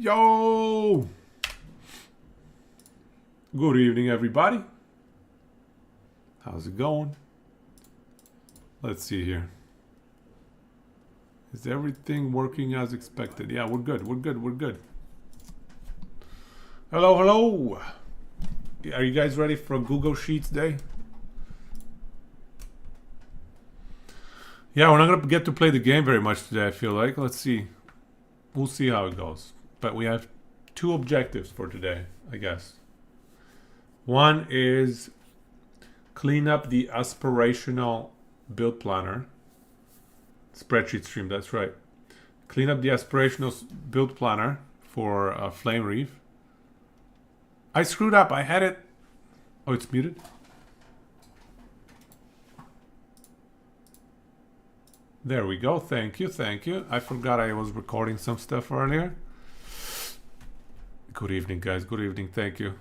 Yo! Good evening, everybody. How's it going? Let's see here. Is everything working as expected? Yeah, we're good. We're good. We're good. Hello, hello. Are you guys ready for a Google Sheets day? Yeah, we're not going to get to play the game very much today, I feel like. Let's see. We'll see how it goes. But we have two objectives for today, I guess. One is clean up the aspirational build planner. Spreadsheet stream, that's right. Clean up the aspirational build planner for Flame Reef. I screwed up. I had it. Oh, it's muted. There we go. Thank you. Thank you. I forgot I was recording some stuff earlier. Good evening, guys. Good evening. Thank you.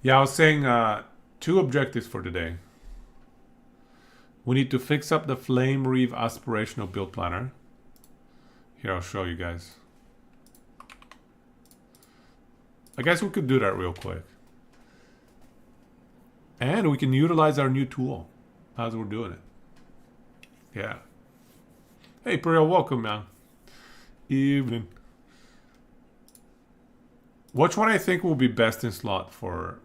Yeah, I was saying two objectives for today. We need to fix up the Flame Reef aspirational build planner. Here, I'll show you guys. I guess we could do that real quick. And we can utilize our new tool as we're doing it. Yeah. Hey, Priya, welcome, man. Evening. Which one I think will be best in slot for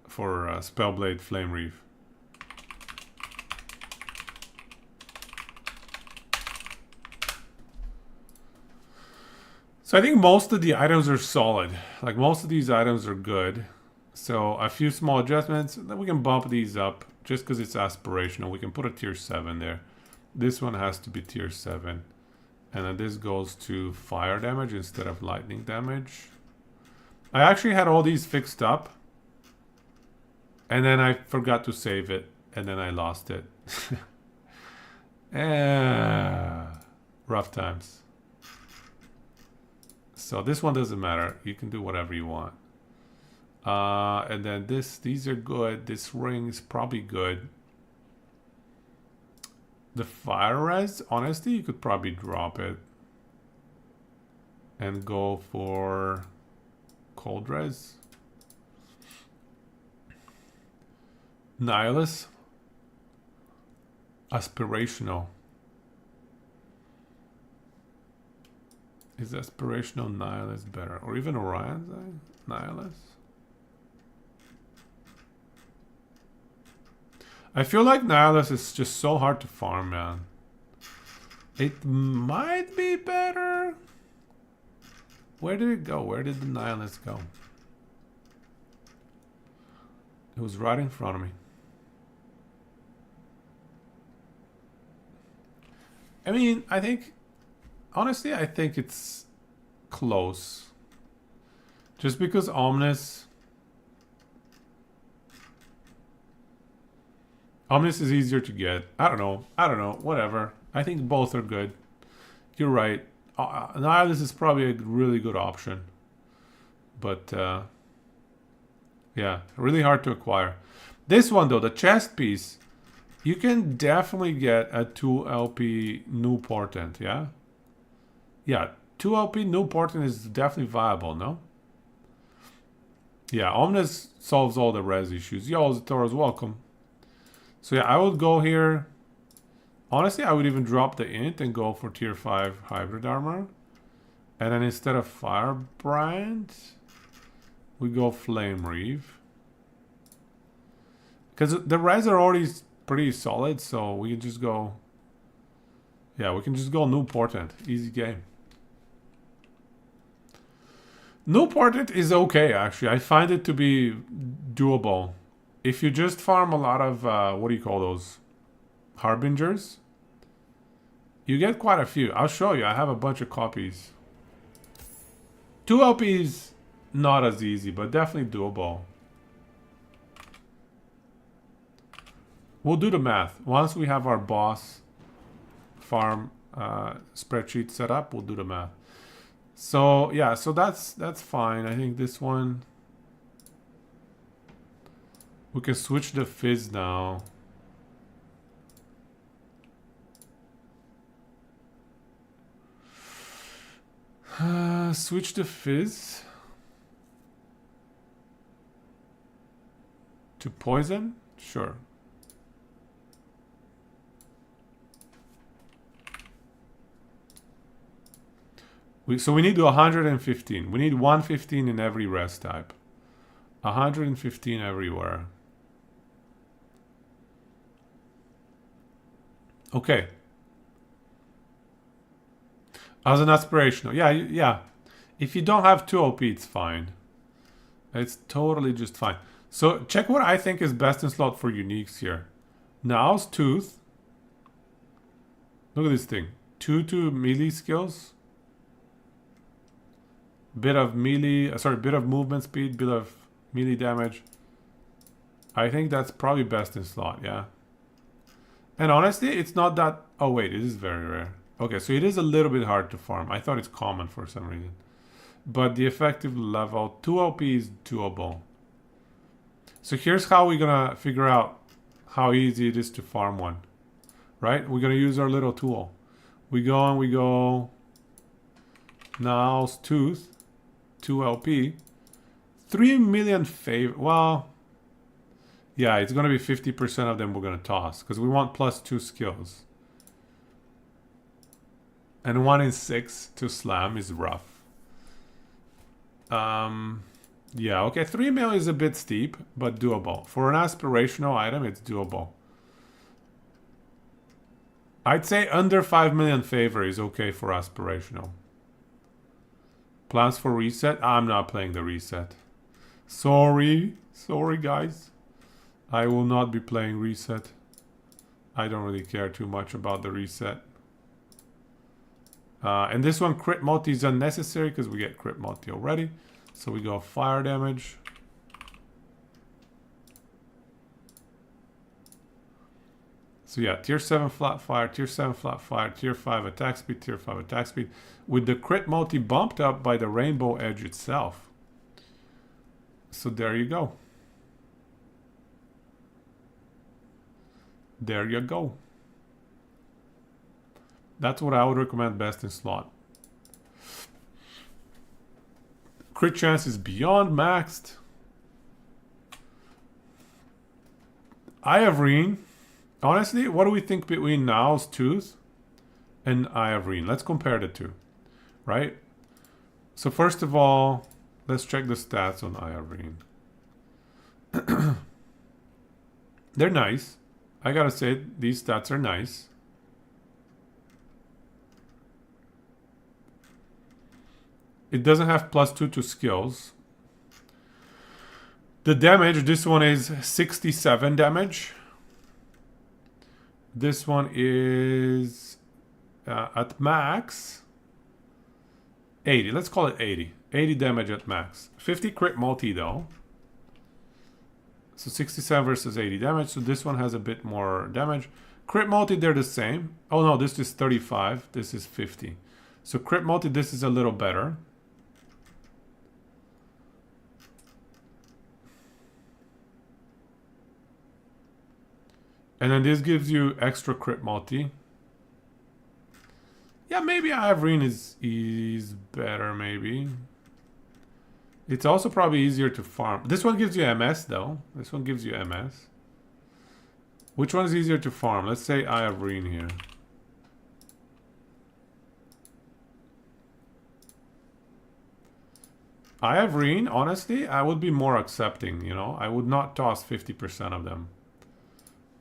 Spellblade Flame Reef? So I think most of the items are solid. Like most of these items are good. So a few small adjustments, then we can bump these up just because it's aspirational. We can put a tier 7 there. This one has to be tier 7. And then this goes to fire damage instead of lightning damage. I actually had all these fixed up. And then I forgot to save it. And then I lost it. Rough times. So this one doesn't matter. You can do whatever you want. And then these are good. This ring is probably good. The fire res, honestly, you could probably drop it. And go for cold res. Nihilus. Aspirational. Is aspirational Nihilus better? Or even Orion's Nihilus? I feel like Nihilus is just so hard to farm, man. It might be better. Where did it go? Where did the Nihilus go? It was right in front of me. I mean, I think... Honestly, I think it's close. Just because Omnis is easier to get. I don't know. Whatever. I think both are good. You're right. Nihilus is probably a really good option. But, yeah, really hard to acquire. This one, though, the chest piece, you can definitely get a 2 LP new portent, yeah? Yeah, 2 LP new portent is definitely viable, no? Yeah, Omnis solves all the res issues. Yo, Zatora's welcome. So yeah, I would go here. Honestly, I would even drop the int and go for tier 5 hybrid armor. And then instead of Firebrand, we go Flame Reef. Because the res are already pretty solid, so we can just go... Yeah, we can just go new portent. Easy game. New portent is okay, actually. I find it to be doable. If you just farm a lot of, what do you call those? Harbingers. You get quite a few. I'll show you. I have a bunch of copies. 2 LPs, not as easy, but definitely doable. We'll do the math. Once we have our boss farm spreadsheet set up, we'll do the math. So yeah, so that's fine. I think this one we can switch the fizz now. Switch to Fizz. To Poison? Sure. So we need 115. We need 115 in every rest type. 115 everywhere. Okay. As an aspirational. Yeah. If you don't have 2 OP, it's fine. It's totally just fine. So check what I think is best in slot for uniques here. Now's Tooth. Look at this thing. 2 melee skills. Bit of movement speed, bit of melee damage. I think that's probably best in slot, yeah. And honestly, it's not that... Oh wait, it is very rare. Okay, so it is a little bit hard to farm. I thought it's common for some reason. But the effective level, 2 OP is doable. So here's how we're gonna figure out how easy it is to farm one. Right? We're gonna use our little tool. We go and we go... Now's Tooth. 2 LP. 3 million favor... Well... Yeah, it's gonna be 50% of them we're gonna toss. Because we want +2 skills. And 1 in 6 to slam is rough. Yeah, okay, 3 mil is a bit steep, but doable. For an aspirational item, it's doable. I'd say under 5 million favor is okay for aspirational. Plans for reset? I'm not playing the reset. Sorry guys. I will not be playing reset. I don't really care too much about the reset. And this one, crit multi is unnecessary because we get crit multi already. So we go fire damage. So yeah, tier 7 flat fire, tier 7 flat fire, tier 5 attack speed, tier 5 attack speed. With the crit multi bumped up by the rainbow edge itself. So there you go. There you go. That's what I would recommend best in slot. Crit chance is beyond maxed. Ivorine. Honestly, what do we think between Now's Tooth and Ivorine? Let's compare the two. Right? So first of all, let's check the stats on Ivorine. They're nice. I gotta say, these stats are nice. It doesn't have +2 to skills. The damage, this one is 67 damage. This one is at max 80. Let's call it 80. 80 damage at max. 50 crit multi though. So 67 versus 80 damage. So this one has a bit more damage. Crit multi, they're the same. Oh no, this is 35. This is 50. So crit multi, this is a little better. And then this gives you extra crit multi. Yeah, maybe Ivorine is better, maybe. It's also probably easier to farm. This one gives you MS, though. This one gives you MS. Which one is easier to farm? Let's say Ivorine here. Ivorine, honestly, I would be more accepting, you know? I would not toss 50% of them.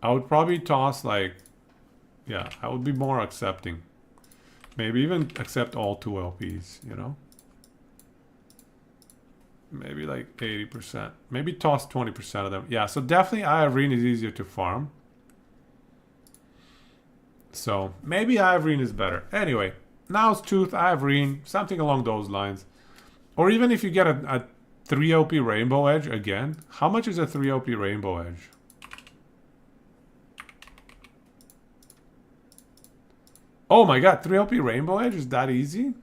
I would probably toss like... Yeah, I would be more accepting. Maybe even accept all 2 LPs, you know? Maybe like 80%. Maybe toss 20% of them. Yeah, so definitely Ivorine is easier to farm. So maybe Ivorine is better. Anyway, Now's Tooth, Ivorine, something along those lines. Or even if you get a 3 OP Rainbow Edge again. How much is a 3 OP Rainbow Edge? Oh my god, 3 OP Rainbow Edge is that easy?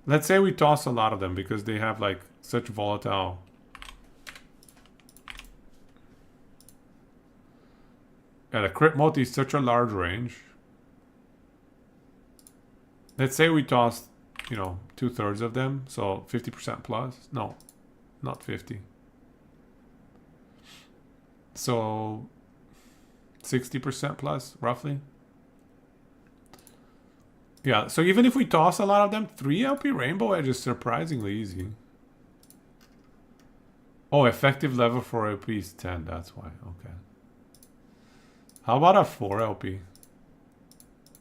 Let's say we toss a lot of them because they have like such volatile. Yeah, the crit multi is such a large range. Let's say we toss you know, 2/3 of them. So 50% plus. No, not 50. So 60% plus, roughly. Yeah, so even if we toss a lot of them, 3 LP Rainbow Edge is surprisingly easy. Oh, effective level for LP is 10, that's why. Okay. How about a 4 LP?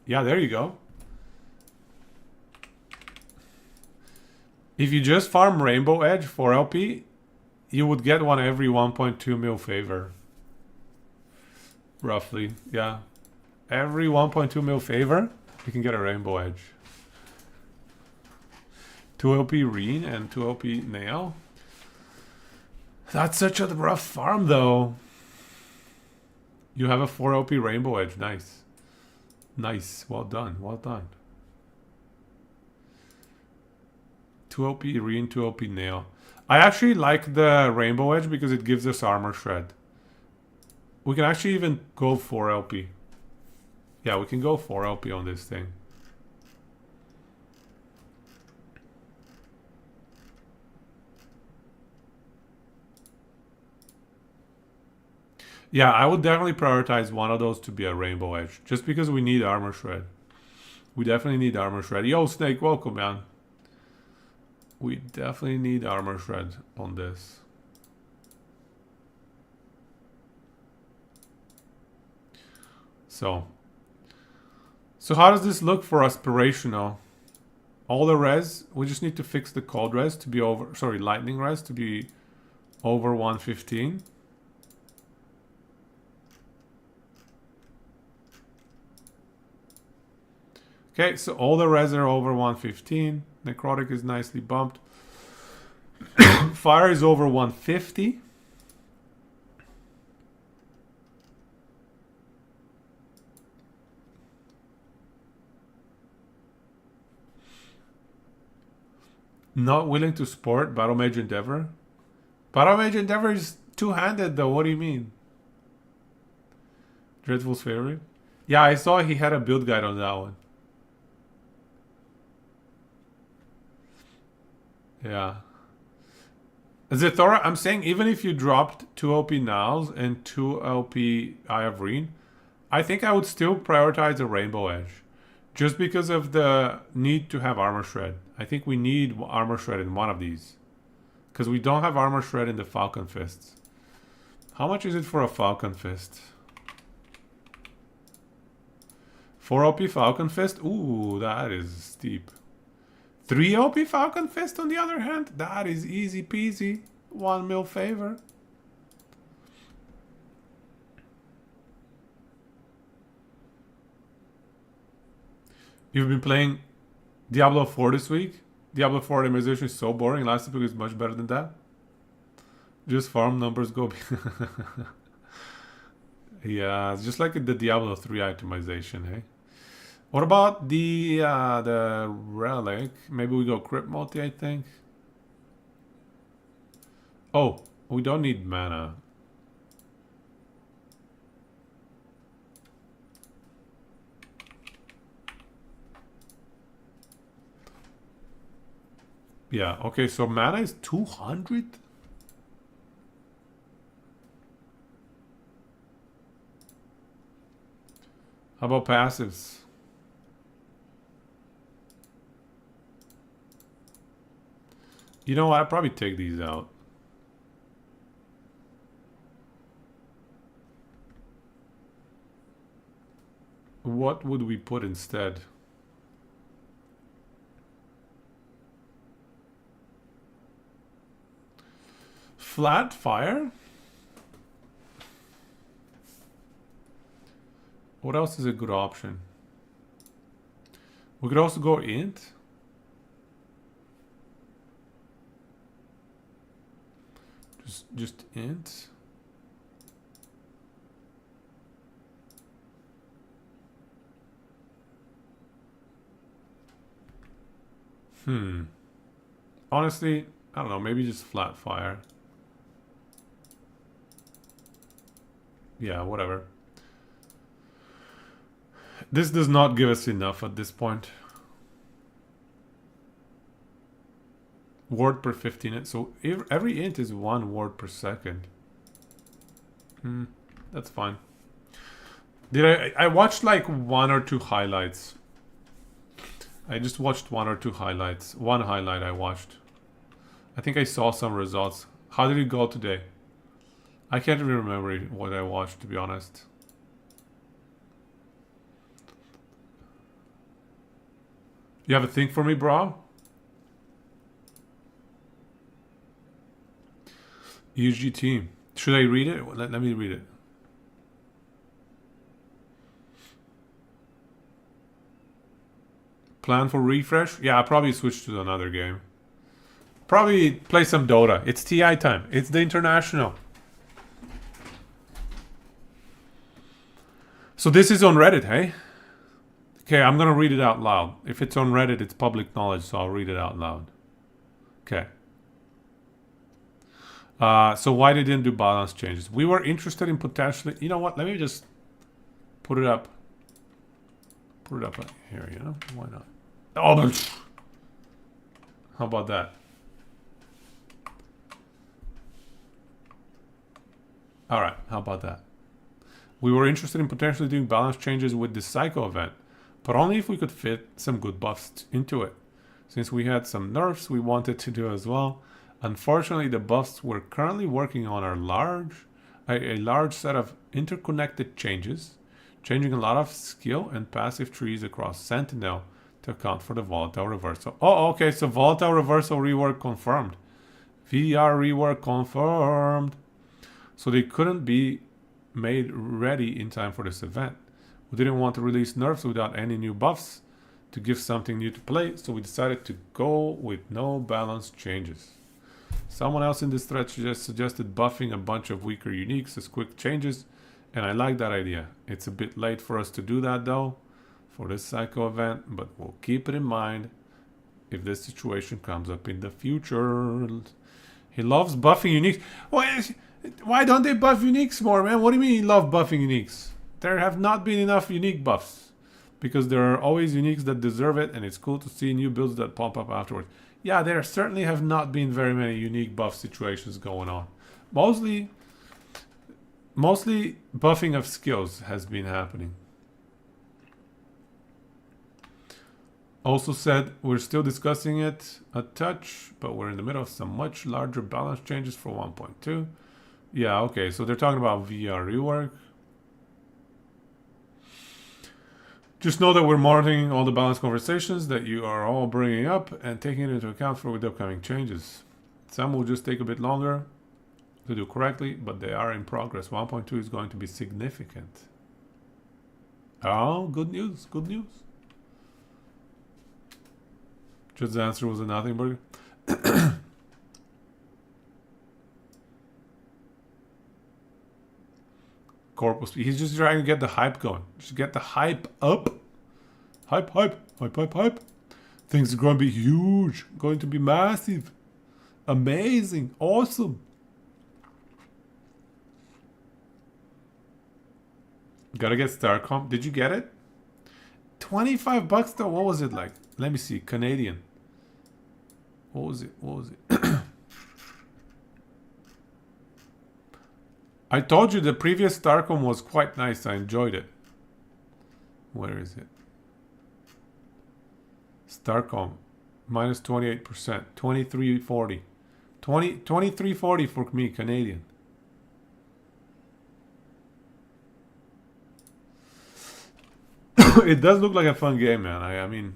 Yeah, there you go. If you just farm Rainbow Edge 4 LP, you would get one every 1.2 mil favor. Roughly, yeah. Every 1.2 mil favor, you can get a Rainbow Edge. 2 LP Reen and 2 LP Nail. That's such a rough farm, though. You have a 4 LP Rainbow Edge. Nice. Nice. Well done. Well done. 2 LP Reen, 2 LP Nail. I actually like the Rainbow Edge because it gives us armor shred. We can actually even go 4 LP. Yeah, we can go 4 LP on this thing. Yeah, I would definitely prioritize one of those to be a Rainbow Edge. Just because we need armor shred. We definitely need armor shred. Yo, Snake, welcome, man. We definitely need armor shred on this. So how does this look for aspirational? All the res, we just need to fix the cold res to be over, sorry, lightning res to be over 115. Okay, so all the res are over 115. Necrotic is nicely bumped. Fire is over 150. Not willing to sport Battle Mage Endeavor. Battle Mage Endeavor is two-handed though. What do you mean? Dreadful's favorite? Yeah, I saw he had a build guide on that one. Yeah. Zethora, I'm saying even if you dropped 2 LP Niles and 2 LP Eye of Reen, I think I would still prioritize a Rainbow Edge. Just because of the need to have Armor Shred. I think we need Armor Shred in one of these. Because we don't have Armor Shred in the Falcon Fists. How much is it for a Falcon Fist? 4 LP Falcon Fist? Ooh, that is steep. 3 LP Falcon Fist on the other hand? That is easy peasy. 1 mil favor. You've been playing Diablo 4 this week? Diablo 4 Optimization is so boring. Last epic is much better than that. Just farm numbers go. Yeah, it's just like the Diablo 3 optimization, hey? What about the relic? Maybe we go crypt multi, I think. Oh, we don't need mana. Yeah, okay, so mana is 200? How about passives? You know what? I'd probably take these out. What would we put instead? Flat fire? What else is a good option? We could also go int. Just int. Honestly, I don't know, maybe just flat fire. Yeah, whatever. This does not give us enough at this point. Word per 15. So every int is 1 word per second. That's fine. I watched like 1 or 2 highlights. I just watched 1 or 2 highlights. One highlight I watched. I think I saw some results. How did it go today? I can't even remember what I watched, to be honest. You have a thing for me, bro? UGT. Should I read it? Let me read it. Plan for refresh? Yeah, I'll probably switch to another game. Probably play some Dota. It's TI time. It's the international. So this is on Reddit, hey? Okay, I'm gonna read it out loud. If it's on Reddit, it's public knowledge, so I'll read it out loud. Okay. So why they didn't do balance changes? We were interested in potentially... You know what? Let me just put it up. Put it up here, you know? Why not? Oh, but... How about that? Alright, how about that? We were interested in potentially doing balance changes with the Psycho event, but only if we could fit some good buffs into it. Since we had some nerfs we wanted to do as well. Unfortunately, the buffs we're currently working on are a large set of interconnected changes, changing a lot of skill and passive trees across Sentinel to account for the volatile reversal. Oh, okay, so volatile reversal rework confirmed. VDR rework confirmed. So they couldn't be made ready in time for this event. We didn't want to release nerfs without any new buffs to give something new to play, so we decided to go with no balance changes. Someone else in this thread suggested buffing a bunch of weaker uniques as quick changes, and I like that idea. It's a bit late for us to do that though, for this Psycho event, but we'll keep it in mind if this situation comes up in the future. He loves buffing uniques. Why don't they buff uniques more, man? What do you mean you love buffing uniques? There have not been enough unique buffs. Because there are always uniques that deserve it, and it's cool to see new builds that pop up afterwards. Yeah, there certainly have not been very many unique buff situations going on. Mostly buffing of skills has been happening. Also said, we're still discussing it a touch, but we're in the middle of some much larger balance changes for 1.2. Yeah, okay, so they're talking about VR rework. Just know that we're monitoring all the balance conversations that you are all bringing up and taking it into account for the upcoming changes. Some will just take a bit longer to do correctly, but they are in progress. 1.2 is going to be significant. Oh, good news, good news. Just the answer was a nothing burger. Corpus. He's just trying to get the hype going. Just get the hype up. Hype. Things are going to be huge. Going to be massive. Amazing. Awesome. Gotta get Starcom. Did you get it? $25 though? What was it like? Let me see. Canadian. What was it? I told you the previous Starcom was quite nice. I enjoyed it. Where is it? Starcom. Minus 28%. 2340. 2340 for me, Canadian. It does look like a fun game, man. I mean,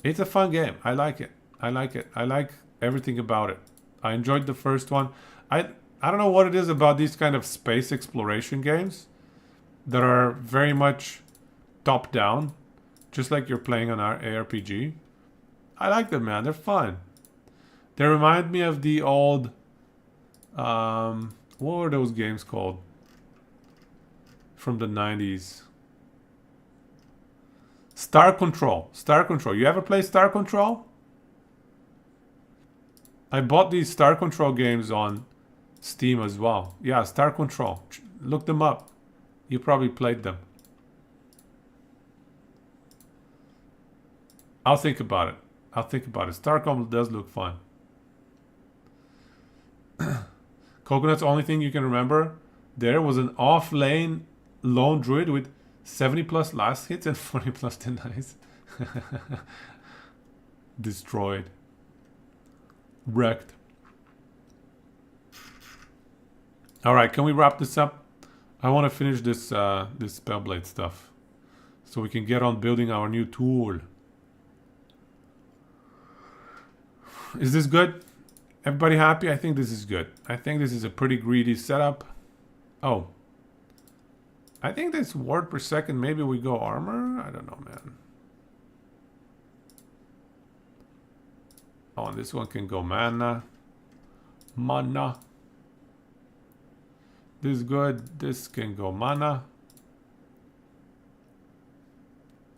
it's a fun game. I like it. I like everything about it. I enjoyed the first one. I don't know what it is about these kind of space exploration games that are very much top down, just like you're playing an ARPG. I like them, man. They're fun. They remind me of the old, what were those games called? From the 90s. Star Control. Star Control. You ever play Star Control? I bought these Star Control games on Steam as well. Yeah, Star Control. Look them up. You probably played them. I'll think about it. I'll think about it. Starcom does look fun. Coconut's only thing you can remember there was an off-lane lone druid with 70 plus last hits and 40 plus denies. Destroyed. Wrecked. Alright, can we wrap this up? I want to finish this this Spellblade stuff, so we can get on building our new tool. Is this good? Everybody happy? I think this is good. I think this is a pretty greedy setup. Oh. I think this word per second, maybe we go armor? I don't know, man. Oh, and this one can go mana. Mana. This is good. This can go mana.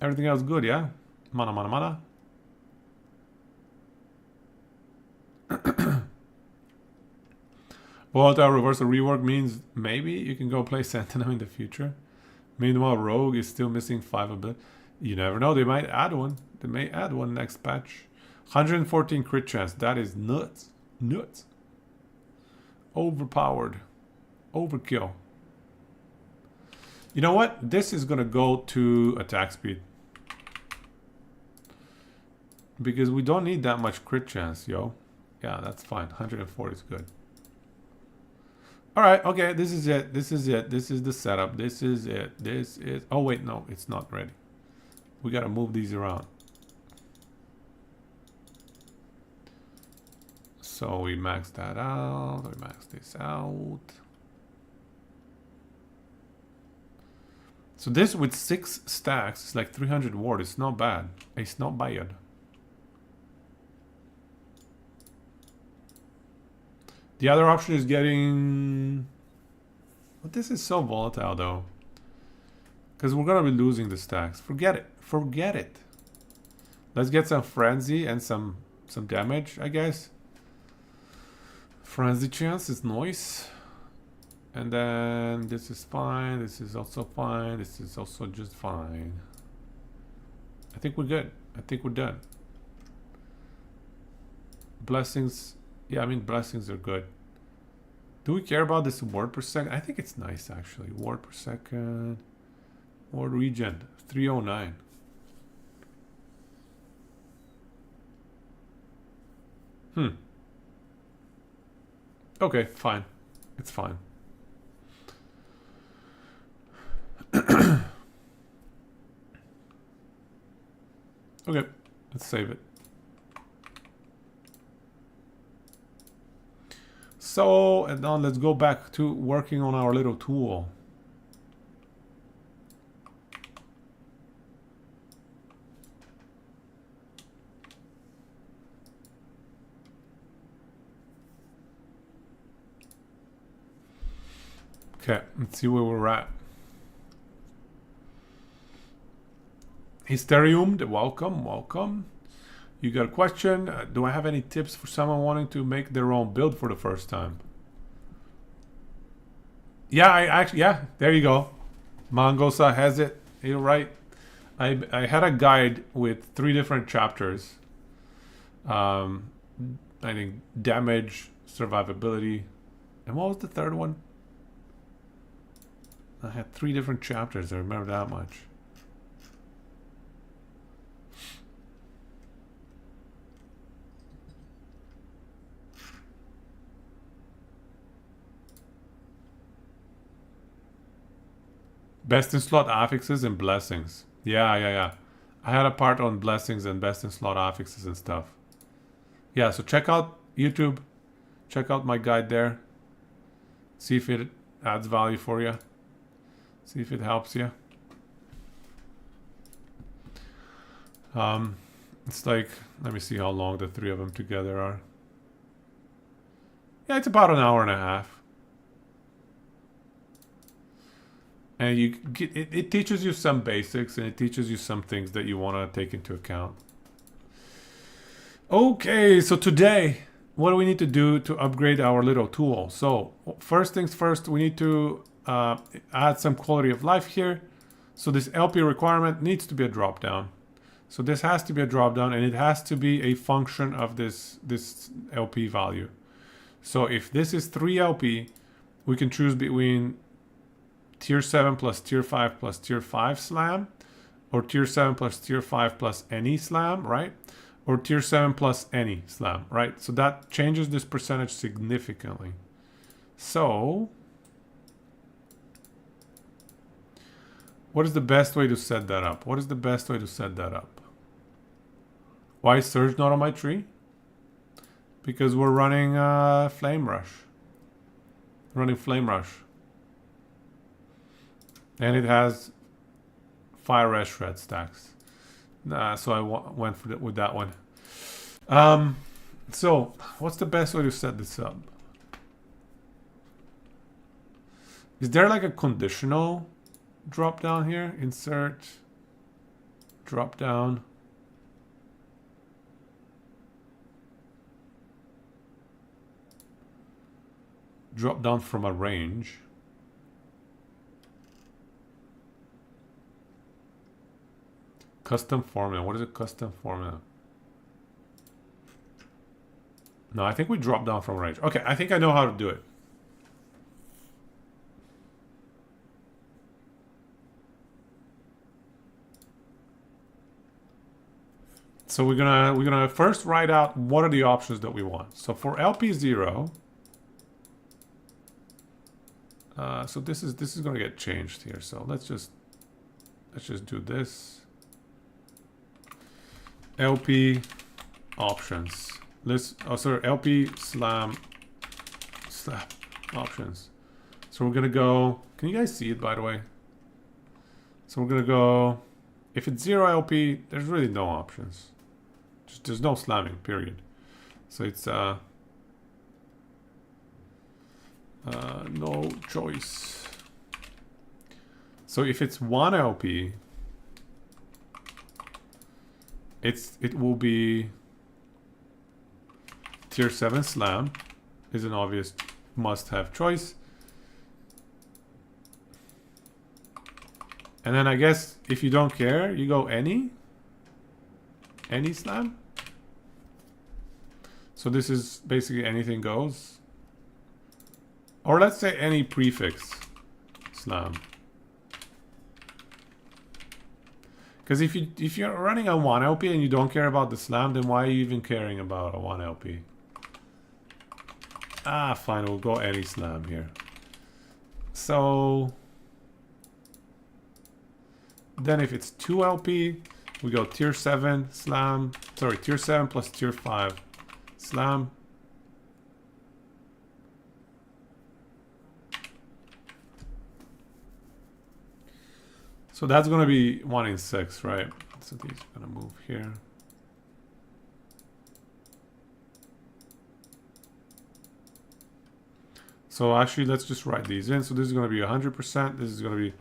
Everything else good, yeah? Mana, mana, mana. Volatile reversal rework means maybe you can go play Sentinel in the future. Meanwhile, Rogue is still missing 5 ability. You never know. They might add one. They may add one next patch. 114 crit chance. That is nuts. Nuts. Overpowered. Overkill. You know what? This is going to go to attack speed. Because we don't need that much crit chance, yo. Yeah, that's fine. 140 is good. Alright, okay. This is it. This is it. This is the setup. This is it. This is... Oh, wait. No, it's not ready. We got to move these around. So we max that out. We max this out. So this with 6 stacks is like 300 ward. It's not bad. It's not bad. The other option is getting... But this is so volatile though. Because we're going to be losing the stacks. Forget it. Forget it. Let's get some frenzy and some damage, I guess. Frenzy chance is nice. And then this is fine. This is also fine. This is also just fine. I think we're good. I think we're done. Blessings. Yeah, I mean, blessings are good. Do we care about this ward per second? I think it's nice, actually. Ward per second. Ward regen. 309. Okay, fine. It's fine. Okay, let's save it. So, and now let's go back to working on our little tool. Okay, let's see where we're at. Hysterium, welcome, welcome. You got a question? Do I have any tips for someone wanting to make their own build for the first time? Yeah, yeah, there you go. Mangosa has it. You're right. I had a guide with 3 different chapters. I think damage, survivability, and what was the third one? I had 3 different chapters. I remember that much. Best in slot affixes and blessings. Yeah. I had a part on blessings and best in slot affixes and stuff. Yeah, so check out YouTube. Check out my guide there. See if it adds value for you. See if it helps you. It's like, let me see how long the 3 of them together are. Yeah, it's about an hour and a half. And you get, it teaches you some basics, and it teaches you some things that you want to take into account. Okay, so today, what do we need to do to upgrade our little tool? So first things first, we need to add some quality of life here. So this LP requirement needs to be a drop down. So this has to be a drop down, and it has to be a function of this LP value. So if this is 3 LP, we can choose between tier 7 plus tier 5 plus tier 5 slam, or tier 7 plus tier 5 plus any slam, right? Or tier 7 plus any slam, right? So that changes this percentage significantly. So what is the best way to set that up? What is the best way to set that up? Why is Surge not on my tree? Because we're running Flame Rush. Running Flame Rush. And it has Fire Red Shred stacks. So I went for with that one. So what's the best way to set this up? Is there like a conditional drop down here? Insert, drop down. Drop down from a range. Custom formula. What is a custom formula? No, I think we drop down from range. Okay, I think I know how to do it. So we're gonna first write out what are the options that we want. So for LP0, so this is gonna get changed here. So let's just do this. LP options. LP slam options. So we're gonna go. Can you guys see it, by the way? So we're gonna go. If it's 0 LP, there's really no options. Just there's no slamming. Period. So it's no choice. So if it's 1 LP, it will be tier 7 slam is an obvious must-have choice. And then I guess if you don't care, you go any slam. So this is basically anything goes. Or let's say any prefix slam. Because if you're running a 1 LP and you don't care about the slam, then why are you even caring about a 1 LP? Ah, fine, we'll go any slam here. So then if it's 2 LP, we go tier 7 slam. Sorry, tier 7 plus tier 5 slam. So that's going to be 1 in 6, right? So these are going to move here. So actually, let's just write these in. So this is going to be 100%. This is going to be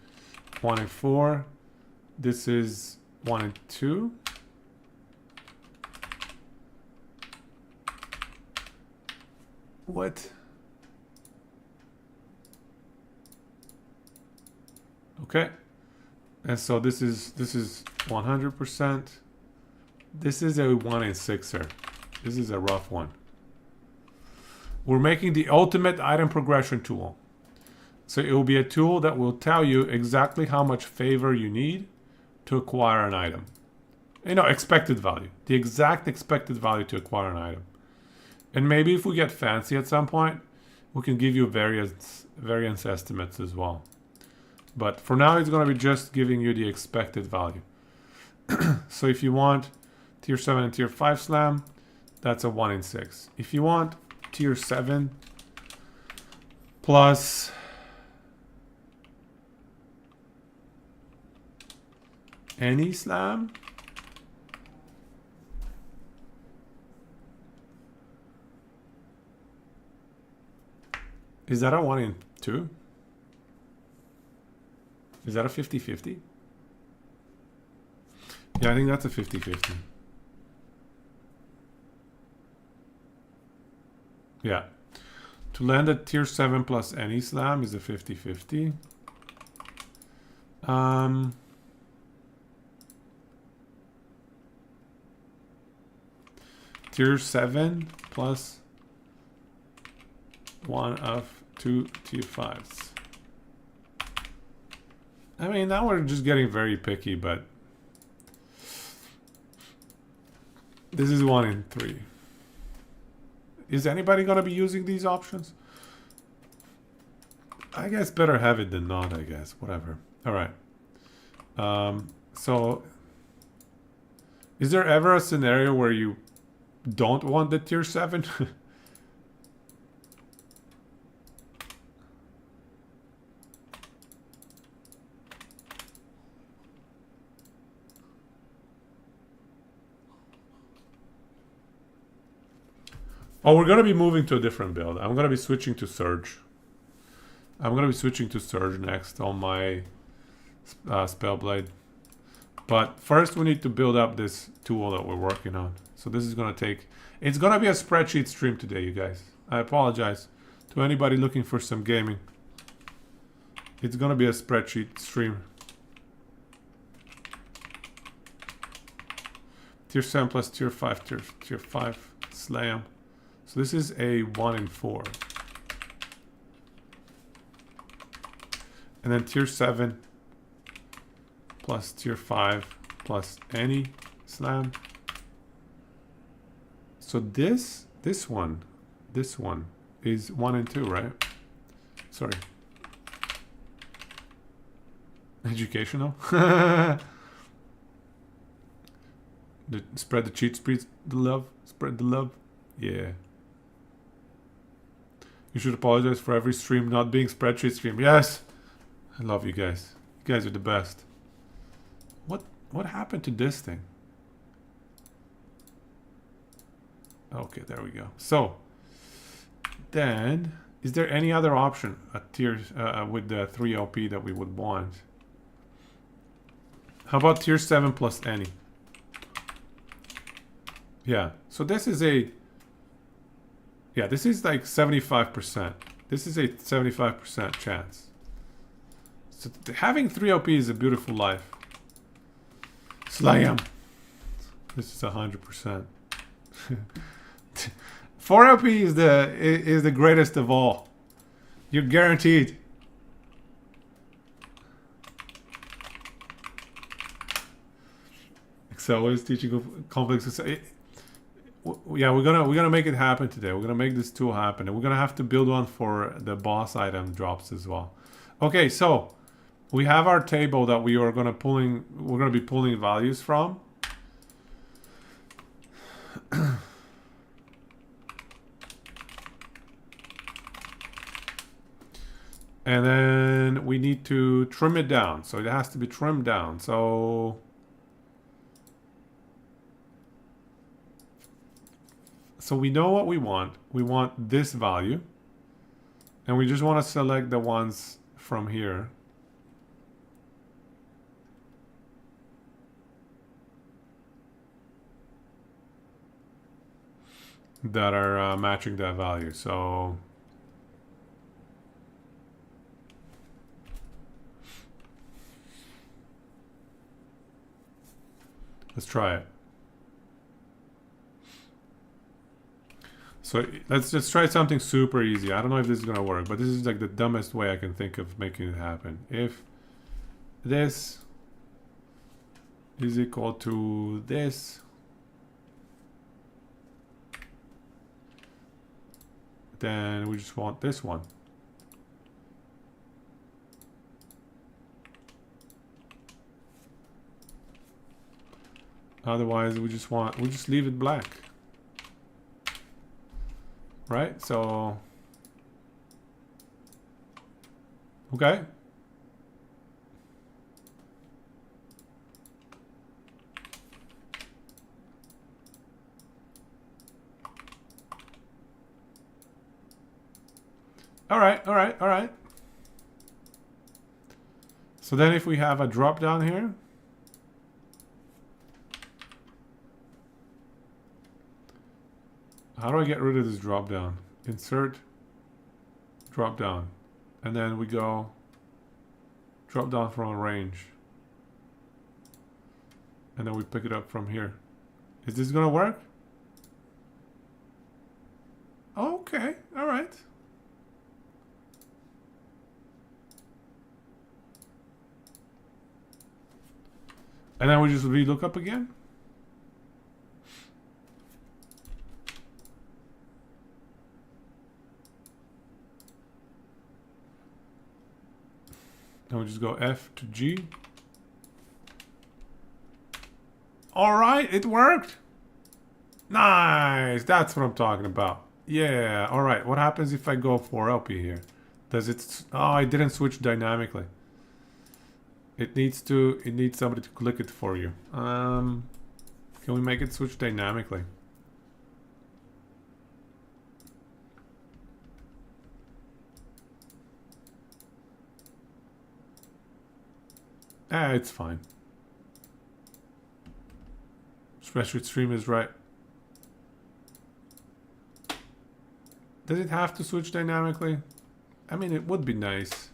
1 in 4. This is 1 in 2. What? Okay. And so this is 100%. This is a 1 in 6er. This is a rough one. We're making the ultimate item progression tool. So it will be a tool that will tell you exactly how much favor you need to acquire an item. You know, expected value. The exact expected value to acquire an item. And maybe if we get fancy at some point, we can give you variance estimates as well. But for now, it's going to be just giving you the expected value. So if you want tier 7 and tier 5 slam, that's a 1 in 6. If you want tier 7 plus any slam, is that a 1 in 2? Is that a 50-50? Yeah, I think that's a 50-50. Yeah. To land at tier 7 plus any slam is a 50-50. tier 7 plus one of 2 tier 5s. I mean, now we're just getting very picky, but this is 1 in 3. Is anybody gonna be using these options? I guess better have it than not, I guess. Whatever. Alright. So is there ever a scenario where you don't want the tier 7? Oh, we're gonna be moving to a different build. I'm gonna be switching to Surge. I'm gonna be switching to Surge next on my Spellblade. But first we need to build up this tool that we're working on. So this is gonna take... It's gonna be a spreadsheet stream today, you guys. I apologize to anybody looking for some gaming. It's gonna be a spreadsheet stream. Tier 7 plus tier 5, tier 5 slam. So this is a 1 in 4. And then tier 7 plus tier 5 plus any slam. So this one is 1 and 2, right? Sorry. Educational. Spread the cheat, spread the love, spread the love. Yeah. You should apologize for every stream not being spreadsheet stream. Yes. I love you guys. You guys are the best. What happened to this thing? Okay, there we go. So then, is there any other option at tier with the 3 OP that we would want? How about tier 7 plus any? Yeah. So this is a... Yeah, this is like 75%. This is a 75% chance. So having 3 OP is a beautiful life. Slam. This is 100%. 4 OP is the greatest of all. You're guaranteed. Excel is teaching complex society. Yeah, we're gonna make it happen today. We're gonna make this tool happen, and we're gonna have to build one for the boss item drops as well. Okay, so we have our table that we're gonna be pulling values from. And then we need to trim it down. So it has to be trimmed down. So we know what we want. We want this value. And we just want to select the ones from here. That are matching that value. So let's try it. So let's just try something super easy. I don't know if this is gonna work, but this is like the dumbest way I can think of making it happen. If this is equal to this, then we just want this one. Otherwise, we just leave it black. Right? So, okay. All right. So then if we have a drop down here, how do I get rid of this drop down? Insert, drop down. And then we go drop down from a range. And then we pick it up from here. Is this gonna work? Okay, all right. And then we just relook up again. And we just go F to G. All right, it worked. Nice. That's what I'm talking about. Yeah. All right. What happens if I go for LP here? Does it? Oh, I didn't switch dynamically. It needs to. It needs somebody to click it for you. Can we make it switch dynamically? It's fine. Spreadsheet stream is right. Does it have to switch dynamically? I mean, it would be nice.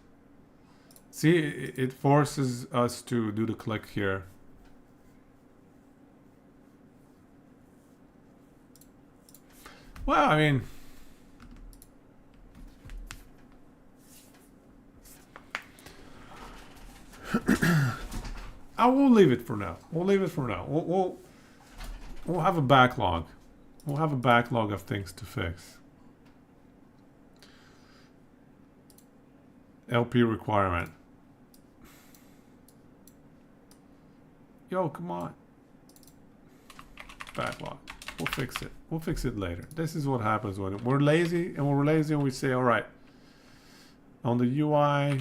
See, it forces us to do the click here. Well, I mean, I will leave it for now. We'll leave it for now. We'll have a backlog. We'll have a backlog of things to fix. LP requirement. Yo, come on. Backlog. We'll fix it. We'll fix it later. This is what happens when we're lazy, and we say, all right, on the UI,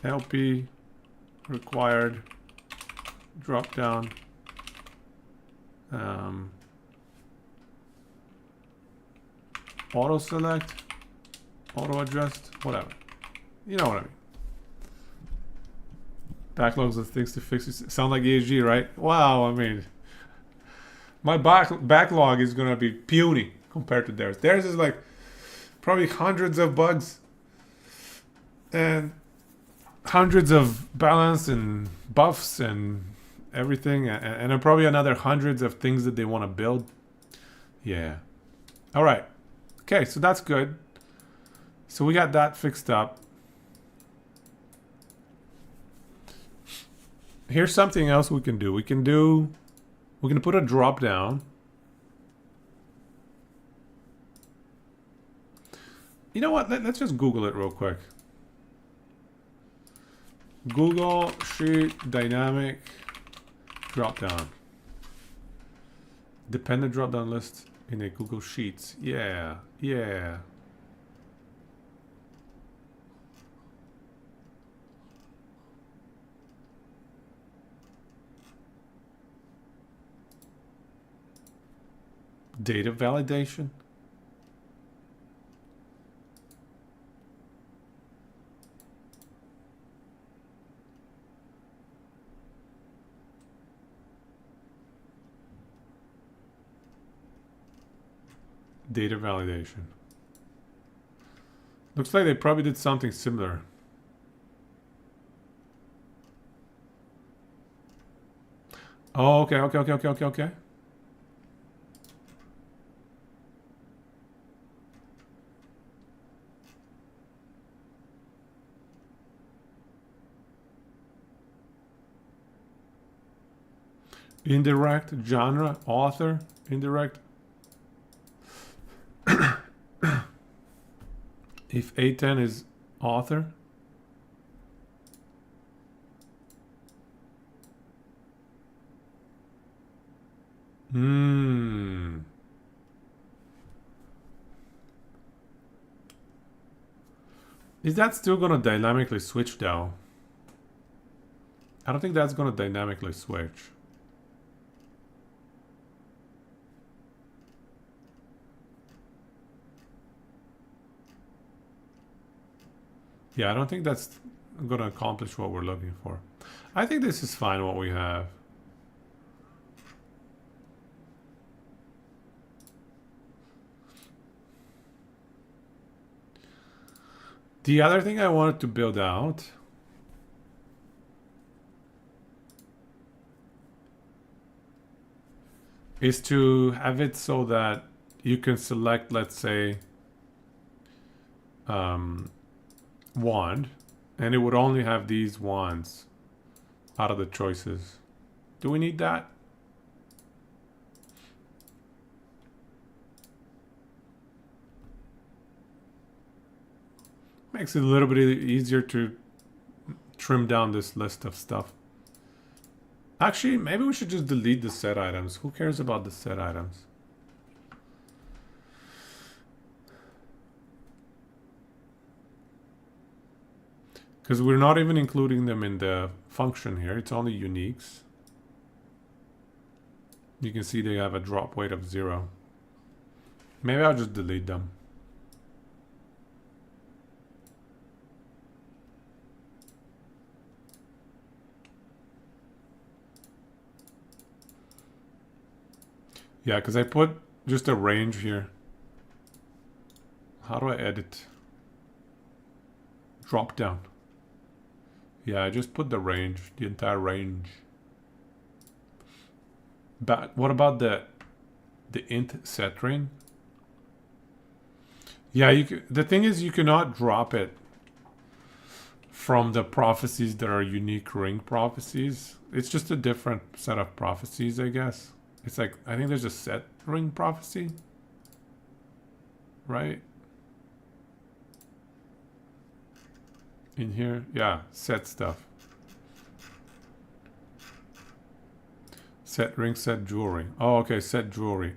LP required drop down. Auto select, auto adjust, whatever. You know what I mean. Backlogs of things to fix. Sound like ESG, right? Wow, I mean, my backlog is gonna be puny compared to theirs. Theirs is like probably hundreds of bugs and hundreds of balance and buffs and everything, and then probably another hundreds of things that they want to build. Yeah. All right. Okay, so that's good. So we got that fixed up. Here's something else we can do. We're gonna put a drop down. You know what? Let's just Google it real quick. Google Sheet Dynamic drop down. Dependent drop down list in a Google Sheets. Yeah, yeah. Data validation. Data validation. Looks like they probably did something similar. Oh, okay. Indirect, genre, author, indirect. If A10 is author. Is that still gonna dynamically switch though? I don't think that's gonna dynamically switch. Yeah, I don't think that's gonna accomplish what we're looking for. I think this is fine what we have. The other thing I wanted to build out is to have it so that you can select, let's say, wand, and it would only have these wands out of the choices. Do we need that? Makes it a little bit easier to trim down this list of stuff. Actually, maybe we should just delete the set items. Who cares about the set items? Because we're not even including them in the function here. It's only uniques. You can see they have a drop weight of 0. Maybe I'll just delete them. Yeah, because I put just a range here. How do I edit? Drop down. Yeah, I just put the range, the entire range. But what about the int set ring? Yeah, the thing is you cannot drop it from the prophecies that are unique ring prophecies. It's just a different set of prophecies, I guess. It's like, I think there's a set ring prophecy, right? In here, yeah, set stuff. Set ring, set jewelry. Oh, okay, set jewelry.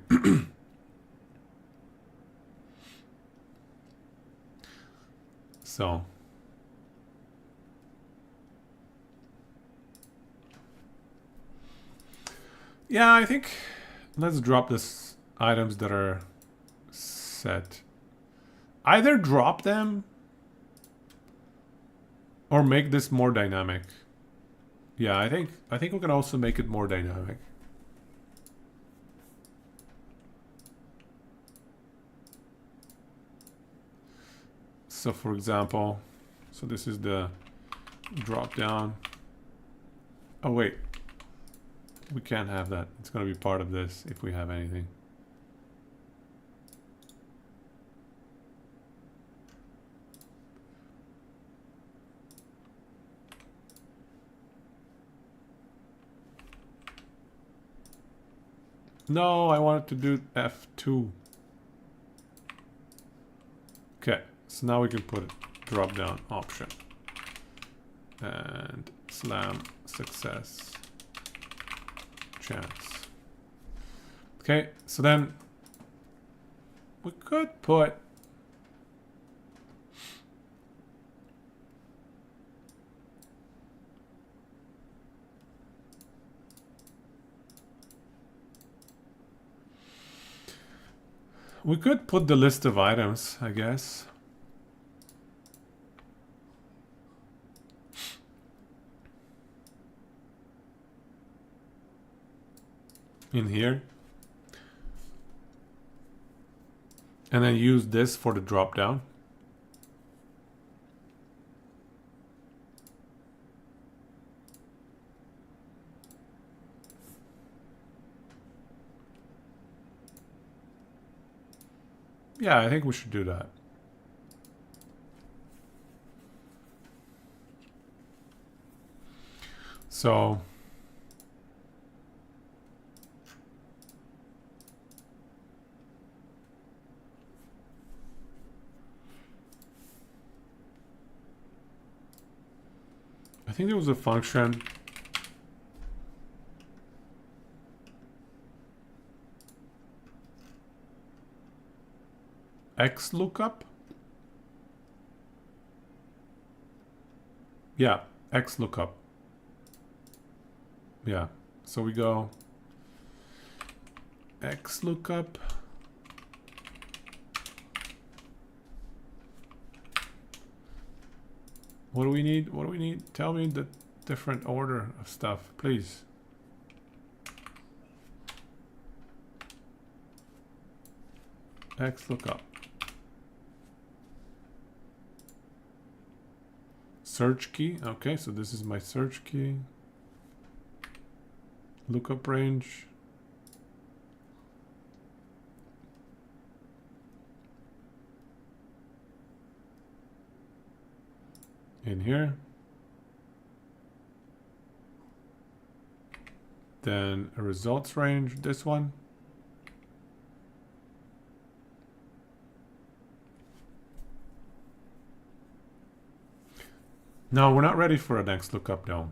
So. Yeah, I think let's drop this items that are set. Either drop them or make this more dynamic. Yeah, I think we can also make it more dynamic. So for example, so this is the drop down. Oh wait. We can't have that. It's going to be part of this if we have anything. No, I wanted to do F2. Okay, so now we can put a drop down option. And slam success chance. Okay, so then we could put the list of items, I guess. In here. And then use this for the drop down. Yeah, I think we should do that. So I think there was a function X lookup. Yeah, X lookup. Yeah, so we go X lookup. What do we need? What do we need? Tell me the different order of stuff, please. X lookup. Search key. Okay, so this is my search key. Lookup range. in here. Then a results range, this one. No, we're not ready for a next lookup now.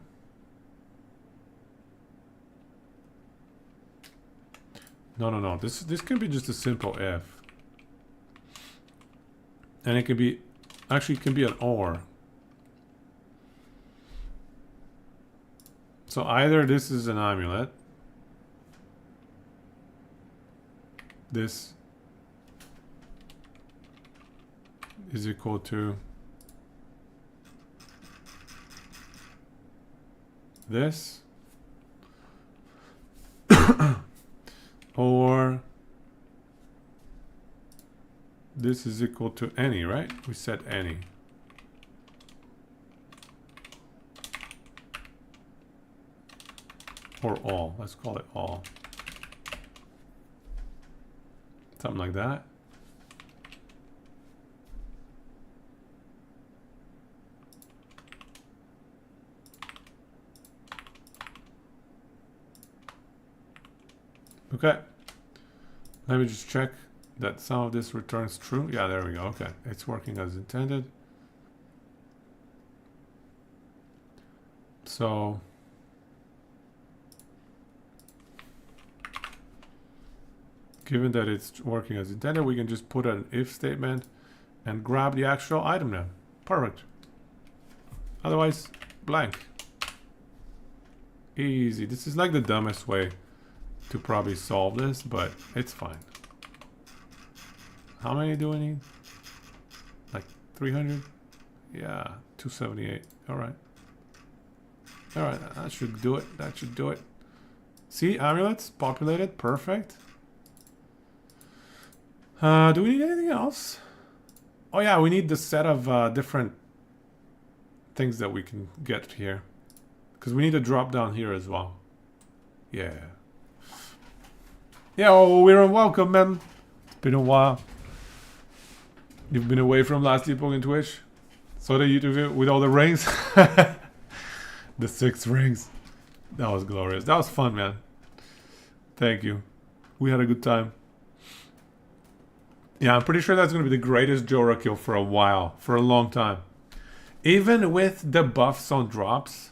No. This can be just a simple if. And it could be, actually it can be an or. So either this is an amulet. This is equal to this. Or this is equal to any, right? We said any. Or all. Let's call it all. Something like that. Okay. Let me just check that some of this returns true. Yeah, there we go. Okay. It's working as intended. So given that it's working as intended, we can just put an if statement and grab the actual item now. Perfect. Otherwise, blank. Easy. This is like the dumbest way to probably solve this, but it's fine. How many do we need? Like 300? Yeah, 278. All right. All right, that should do it. That should do it. See, amulets populated. Perfect. Do we need anything else? Oh yeah, we need the set of different things that we can get here. Because we need a drop down here as well. Yeah. Yeah, oh, we're welcome, man. It's been a while. You've been away from last Epoch in Twitch. Saw the YouTube video with all the rings. The 6 rings. That was glorious. That was fun, man. Thank you. We had a good time. Yeah, I'm pretty sure that's going to be the greatest Jorah kill for a while. For a long time. Even with the buffs on drops.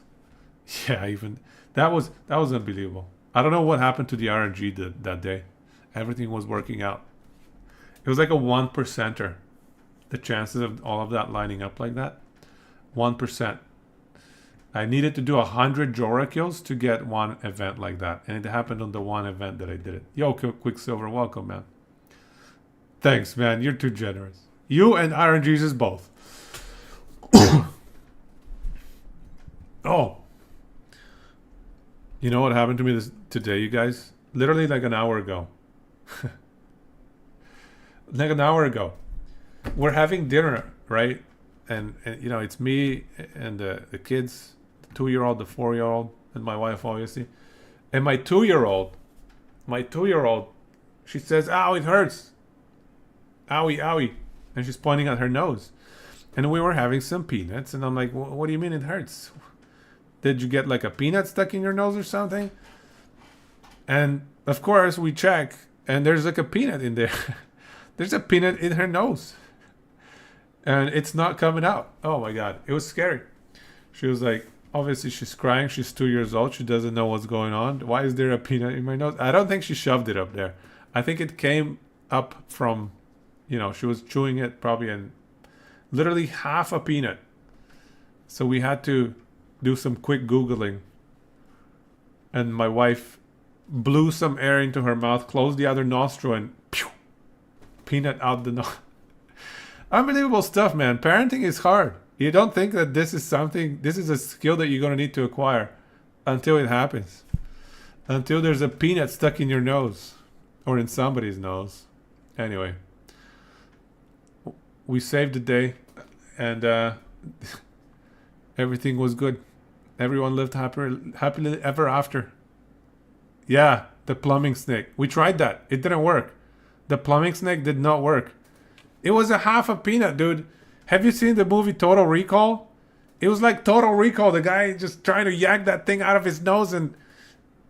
Yeah, even... That was unbelievable. I don't know what happened to the RNG that day. Everything was working out. It was like a 1%er. The chances of all of that lining up like that. 1%. I needed to do 100 Jorah kills to get one event like that. And it happened on the one event that I did it. Yo, Quicksilver, welcome, man. Thanks, man. You're too generous. You and Iron Jesus both. Oh. You know what happened to me today, you guys? Literally like an hour ago. Like an hour ago. We're having dinner, right? And you know, it's me and the kids, the 2-year-old, the 4-year-old, and my wife, obviously. And my 2-year-old, she says, ow, it hurts. Owie, owie. And she's pointing at her nose. And we were having some peanuts. And I'm like, what do you mean it hurts? Did you get like a peanut stuck in your nose or something? And of course we check and there's like a peanut in there. There's a peanut in her nose. And it's not coming out. Oh my God. It was scary. She was like, obviously she's crying. She's 2 years old. She doesn't know what's going on. Why is there a peanut in my nose? I don't think she shoved it up there. I think it came up from, you know, she was chewing it probably in literally half a peanut. So we had to do some quick Googling. And my wife blew some air into her mouth, closed the other nostril, and pew, peanut out the nose. Unbelievable stuff, man. Parenting is hard. You don't think that this is a skill that you're going to need to acquire until it happens. Until there's a peanut stuck in your nose. Or in somebody's nose. Anyway. We saved the day. And everything was good. Everyone lived happily ever after. Yeah, the plumbing snake. We tried that. It didn't work. The plumbing snake did not work. It was a half a peanut, dude. Have you seen the movie Total Recall? It was like Total Recall. The guy just trying to yank that thing out of his nose, and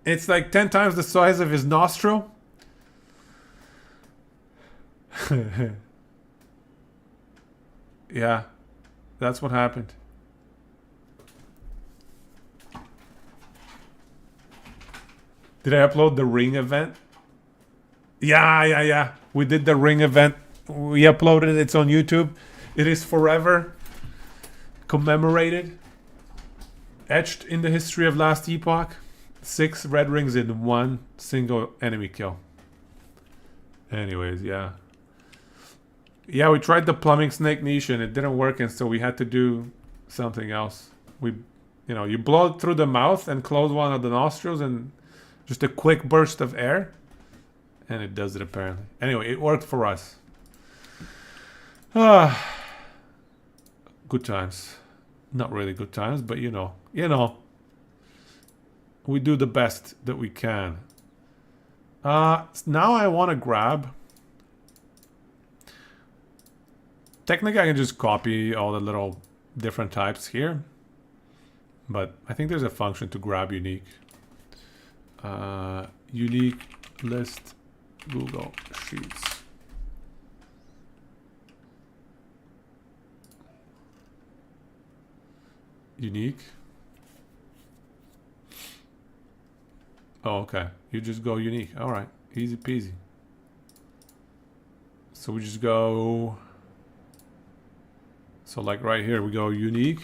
it's like 10 times the size of his nostril. Yeah, that's what happened. Did I upload the ring event? Yeah. We did the ring event. We uploaded it. It's on YouTube. It is forever commemorated, etched in the history of Last Epoch. 6 red rings in one single enemy kill. Anyways, yeah. Yeah, we tried the plumbing snake niche and it didn't work, and so we had to do something else. You blow it through the mouth and close one of the nostrils, and just a quick burst of air, and it does it apparently. Anyway, it worked for us. Good times. Not really good times, but you know. We do the best that we can. Now I want to grab... Technically, I can just copy all the little different types here. But I think there's a function to grab unique. Unique list Google Sheets. Unique. Oh, okay. You just go unique. All right. Easy peasy. So we just go... So like right here, we go unique.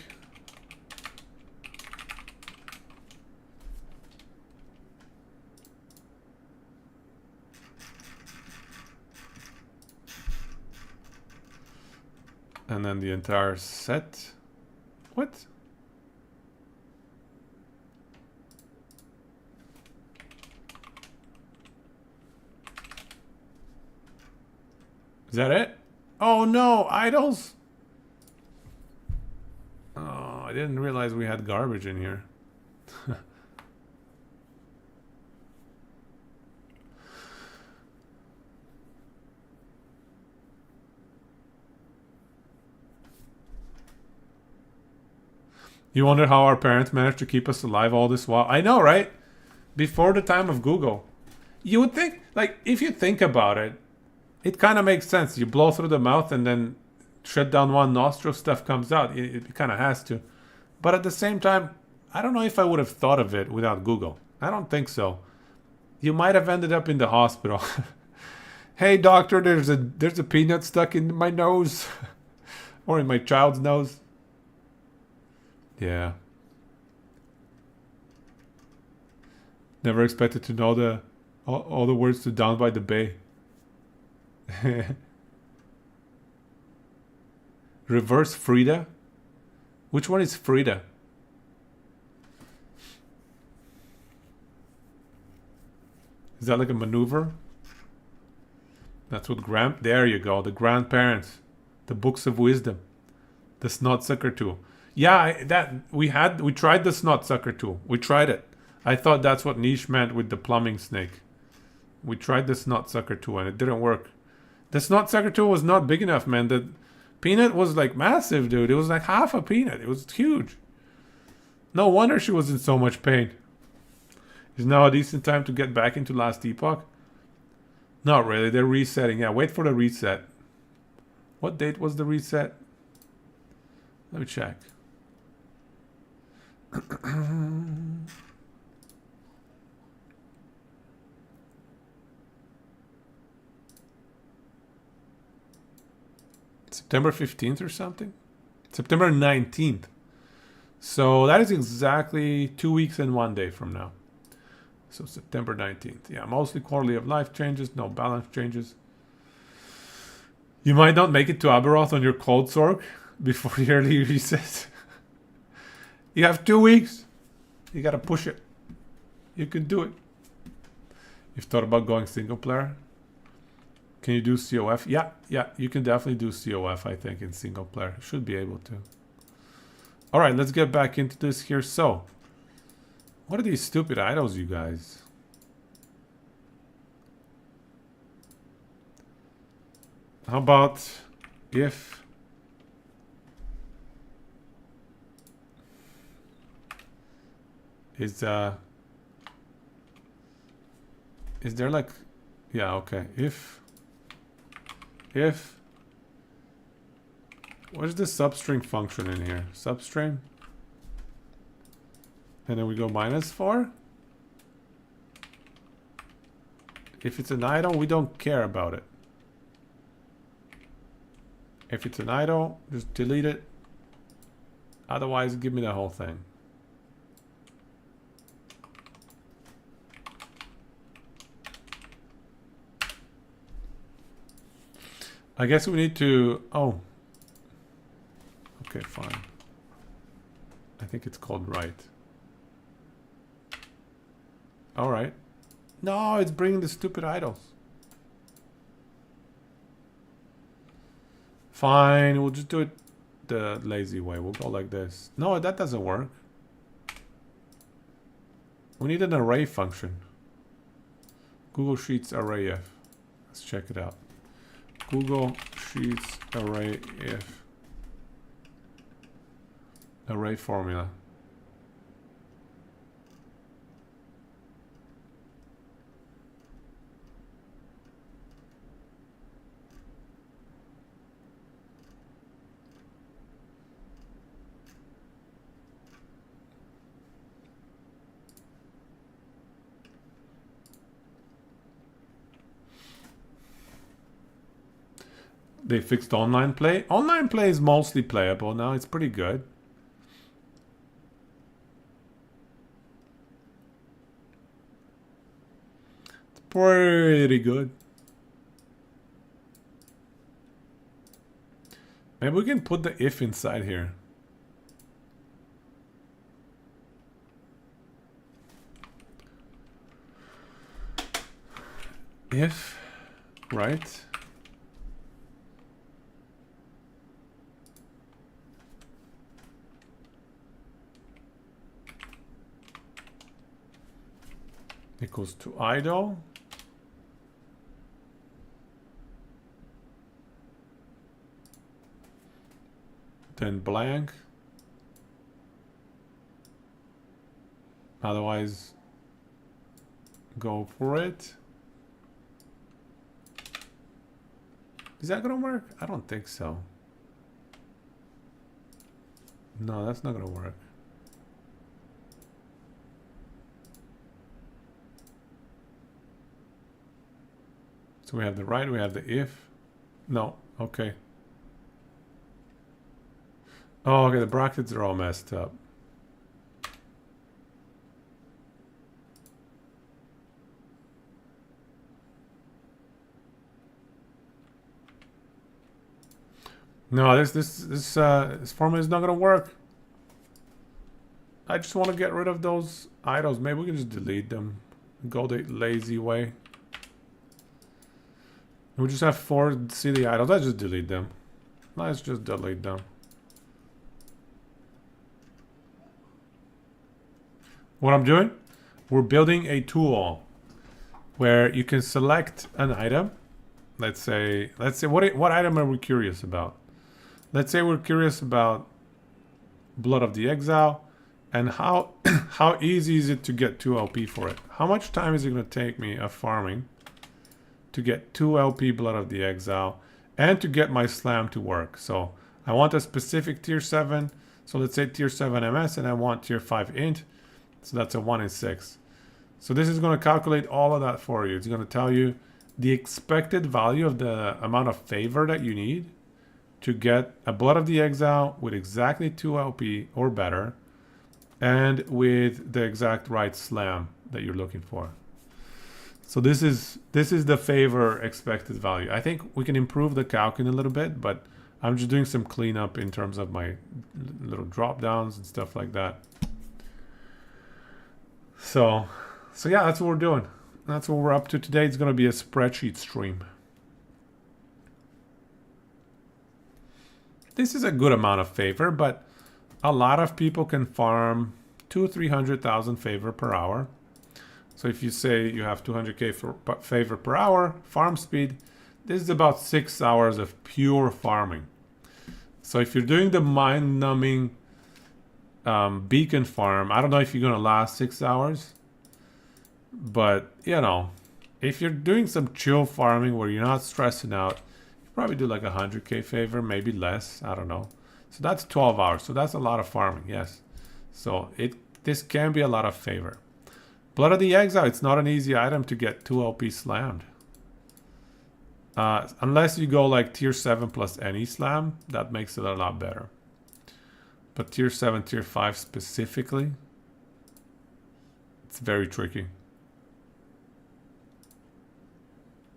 And then the entire set. What? Is that it? Oh no, idols. Oh, I didn't realize we had garbage in here. You wonder how our parents managed to keep us alive all this while? I know, right? Before the time of Google. You would think, like, if you think about it, it kind of makes sense. You blow through the mouth and then shut down one nostril, stuff comes out. It kind of has to. But at the same time, I don't know if I would have thought of it without Google. I don't think so. You might have ended up in the hospital. Hey doctor, there's a peanut stuck in my nose. Or in my child's nose. Yeah. Never expected to know all the words to Down by the Bay. Reverse Frida? Which one is Frida? Is that like a maneuver? That's what there you go, the grandparents. The books of wisdom. The snot sucker tool. Yeah, we tried the snot sucker tool. We tried it. I thought that's what niche meant with the plumbing snake. We tried the snot sucker tool and it didn't work. The snot sucker tool was not big enough, man. The peanut was like massive, dude. It was like half a peanut. It was huge. No wonder she was in so much pain. Is now a decent time to get back into Last Epoch? Not really. They're resetting. Yeah, wait for the reset. What date was the reset? Let me check. September 15th or something? September 19th. So that is exactly 2 weeks and 1 day from now. So September 19th. Yeah, mostly quality of life changes, no balance changes. You might not make it to Aberoth on your cold sorg before the early reset. You have 2 weeks. You gotta push it. You can do it. You've thought about going single player? Can you do COF? Yeah, you can definitely do COF, I think, in single player. Should be able to. Alright, let's get back into this here. So, what are these stupid idols, you guys? How about if Is there like, yeah, okay. If what's the substring function in here? Substring, and then we go -4. If it's an idle, we don't care about it. If it's an idle, just delete it. Otherwise, give me the whole thing. I guess we need to, oh. Okay, fine. I think it's called write. All right. No, it's bringing the stupid idles. Fine, we'll just do it the lazy way. We'll go like this. No, that doesn't work. We need an array function. Google Sheets array if. Let's check it out. Google Sheets array if. Array formula. They fixed online play. Online play is mostly playable now. It's pretty good. It's pretty good. Maybe we can put the if inside here. If, right? Equals to idle. Then blank. Otherwise, go for it. Is that gonna work? I don't think so. No, that's not gonna work. So we have the right, we have the if. No, okay. Oh, okay, the brackets are all messed up. No, this formula is not gonna work. I just want to get rid of those idles. Maybe we can just delete them. Go the lazy way. We just have 4 CD idles. Let's just delete them. Let's just delete them. What I'm doing? We're building a tool where you can select an item. Let's say what item are we curious about? Let's say we're curious about Blood of the Exile, and how how easy is it to get 2 LP for it? How much time is it going to take me of farming to get 2 LP Blood of the Exile and to get my slam to work? So I want a specific tier 7. So let's say tier 7 MS, and I want tier 5 int. So that's a 1 in 6. So this is going to calculate all of that for you. It's going to tell you the expected value of the amount of favor that you need to get a Blood of the Exile with exactly 2 LP or better, and with the exact right slam that you're looking for. So this is the favor expected value. I think we can improve the calc in a little bit, but I'm just doing some cleanup in terms of my little drop downs and stuff like that. So yeah, that's what we're doing. That's what we're up to today. It's going to be a spreadsheet stream. This is a good amount of favor, but a lot of people can farm 200,000-300,000 favor per hour. So if you say you have 200k for favor per hour, farm speed, this is about 6 hours of pure farming. So if you're doing the mind-numbing beacon farm. I don't know if you're gonna last 6 hours, but you know, if you're doing some chill farming where you're not stressing out, you probably do like 100k favor, maybe less. I don't know. So that's 12 hours. So that's a lot of farming. Yes. So this can be a lot of favor. Blood of the Exile. It's not an easy item to get 2 LP slammed. Unless you go like tier 7 plus any slam, that makes it a lot better. But tier 7, tier 5 specifically, it's very tricky.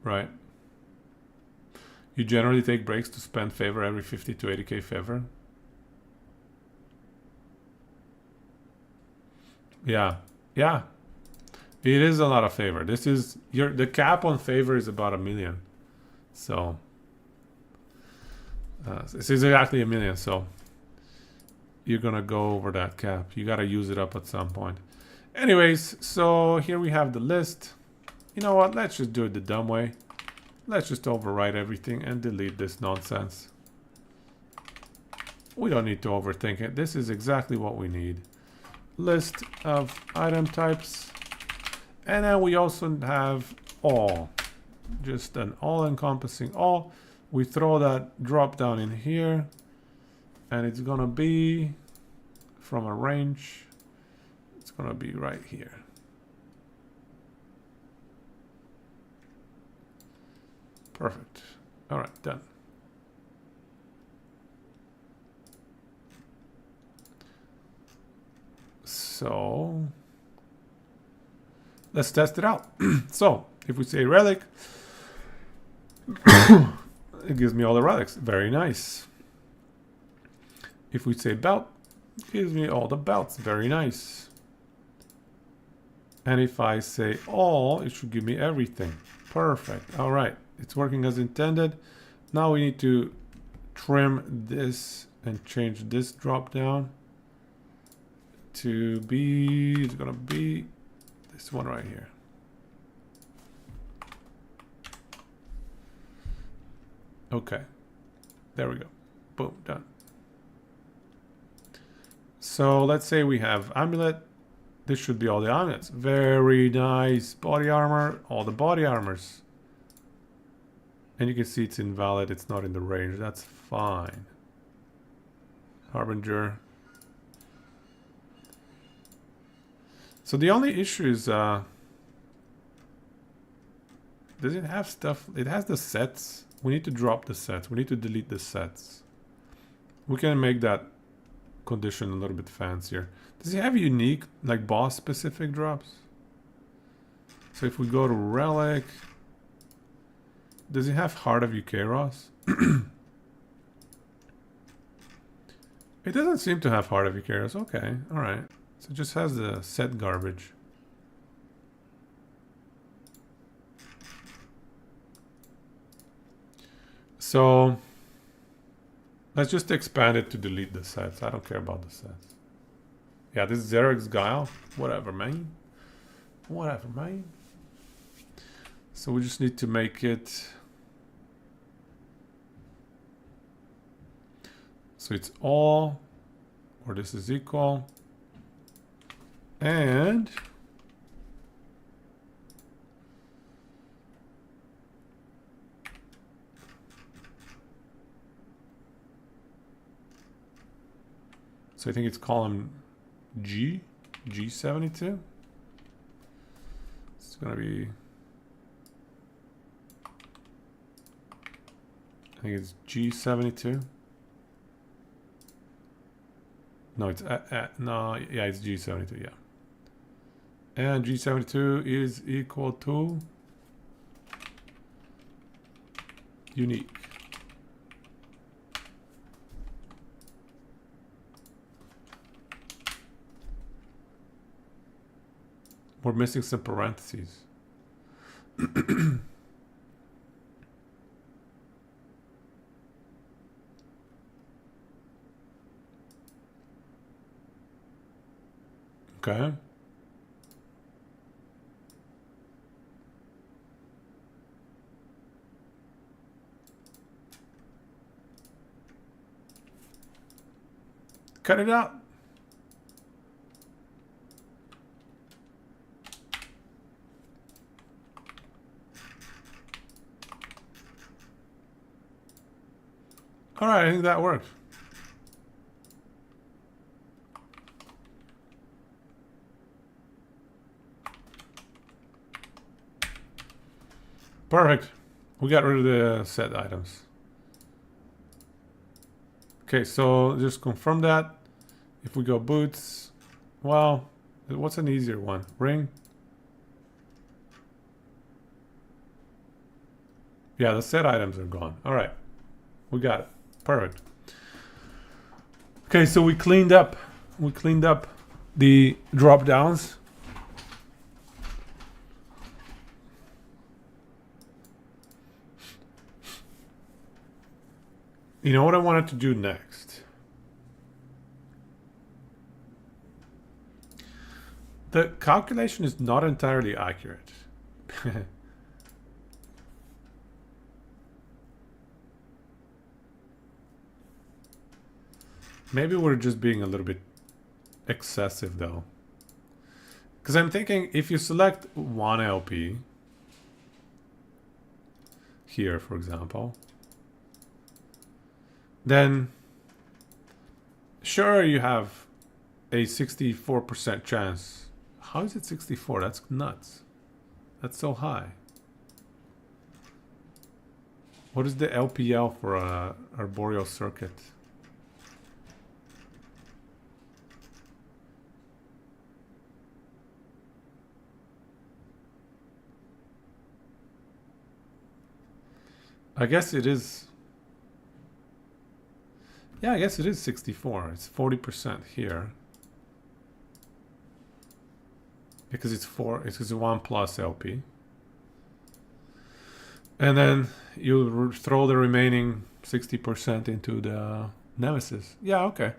Right? You generally take breaks to spend favor every 50 to 80k favor. Yeah. Yeah. It is a lot of favor. This is the cap on favor is about 1 million. So this is exactly 1 million. So you're gonna go over that cap. You gotta use it up at some point. Anyways, so here we have the list. You know what? Let's just do it the dumb way. Let's just overwrite everything and delete this nonsense. We don't need to overthink it. This is exactly what we need. List of item types. And then we also have all. Just an all-encompassing all. We throw that drop down in here. And it's gonna be from a range. It's gonna be right here. Perfect. All right, done. So let's test it out. So if we say relic, it gives me all the relics. Very nice. If we say belt, it gives me all the belts. Very nice. And if I say all, it should give me everything. Perfect. All right. It's working as intended. Now we need to trim this and change this drop down to be, it's gonna be this one right here. Okay. There we go. Boom, done. So let's say we have amulet. This should be all the amulets. Very nice. Body armor, all the body armors. And you can see it's invalid. It's not in the range. That's fine. Harbinger. So the only issue is, does it have stuff? It has the sets. We need to drop the sets. We need to delete the sets. We can make that condition a little bit fancier. Does it have unique, like boss specific drops? So if we go to relic, does it have Heart of Eukeros? It doesn't seem to have Heart of Eukeros. Okay, all right. So it just has the set garbage. So let's just expand it to delete the sets. I don't care about the sets. Yeah, this is Xerx's Guile. Whatever, man. Whatever, man. So we just need to make it. So it's all, or this is equal. And so I think it's column G72. It's gonna be, I think it's G72. No, it's no, yeah, it's G72, yeah. And G72 is equal to unique. We're missing some parentheses. Okay. Cut it out. All right, I think that worked. Perfect. We got rid of the set items. Okay, so just confirm that. If we go boots, well, what's an easier one? Ring? Yeah, the set items are gone. All right, we got it. Perfect. Okay, so we cleaned up the drop downs. You know what I wanted to do next? The calculation is not entirely accurate. Maybe we're just being a little bit excessive though. Because I'm thinking if you select one LP here, for example, then sure you have a 64% chance. How is it 64? That's nuts. That's so high. What is the LPL for a arboreal circuit? I guess it is. Yeah, I guess it is 64. It's 40% here. Because it's 1 plus LP. And then you throw the remaining 60% into the Nemesis. Yeah, okay.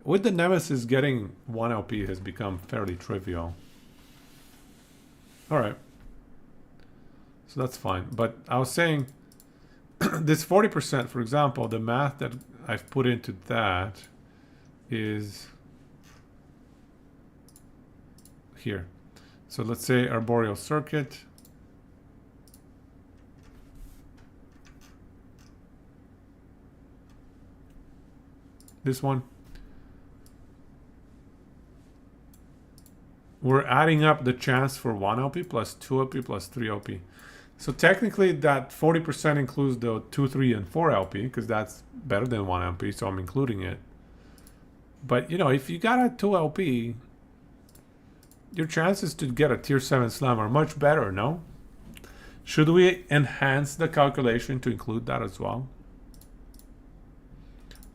With the Nemesis, getting 1 LP has become fairly trivial. Alright. So that's fine. But I was saying, this 40%, for example, the math that I've put into that is here. So let's say arboreal circuit. This one. We're adding up the chance for 1 LP plus 2 LP plus 3 LP. So technically that 40% includes the 2, 3, and 4 LP because that's better than 1 LP, so I'm including it. But you know, if you got a 2 LP, your chances to get a tier 7 slam are much better, no? Should we enhance the calculation to include that as well?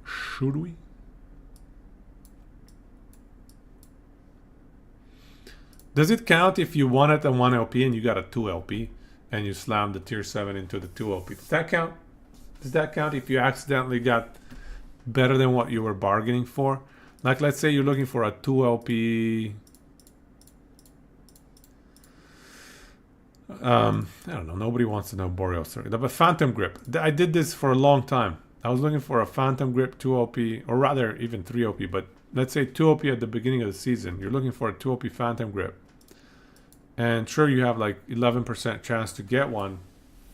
Should we? Does it count if you wanted a 1 LP and you got a 2 LP and you slammed the tier 7 into the 2 LP? Does that count? Does that count if you accidentally got better than what you were bargaining for? Like, let's say you're looking for a 2 LP. I don't know. Nobody wants to know Boreal Circuit. But Phantom Grip. I did this for a long time. I was looking for a Phantom Grip 2 LP, or rather even 3 LP, but let's say 2 LP at the beginning of the season. You're looking for a 2 LP Phantom Grip. And sure, you have like 11% chance to get one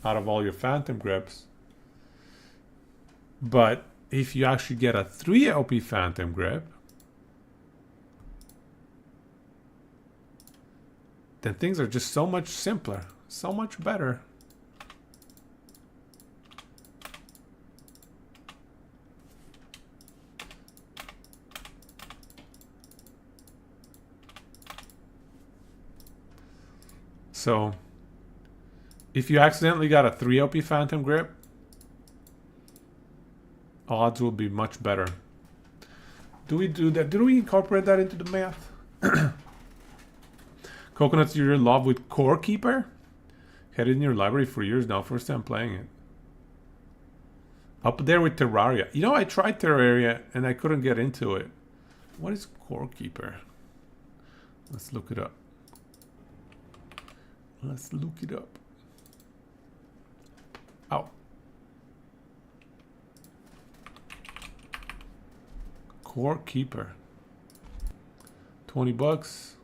out of all your Phantom Grips. But if you actually get a 3 LP Phantom Grip, then things are just so much simpler, so much better. So if you accidentally got a 3 LP Phantom Grip, odds will be much better. Do we do that? Do we incorporate that into the math? Coconuts, you're in love with Core Keeper? Had it in your library for years now. First time playing it. Up there with Terraria. You know, I tried Terraria and I couldn't get into it. What is Core Keeper? Let's look it up. Let's look it up. Oh. Core Keeper. 20 bucks.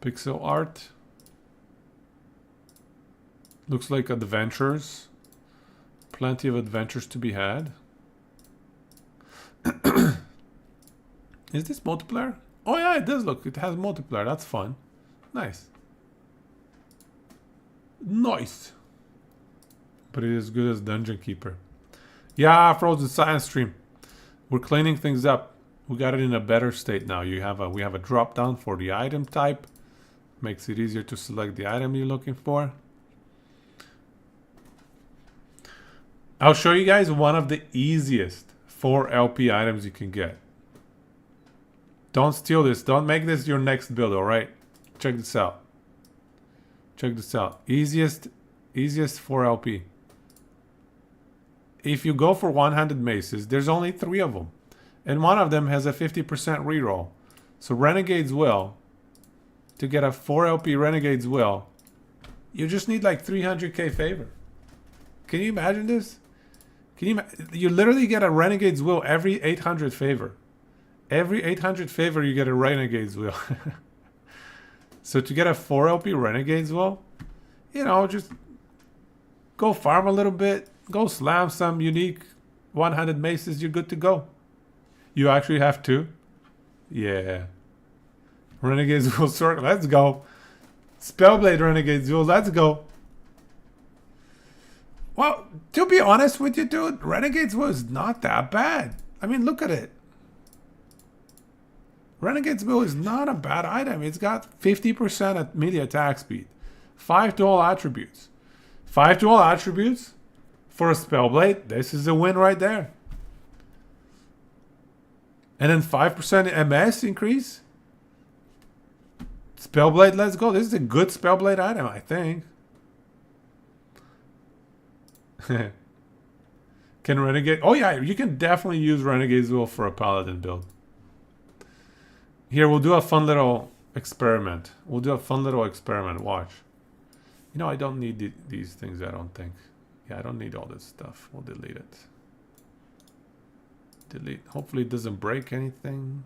Pixel art. Looks like adventures. Plenty of adventures to be had. Is this multiplayer? Oh yeah, it does look. It has multiplayer. That's fun. Nice. Nice. But it is as good as Dungeon Keeper. Yeah, Frozen Science Stream. We're cleaning things up. We got it in a better state now. We have a drop down for the item type. Makes it easier to select the item you're looking for. I'll show you guys one of the easiest 4 LP items you can get. Don't steal this. Don't make this your next build, alright? Check this out. Check this out. Easiest 4 LP. If you go for 100 maces, there's only 3 of them. And one of them has a 50% reroll. So Renegade's Will, to get a 4 LP Renegade's Will, you just need like 300k favor. Can you imagine this? You literally get a Renegade's Will every 800 favor. Every 800 favor you get a Renegade's Will. So to get a 4 LP Renegade's Will, you know, just go farm a little bit, go slam some unique 100 maces, you're good to go. You actually have 2? Yeah. Renegade's Will Circle, let's go. Spellblade Renegade's Will, let's go. Well, to be honest with you, dude, Renegade's Will is not that bad. I mean, look at it. Renegade's Will is not a bad item. It's got 50% at melee attack speed. 5 to all attributes. 5 to all attributes for a Spellblade. This is a win right there. And then 5% MS increase. Spellblade, let's go. This is a good Spellblade item, I think. Can Renegade... Oh yeah, you can definitely use Renegade's Will for a Paladin build. Here, we'll do a fun little experiment. Watch. You know, I don't need these things, I don't think. Yeah, I don't need all this stuff. We'll delete it. Delete. Hopefully it doesn't break anything.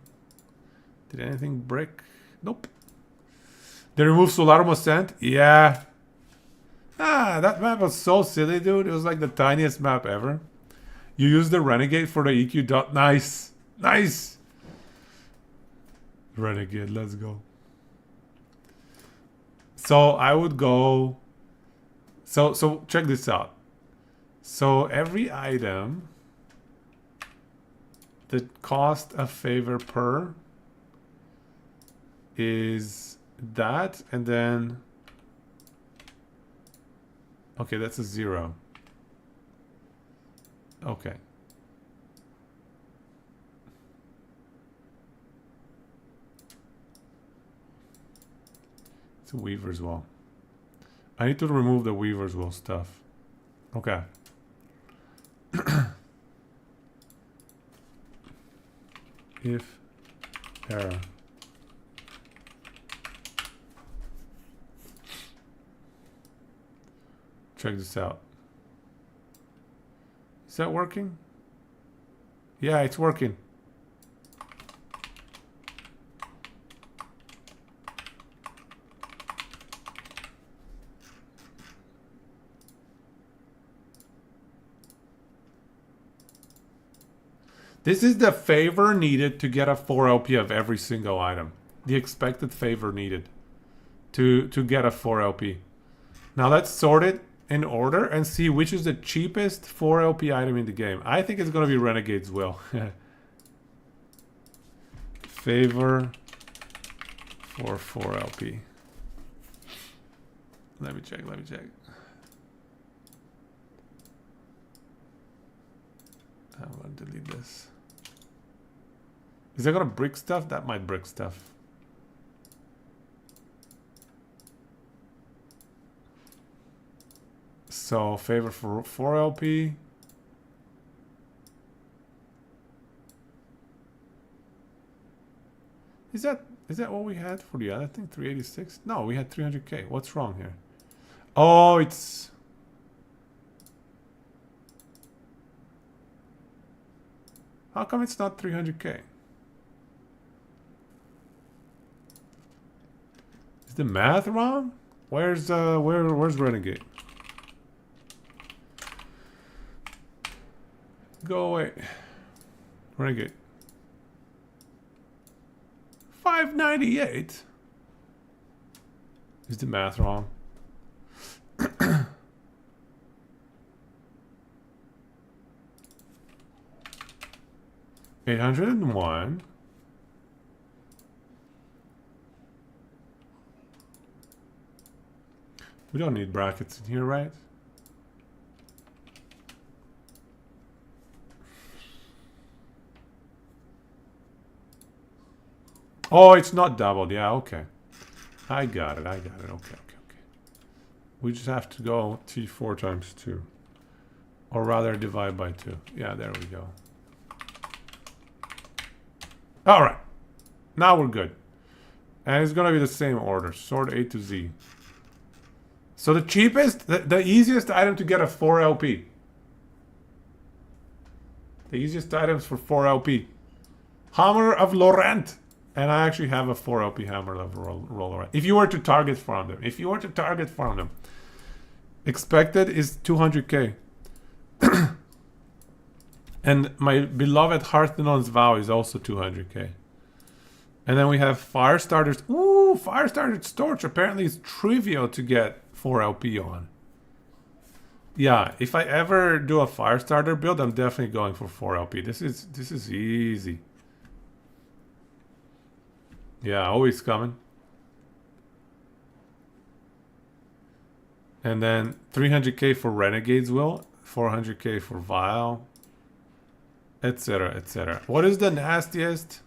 Did anything break? Nope. They removed Solarum Ascent? Yeah. Ah, that map was so silly, dude. It was like the tiniest map ever. You use the Renegade for the EQ dot. Nice. Nice. Renegade, let's go. So I would go. So check this out. So every item that cost a favor per is that, and then okay, that's a 0. Okay. It's a Weaver's Will. I need to remove the Weaver's Will stuff. Okay. If error. Check this out. Is that working? Yeah, it's working. This is the favor needed to get a 4 LP of every single item. The expected favor needed to get a 4 LP. Now let's sort it in order and see which is the cheapest 4 LP item in the game. I think it's going to be Renegade's Will. Favor for 4 LP. Let me check. I'm going to delete this. Is that going to brick stuff? That might brick stuff. So, favor for 4 LP. Is that what we had for the other thing? 386? No, we had 300k. What's wrong here? Oh, it's... How come it's not 300k? Is the math wrong? Where's Renegade? Go away. Very good. 598. Is the math wrong? 801. We don't need brackets in here, right? Oh, it's not doubled. Yeah, okay. I got it. Okay. We just have to go T4 times 2. Or rather, divide by 2. Yeah, there we go. All right. Now we're good. And it's going to be the same order. Sort A to Z. So the cheapest, the easiest item to get a 4 LP. The easiest items for 4 LP. Hammer of Laurent. And I actually have a 4 LP Hammer of Laurent. If you were to target farm them. Expected is 200k. And my beloved Hearthenon's Vow is also 200k. And then we have Firestarter's. Ooh, Firestarter's Torch. Apparently it's trivial to get 4 LP on. Yeah, if I ever do a Firestarter build, I'm definitely going for 4 LP. This is easy. Yeah, always coming. And then 300k for Renegade's Will, 400k for Vile, etc., etc. What is the nastiest?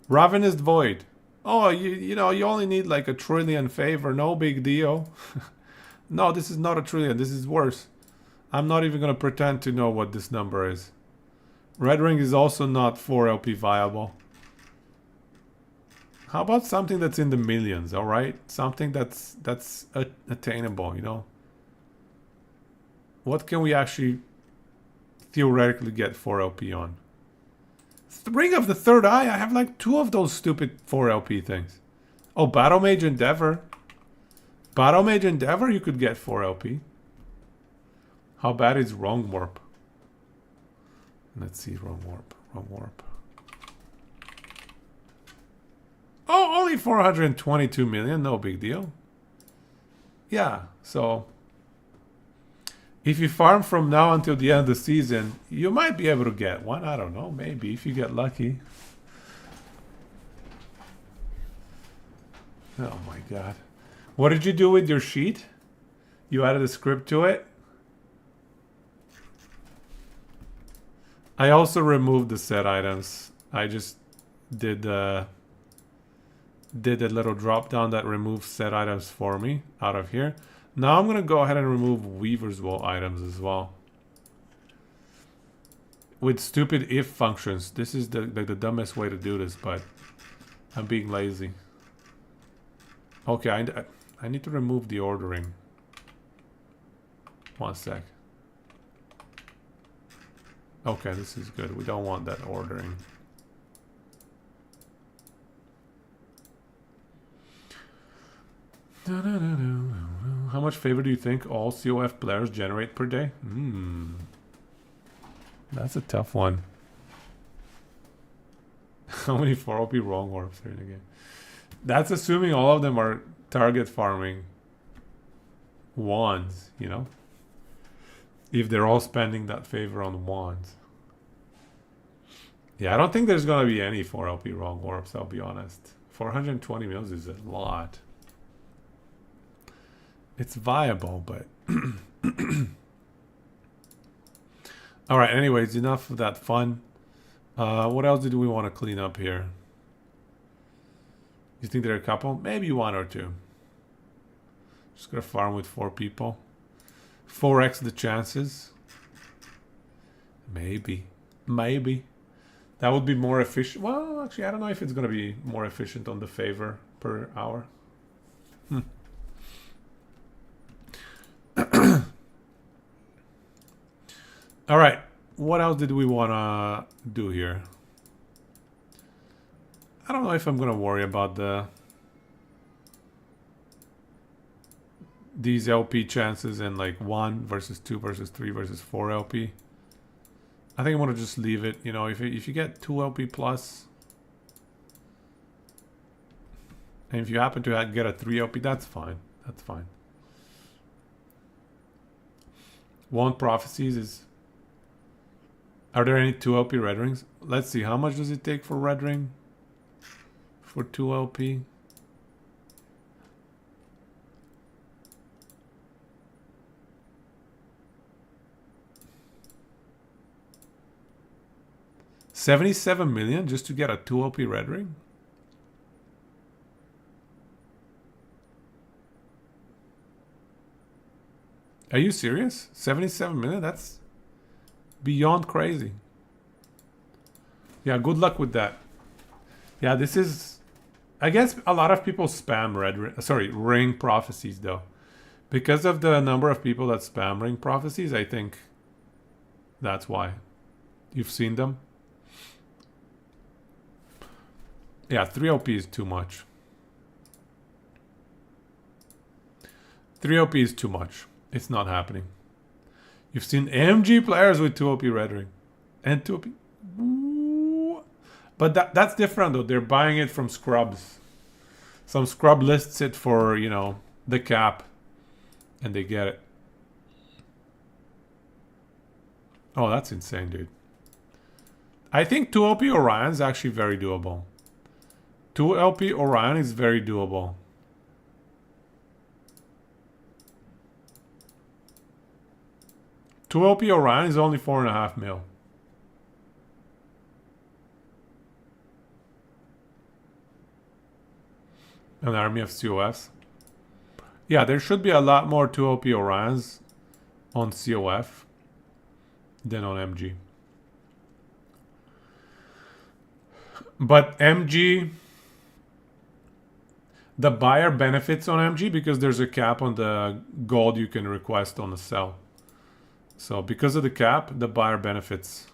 Ravenous Void. Oh, you know, you only need like a trillion favor, no big deal. No, this is not a trillion, this is worse. I'm not even going to pretend to know what this number is. Red Ring is also not 4 LP viable. How about something that's in the millions, all right? Something that's attainable, you know? What can we actually theoretically get 4 LP on? Ring of the Third Eye? I have like 2 of those stupid 4 LP things. Oh, Battle Mage Endeavor. Battle Mage Endeavor, you could get 4 LP. How bad is Wrong Warp? Let's see, Wrong Warp. Oh, only 422 million, no big deal. Yeah, so if you farm from now until the end of the season, you might be able to get one. I don't know, maybe if you get lucky. Oh my god. What did you do with your sheet? You added a script to it? I also removed the set items. I just did a little drop down that removes set items for me out of here. Now I'm going to go ahead and remove Weaver's Wool items as well. With stupid if functions. This is the dumbest way to do this, but I'm being lazy. Okay, I need to remove the ordering. One sec. Okay, this is good. We don't want that ordering. How much favor do you think all COF players generate per day? That's a tough one. How many 4OP wrong orbs are in the game? That's assuming all of them are target farming wands, you know? If they're all spending that favor on wands. Yeah, I don't think there's going to be any 4LP wrong orbs, I'll be honest. 420 mils is a lot. It's viable, but... Alright, anyways, enough of that fun. What else did we want to clean up here? You think there are a couple? Maybe 1 or 2. Just gonna farm with 4 people. 4x the chances. Maybe. That would be more efficient. Well, actually, I don't know if it's gonna be more efficient on the favor per hour. All right, what else did we want to do here? I don't know if I'm gonna worry about these LP chances and like 1 versus 2 versus 3 versus 4 LP. I think I'm gonna just leave it. You know, if you get 2 LP plus, and if you happen to get a 3 LP, that's fine. That's fine. One prophecies is. Are there any 2 LP red rings? Let's see. How much does it take for red ring? For 2 LP. $77 million just to get a 2 LP red ring? Are you serious? 77 million? That's beyond crazy. Yeah, good luck with that. Yeah, this is... I guess a lot of people spam ring prophecies though. Because of the number of people that spam ring prophecies, I think that's why. You've seen them? Yeah, 3 LP is too much. 3 LP is too much. It's not happening. You've seen MG players with 2 OP red ring. And 2 OP. But that's different though. They're buying it from scrubs. Some scrub lists it for, you know, the cap. And they get it. Oh, that's insane, dude. I think 2 OP Orion is actually very doable. 2 LP Orion is very doable. Two LP Orion is only 4.5 mil. An army of COFs. Yeah, there should be a lot more 2 LP Orions on COF than on MG. But MG, the buyer benefits on MG because there's a cap on the gold you can request on the sell. So because of the cap, the buyer benefits.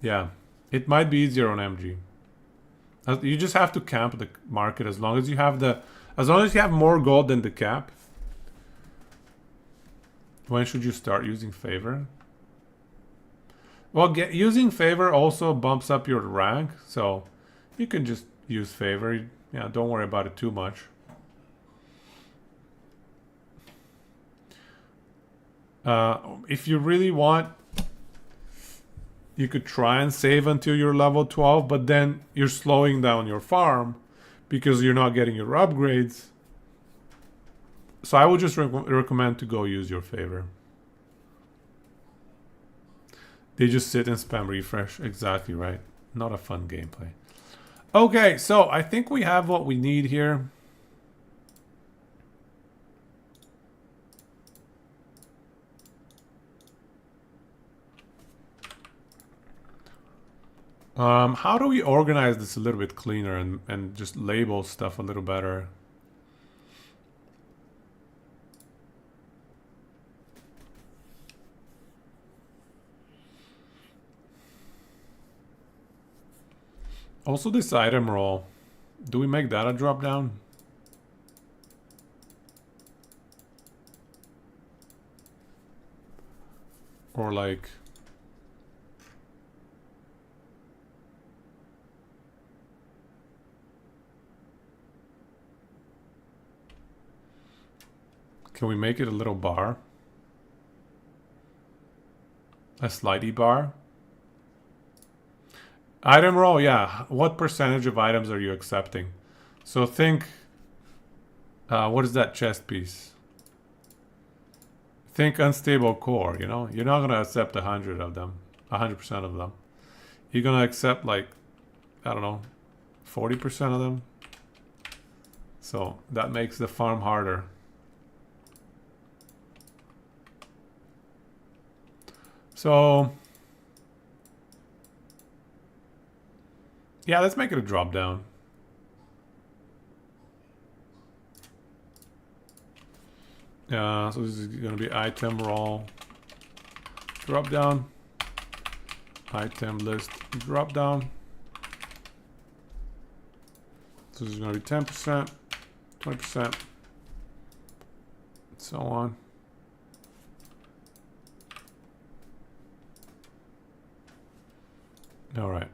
Yeah, it might be easier on MG. You just have to camp the market as long as you have more gold than the cap. When should you start using favor? Well, using favor also bumps up your rank, so you can just use favor. Yeah, don't worry about it too much. If you really want, you could try and save until you're level 12, but then you're slowing down your farm because you're not getting your upgrades. So I would just recommend to go use your favor. They just sit and spam refresh. Exactly right. Not a fun gameplay. Okay, so I think we have what we need here. How do we organize this a little bit cleaner and just label stuff a little better? Also this item roll. Do we make that a drop down? Or like... Can we make it a little bar? A slidey bar? Item roll, yeah. What percentage of items are you accepting? So think, what is that chest piece? Think unstable core, you know? You're not going to accept 100 of them. 100% of them. You're going to accept like, I don't know, 40% of them. So that makes the farm harder. So, yeah, let's make it a drop down. So this is going to be item roll, drop down, item list, drop down. So this is going to be 10%, 20%, and so on. All right.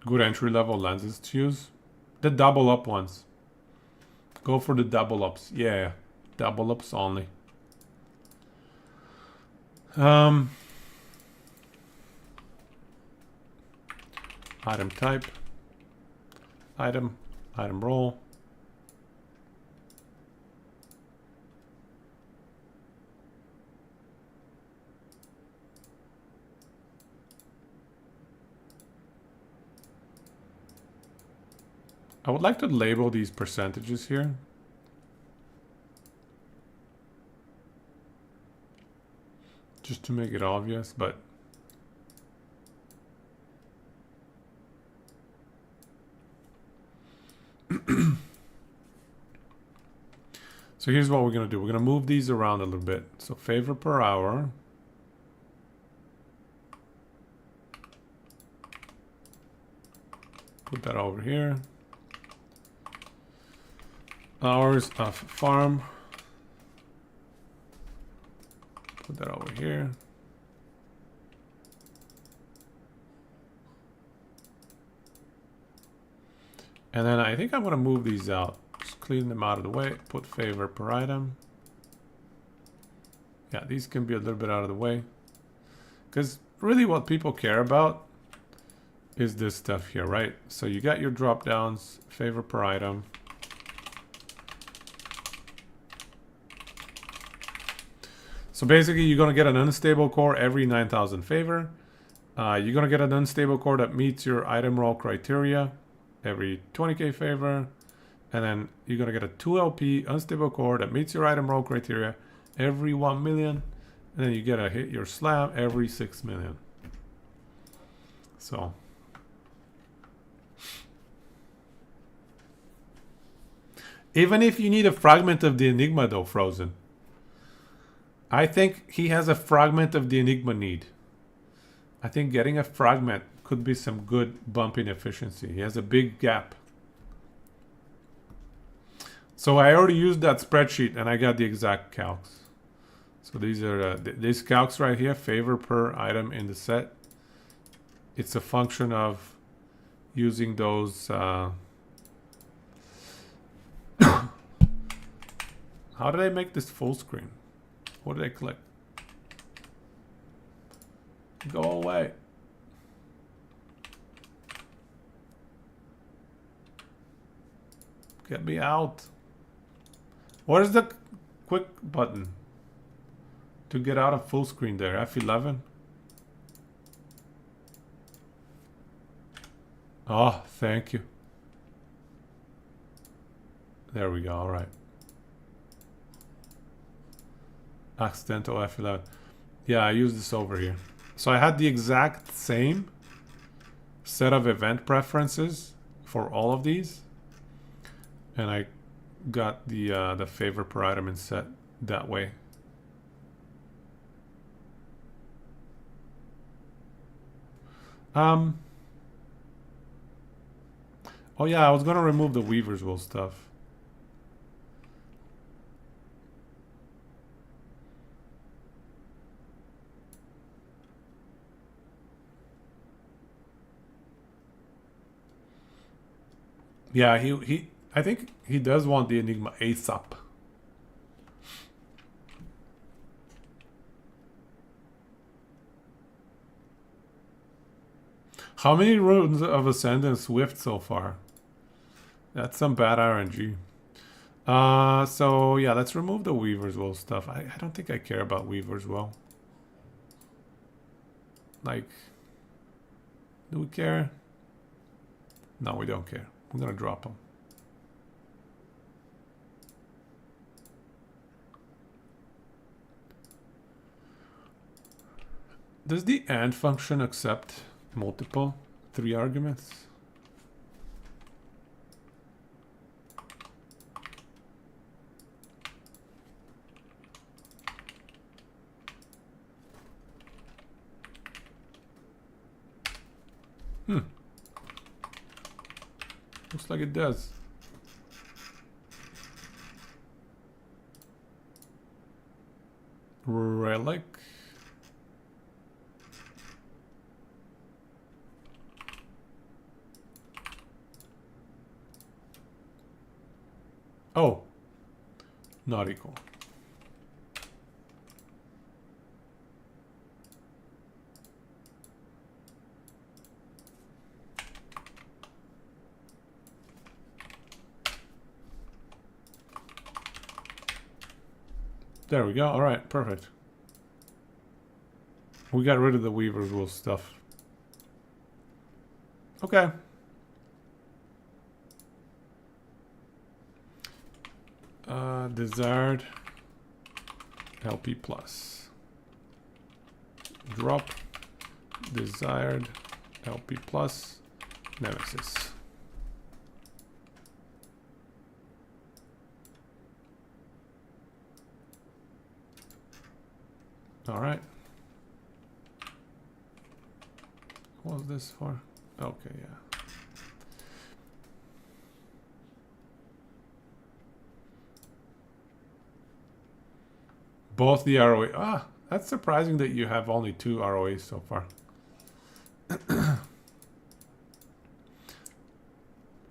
Good entry level lenses to use. The double up ones. Go for the double ups. Yeah, double ups only. Item type. Item role. I would like to label these percentages here. Just to make it obvious, but so here's what we're gonna do. We're gonna move these around a little bit. So favor per hour. Put that over here. Hours of farm. Put that over here. And then I think I'm gonna move these out. Just clean them out of the way. Put favor per item. Yeah, these can be a little bit out of the way. Because really what people care about is this stuff here, right? So you got your drop downs, favor per item. So basically you're gonna get an unstable core every 9,000 favor. You're gonna get an unstable core that meets your item role criteria every 20k favor. And then you're gonna get a 2LP unstable core that meets your item role criteria every 1 million. And then you get a hit your slam every 6 million. So even if you need a fragment of the Enigma though, Frozen, I think he has a fragment of the Enigma need. I think getting a fragment could be some good bump in efficiency. He has a big gap. So I already used that spreadsheet and I got the exact calcs. So these are these calcs right here, favor per item in the set. It's a function of using those. How did I make this full screen? What did I click? Go away. Get me out. What is the quick button to get out of full screen there? F11. Oh, thank you. There we go. All right. Accidental F11. Yeah, I used this over here. So I had the exact same set of event preferences for all of these. And I got the favor per item in set that way. Oh yeah, I was gonna remove the Weaver's Wool stuff. Yeah, he I think he does want the Enigma ASAP. How many runes of Ascendant Swift so far? That's some bad RNG. So yeah, let's remove the Weaver's Wool stuff. I don't think I care about Weaver's Wool. Like, do we care? No, we don't care. I'm gonna drop them. Does the AND function accept multiple 3 arguments? Hmm. Looks like it does. Relic. Oh. Not equal. There we go. All right, perfect. We got rid of the Weaver rule stuff. Okay. Desired LP plus. Drop desired LP plus Nemesis. All right. What was this for? Okay, yeah. Both the ROA. Ah, that's surprising that you have only 2 ROAs so far.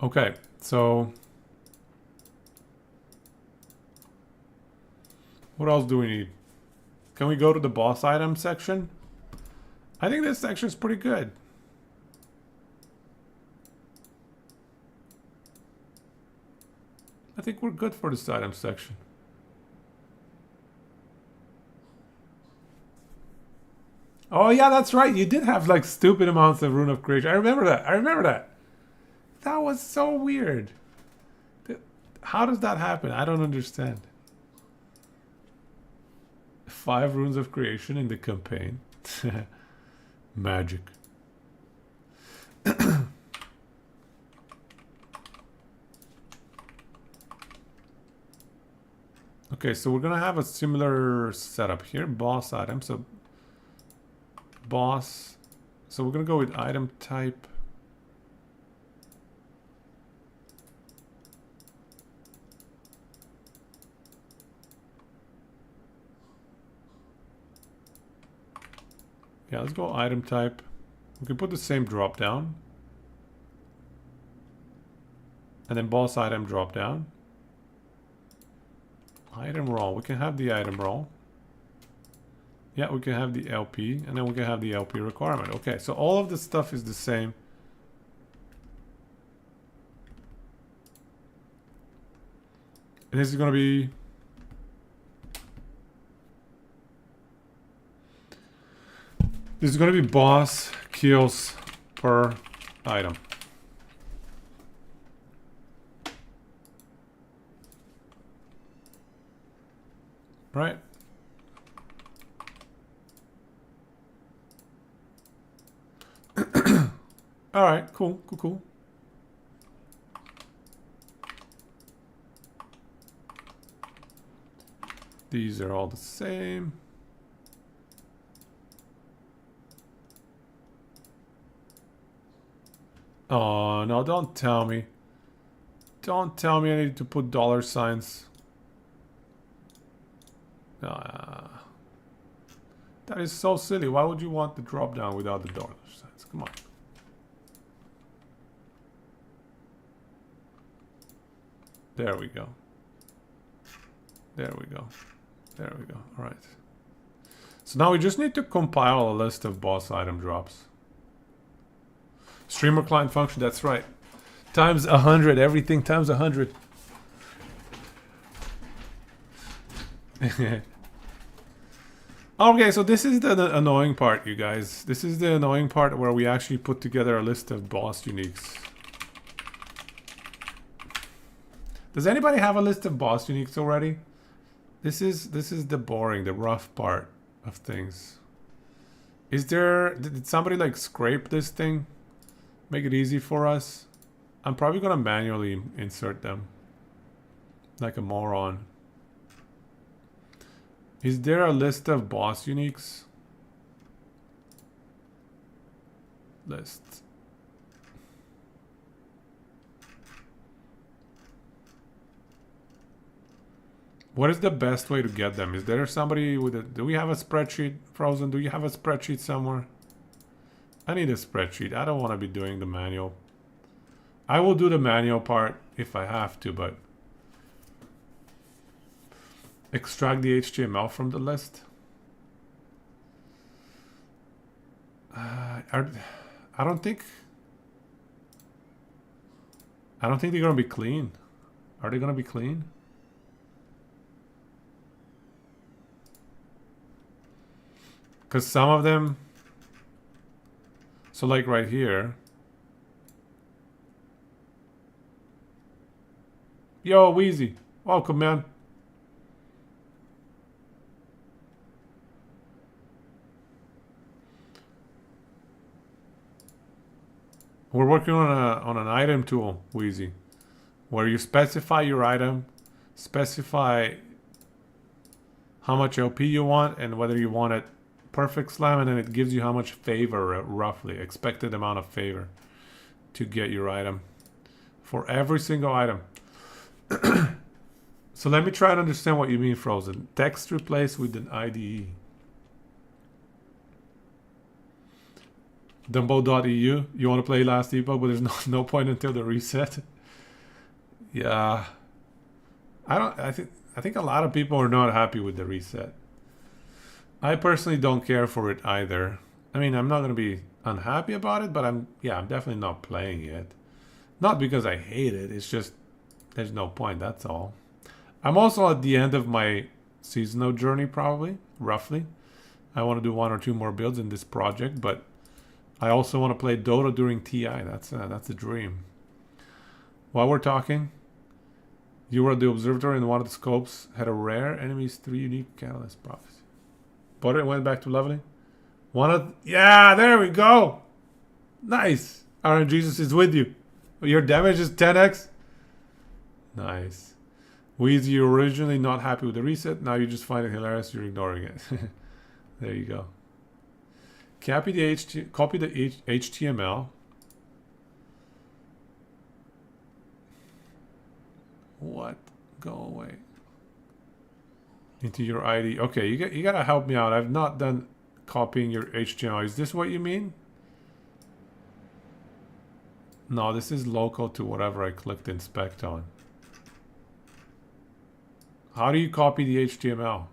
Okay, so what else do we need? Can we go to the boss item section? I think this section is pretty good. I think we're good for this item section. Oh yeah, that's right. You did have like stupid amounts of Rune of Creation. I remember that. I remember that. That was so weird. How does that happen? I don't understand. 5 runes of creation in the campaign. Magic. Okay, so we're gonna have a similar setup here. Boss item. So boss. So we're gonna go with item type. Yeah, let's go item type. We can put the same drop down. And then boss item drop down. Item roll. We can have the item roll. Yeah, we can have the LP. And then we can have the LP requirement. Okay, so all of the stuff is the same. And this is going to be... This is going to be boss kills per item. Right? All right, cool. These are all the same. Oh, no, don't tell me. Don't tell me I need to put dollar signs. That is so silly. Why would you want the drop down without the dollar signs? Come on. There we go. There we go. There we go. All right. So now we just need to compile a list of boss item drops. Streamer client function, that's right. Times 100, everything times 100. Okay, so this is the annoying part, you guys. This is the annoying part where we actually put together a list of boss uniques. Does anybody have a list of boss uniques already? This is the boring, the rough part of things. Is there... Did somebody like scrape this thing? Make it easy for us? I'm probably gonna manually insert them. Like a moron. Is there a list of boss uniques? List. What is the best way to get them? Is there somebody with a... Do we have a spreadsheet? Frozen, do you have a spreadsheet somewhere? I need a spreadsheet. I don't want to be doing the manual. I will do the manual part if I have to, but... Extract the HTML from the list. I don't think they're gonna be clean. Are they gonna be clean? Because some of them... So like right here... Yo, Wheezy. Welcome, man. We're working on an item tool, Wheezy, where you specify your item, specify how much LP you want, and whether you want it perfect slam, and then it gives you how much favor, roughly, expected amount of favor to get your item for every single item. So let me try to understand what you mean, Frozen. Text replaced with an IDE. Dumbo.eu. You want to play last epoch, but there's no point until the reset. Yeah. I think a lot of people are not happy with the reset. I personally don't care for it either. I mean, I'm not going to be unhappy about it, but I'm definitely not playing it. Not because I hate it, it's just there's no point, that's all. I'm also at the end of my seasonal journey, probably, roughly. I want to do 1 or 2 more builds in this project, but I also want to play Dota during TI. That's a dream. While we're talking, you were at the observatory and one of the scopes had a rare enemies 3 unique catalyst prophecy. But it went back to leveling. Yeah, there we go. Nice. Aaron Jesus is with you. Your damage is 10x. Nice. Wheezy, you're originally not happy with the reset. Now you just find it hilarious. You're ignoring it. There you go. Copy the HTML. What? Go away. Into your ID. Okay, you gotta help me out. I've not done copying your HTML. Is this what you mean? No, this is local to whatever I clicked inspect on. How do you copy the HTML?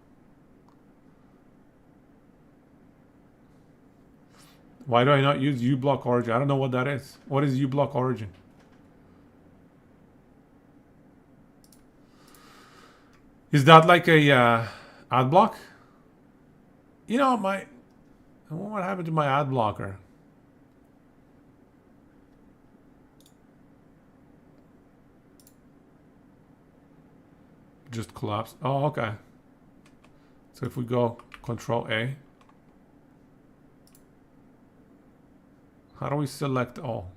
Why do I not use uBlock origin? I don't know what that is. What is uBlock origin? Is that like a ad block? You know, what happened to my ad blocker? Just collapsed. Oh, okay. So if we go Control A, how do we select all?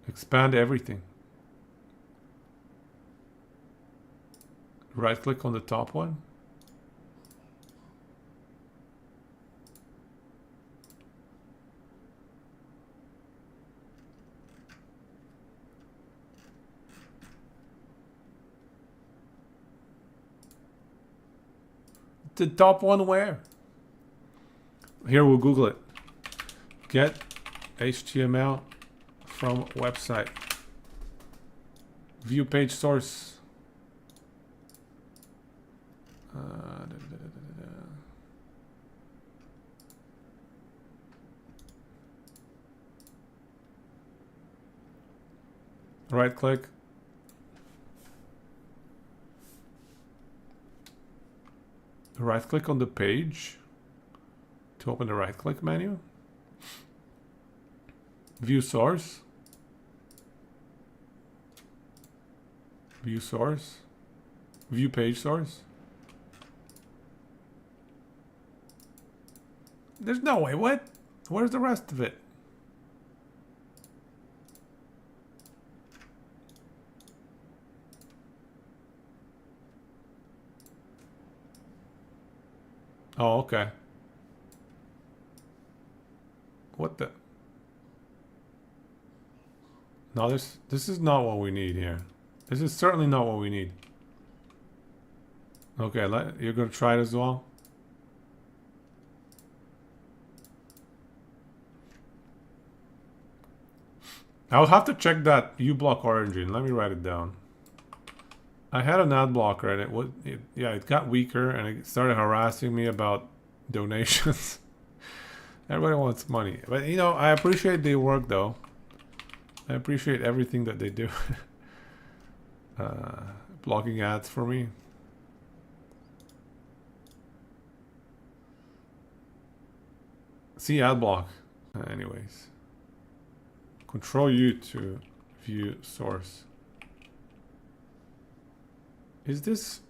Expand everything. Right click on the top one. The top one where? Here, we'll Google it. Get HTML from website. View page source. Right click. Right click on the page to open the right click menu. View source. View source. View page source. There's no way. What? Where's the rest of it? Oh, okay. What the? No, this is not what we need here. This is certainly not what we need. Okay, you're gonna try it as well? I'll have to check that uBlock origin. Let me write it down. I had an ad blocker and it got weaker and it started harassing me about donations. Everybody wants money. But you know, I appreciate their work though. I appreciate everything that they do. Blocking ads for me. See ad block. Anyways. Control U to view source. Is this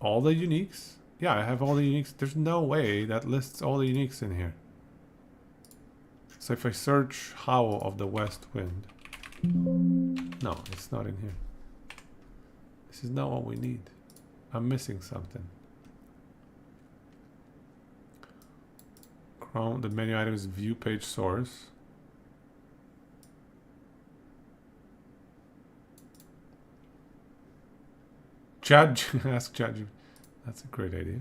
all the uniques? Yeah, I have all the uniques. There's no way that lists all the uniques in here. So if I search Howl of the West Wind. No, it's not in here. This is not what we need. I'm missing something. Chrome, the menu item is view page source. Ask Chad. That's a great idea.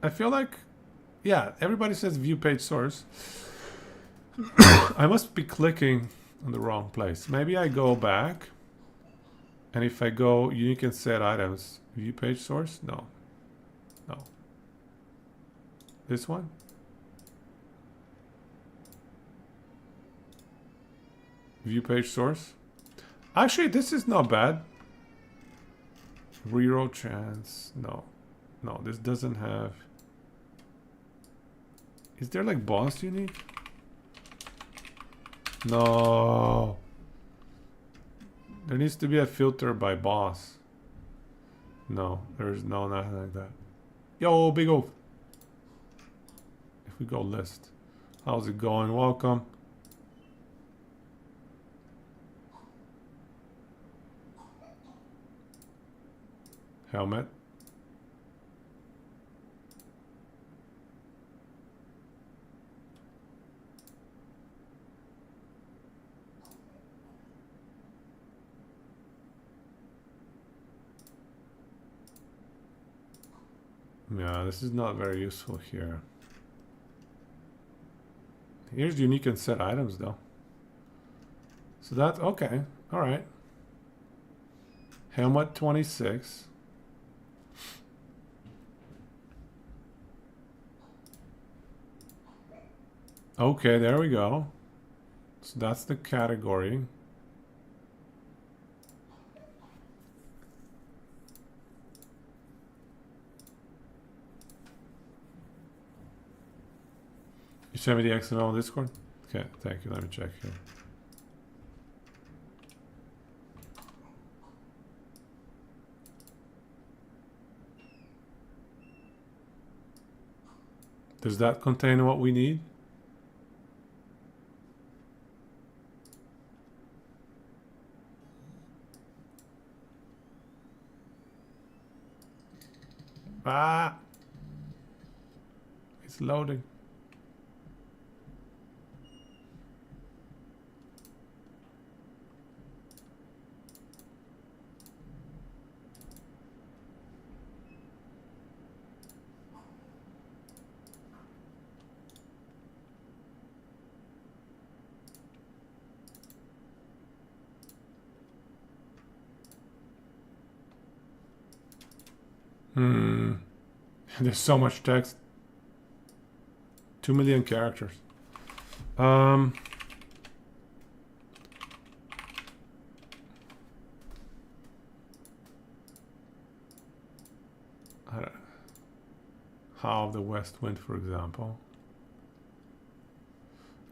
I feel like, yeah, everybody says view page source. I must be clicking on the wrong place. Maybe I go back, and if I go unique and set items, view page source? No. This one? View page source. Actually, this is not bad. Reroll chance. No, this doesn't have. Is there like boss unique? No. There needs to be a filter by boss. No, there's nothing like that. Yo, big O. If we go list. How's it going? Welcome. Helmet. Yeah, this is not very useful here. Here's unique and set items though. So that's okay. All right. Helmet 26. Okay, there we go. So that's the category. You sent me the XML on Discord? Okay, thank you. Let me check here. Does that contain what we need? Ah! It's loading. There's so much text. 2 million characters. How the West Wind, for example.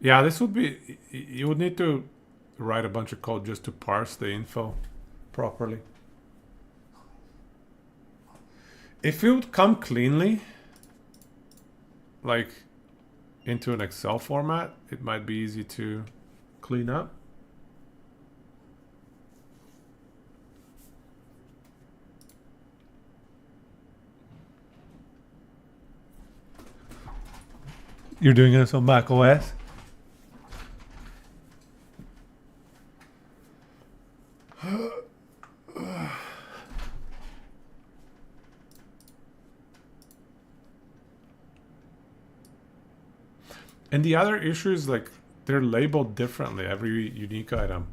Yeah, this would be... You would need to write a bunch of code just to parse the info properly. If it would come cleanly, like into an Excel format, it might be easy to clean up. You're doing this on Mac OS? And the other issue is like they're labeled differently, every unique item.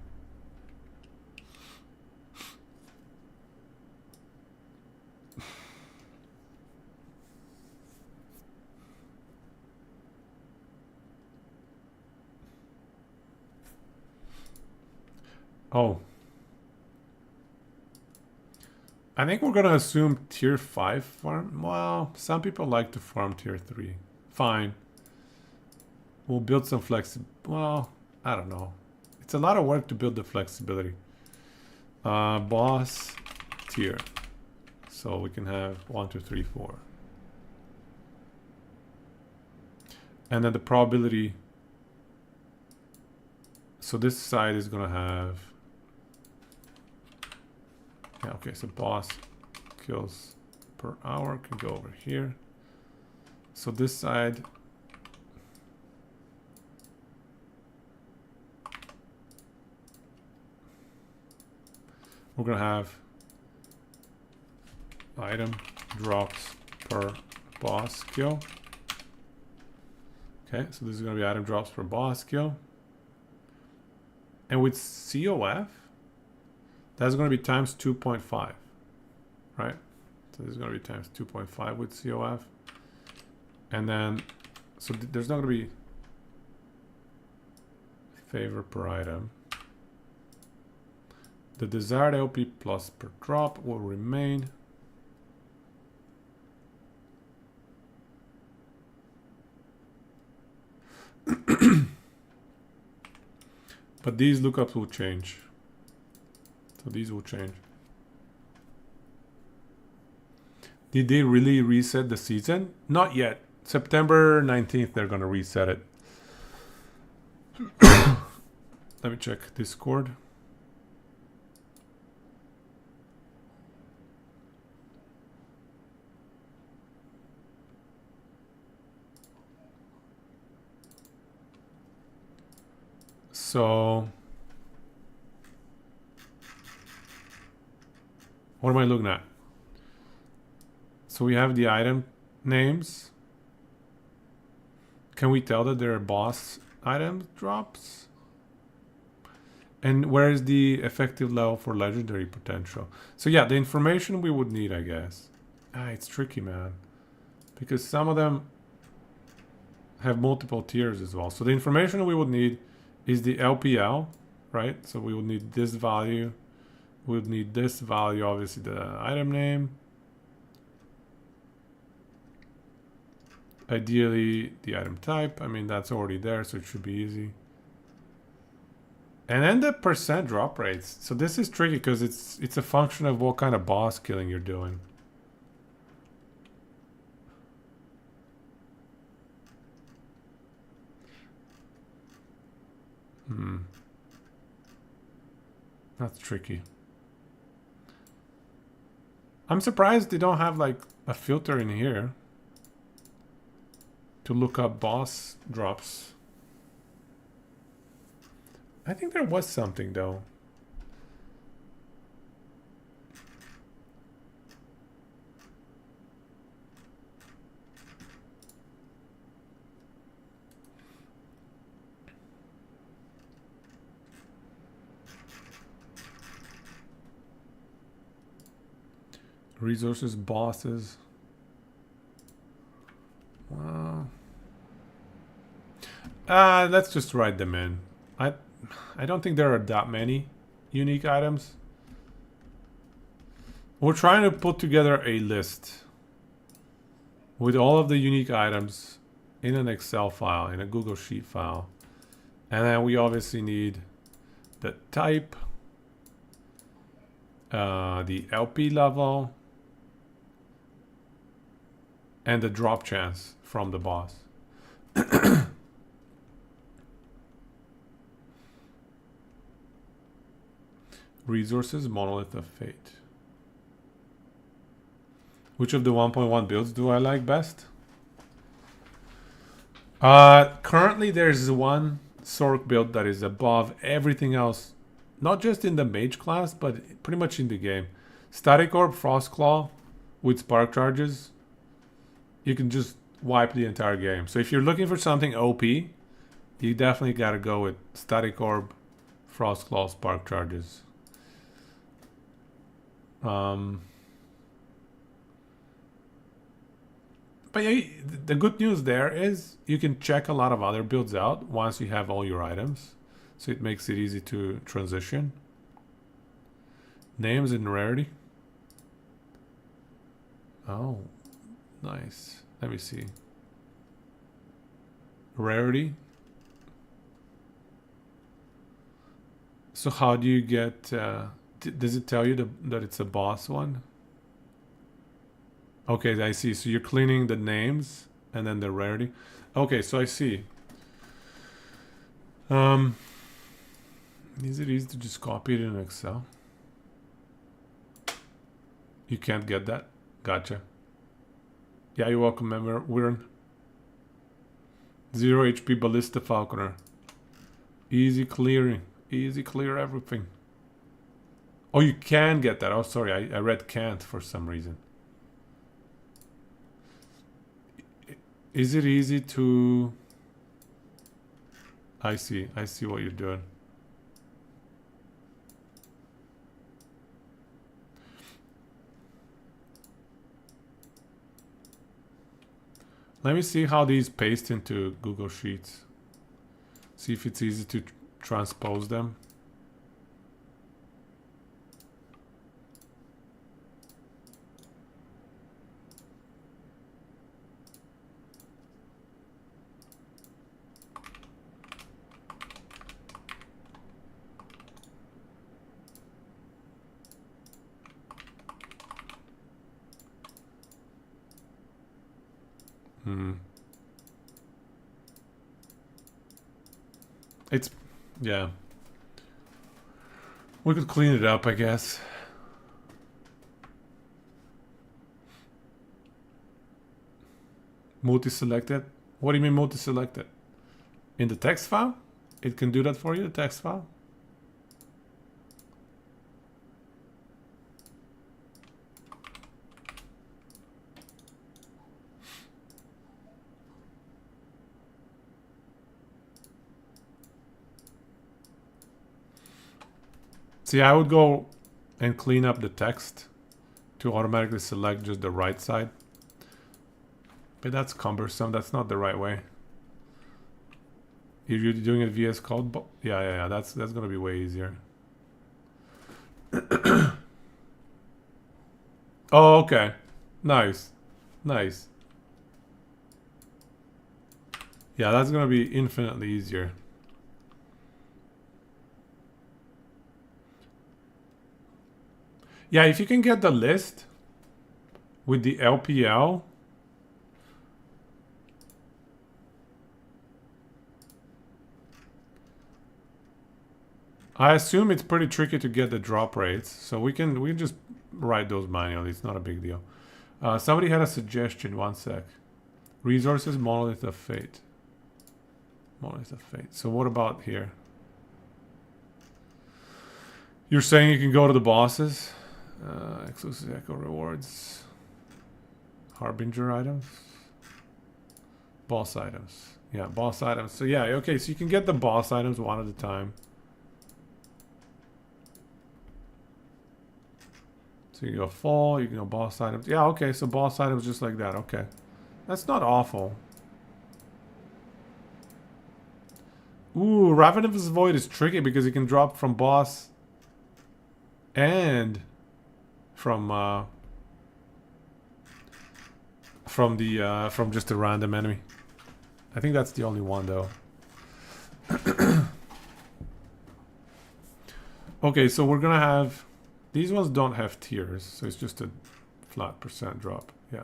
Oh. I think we're gonna assume tier 5 farm. Well, some people like to farm tier 3. Fine. We'll build some well, I don't know. It's a lot of work to build the flexibility. Boss tier. So we can have 1, 2, 3, 4. And then the probability. So this side is gonna have. Yeah, okay, so boss kills per hour can go over here. So this side. We're gonna have item drops per boss kill. Okay, so this is gonna be item drops per boss kill. And with COF, that's gonna be times 2.5, right? So this is gonna be times 2.5 with COF. And then, so there's not gonna be favor per item. The desired LP plus per drop will remain. But these lookups will change. So these will change. Did they really reset the season? Not yet. September 19th, they're going to reset it. Let me check Discord. So, what am I looking at? So we have the item names. Can we tell that they're boss item drops? And where is the effective level for legendary potential? So yeah, the information we would need, I guess. It's tricky, man. Because some of them have multiple tiers as well. So the information we would need is the LPL, right? So we would need this value. We would need this value, obviously the item name. Ideally, the item type. I mean, that's already there, so it should be easy. And then the percent drop rates. So this is tricky because it's a function of what kind of boss killing you're doing. That's tricky. I'm surprised they don't have like a filter in here to look up boss drops. I think there was something though. Resources, bosses. Wow. Let's just write them in. I don't think there are that many unique items. We're trying to put together a list with all of the unique items in an Excel file, in a Google Sheet file. And then we obviously need the type, the LP level, and the drop chance from the boss. Resources, Monolith of Fate. Which of the 1.1 builds do I like best? Currently there's one Sorc build that is above everything else, not just in the mage class, but pretty much in the game. Static Orb Frostclaw with spark charges, you can just wipe the entire game. So if you're looking for something OP, you definitely gotta go with Static Orb, Frostclaw, spark charges. But yeah, the good news there is you can check a lot of other builds out once you have all your items. So it makes it easy to transition. Names and rarity. Oh, nice. Let me see. Rarity. So how do you get... does it tell you that it's a boss one? Okay, I see. So you're cleaning the names and then the rarity. Okay, so I see. Is it easy to just copy it in Excel? You can't get that? Gotcha. Yeah, you're welcome, member. We're 0 HP Ballista Falconer. Easy clearing. Easy clear everything. Oh, you can get that. Oh, sorry. I read can't for some reason. Is it easy to... I see what you're doing. Let me see how these paste into Google Sheets. See if it's easy to transpose them. It's, yeah. We could clean it up, I guess. Multi-selected? What do you mean multi-selected? In the text file? It can do that for you, the text file? See, I would go and clean up the text to automatically select just the right side. But that's cumbersome. That's not the right way. If you're doing it VS Code, yeah. That's gonna be way easier. Oh, okay. Nice. Nice. Yeah, that's gonna be infinitely easier. Yeah, if you can get the list with the LPL, I assume it's pretty tricky to get the drop rates, so we can just write those manually. It's not a big deal. Somebody had a suggestion. One sec. Resources, Monolith of Fate. Monolith of Fate. So what about here? You're saying you can go to the bosses? Exclusive Echo rewards. Harbinger items. Boss items. Yeah, boss items. So yeah, okay, so you can get the boss items one at a time. So you can go fall, you can go boss items. Yeah, okay, so boss items just like that. Okay. That's not awful. Ooh, Ravenous Void is tricky because you can drop from boss and from just a random enemy. I think that's the only one though. Okay, so we're gonna have these ones don't have tiers, so it's just a flat percent drop. Yeah,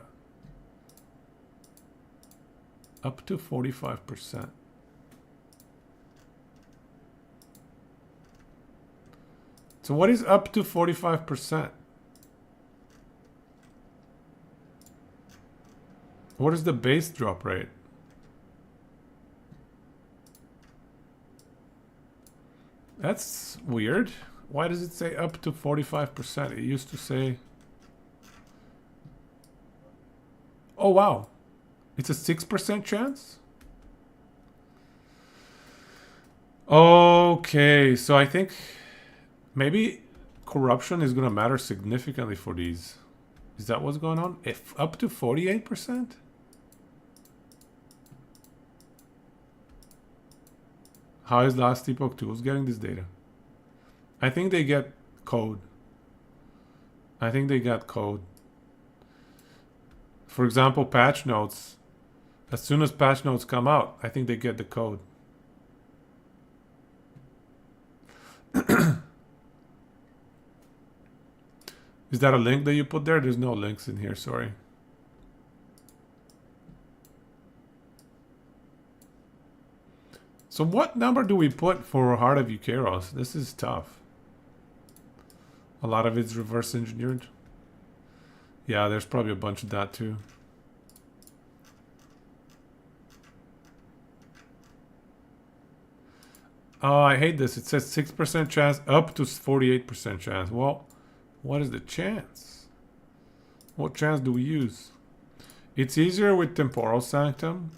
up to 45%. So what is up to 45%? What is the base drop rate? That's weird. Why does it say up to 45%? It used to say... Oh, wow. It's a 6% chance? Okay, so I think maybe corruption is going to matter significantly for these. Is that what's going on? If up to 48%? How is Last Epoch Tools getting this data? I think they get code. I think they got code. For example, patch notes. As soon as patch notes come out, I think they get the code. Is that a link that you put there? There's no links in here, sorry. So what number do we put for Heart of Eucharos? This is tough. A lot of it's reverse engineered. Yeah, there's probably a bunch of that too. Oh, I hate this. It says 6% chance up to 48% chance. Well, what is the chance? What chance do we use? It's easier with Temporal Sanctum.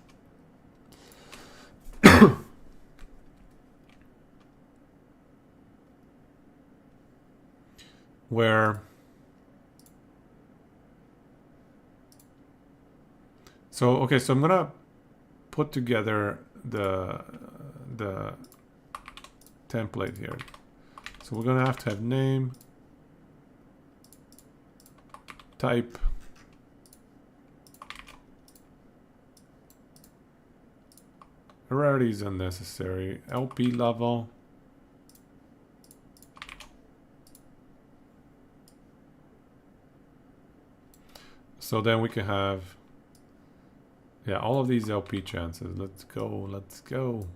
Where... So, okay, so I'm gonna put together the template here. So we're gonna have to have name, type, rarity is unnecessary, LP level, so then we can have, yeah, all of these LP chances. Let's go, let's go.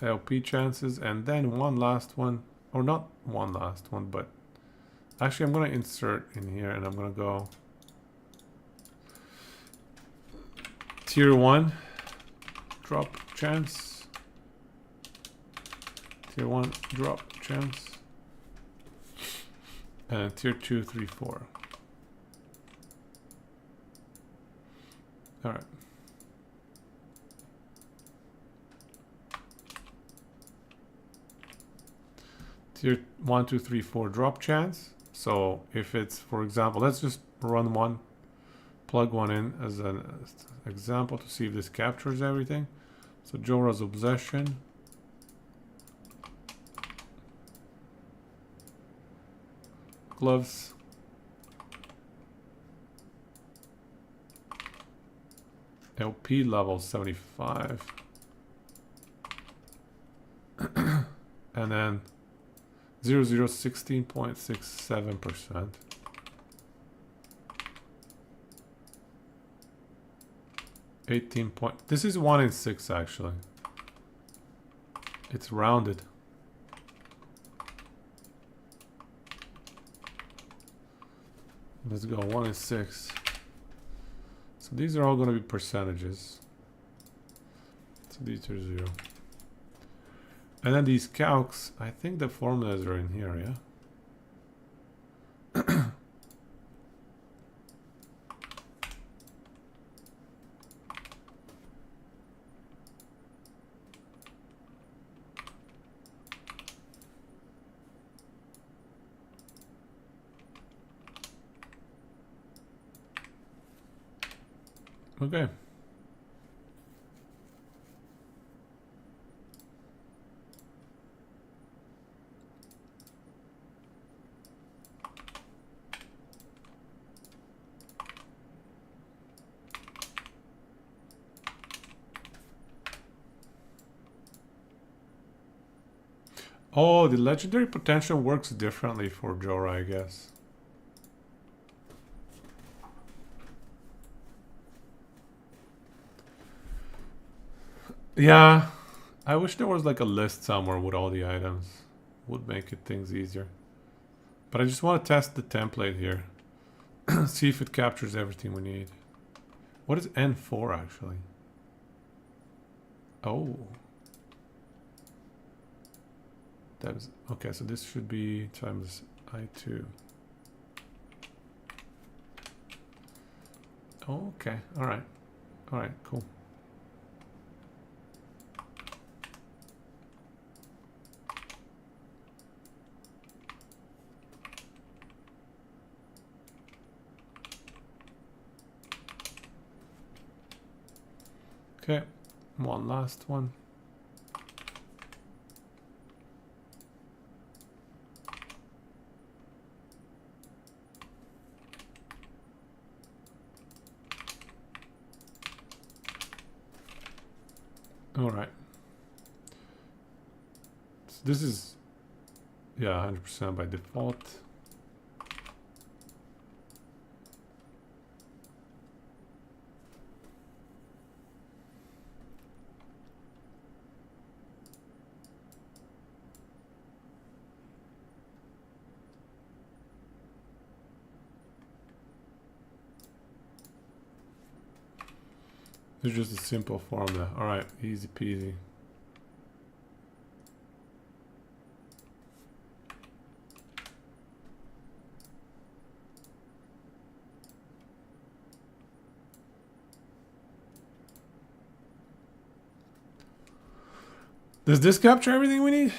LP chances, and then one last one, or not one last one, but actually I'm going to insert in here and I'm going to go tier 1 drop chance, tier 1 drop chance, and tier 2, 3, 4. All right. Tier 1, 2, 3, 4 drop chance. So if it's, for example, let's just run one, plug one in as an example to see if this captures everything. So Jorah's Obsession. Gloves. LP level 75. And then 16.67%. 18 point. This is 1 in 6 actually. It's rounded. Let's go 1 in 6. So these are all going to be percentages. So these are 0. And then these calcs, I think the formulas are in here, yeah? Okay. Oh, the legendary potential works differently for Jorah, I guess. Yeah, I wish there was like a list somewhere with all the items. Would make it things easier. But I just want to test the template here. See if it captures everything we need. What is N4 actually? Oh. Times, okay, so this should be times I2. Oh, okay, all right, cool. Okay, one last one. All right. So this is, yeah, 100% by default. It's just a simple formula. All right, easy peasy. Does this capture everything we need?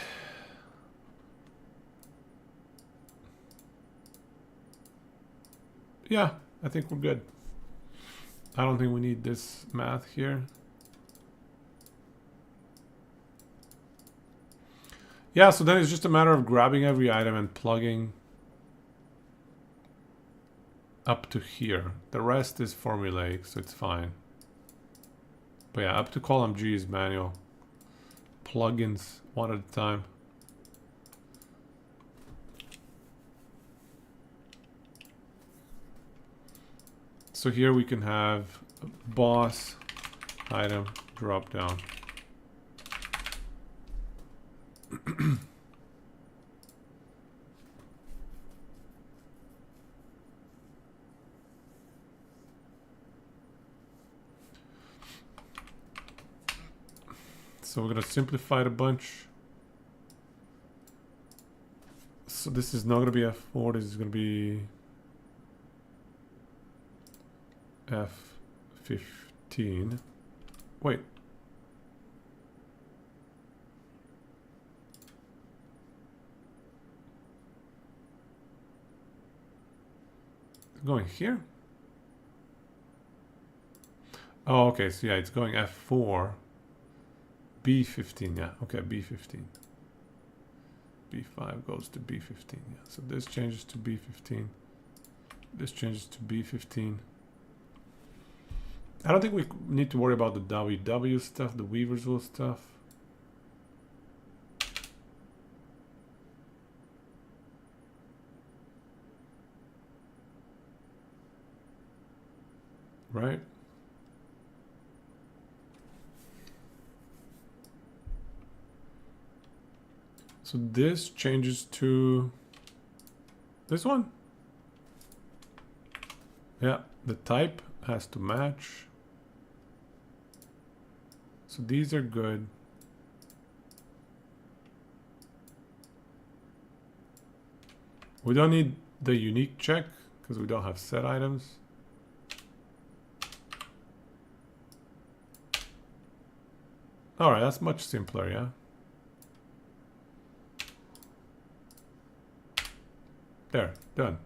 Yeah, I think we're good. I don't think we need this math here. Yeah, so then it's just a matter of grabbing every item and plugging up to here. The rest is formulaic, so it's fine. But yeah, up to column G is manual. Plugins one at a time. So here we can have boss item drop down. So we're gonna simplify it a bunch. So this is not gonna be F4, this is gonna be F15. Wait. Going here? Oh, okay, so yeah, it's going F4. B15, yeah, okay, B15. B5 goes to B15, yeah. So this changes to B15. This changes to B15. I don't think we need to worry about the WW stuff, the Weaversville stuff. Right? So this changes to this one. Yeah, the type has to match. So these are good. We don't need the unique check because we don't have set items. All right, that's much simpler, yeah. There, done.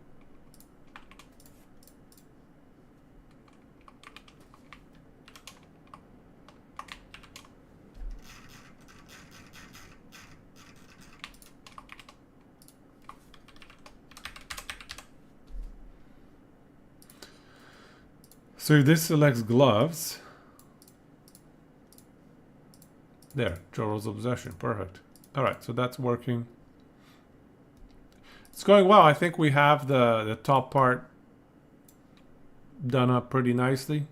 So if this selects gloves, there, Joro's obsession, perfect. All right, so that's working. It's going well. I think we have the top part done up pretty nicely.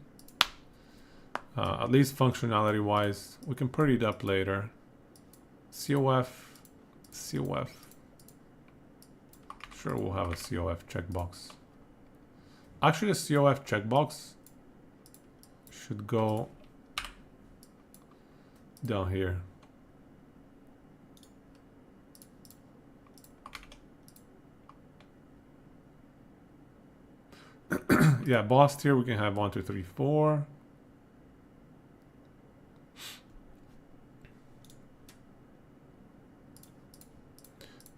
At least functionality wise. We can pretty it up later. COF. Sure, we'll have a COF checkbox. Actually, the COF checkbox should go down here. Yeah, boss tier, we can have 1, 2, 3, 4.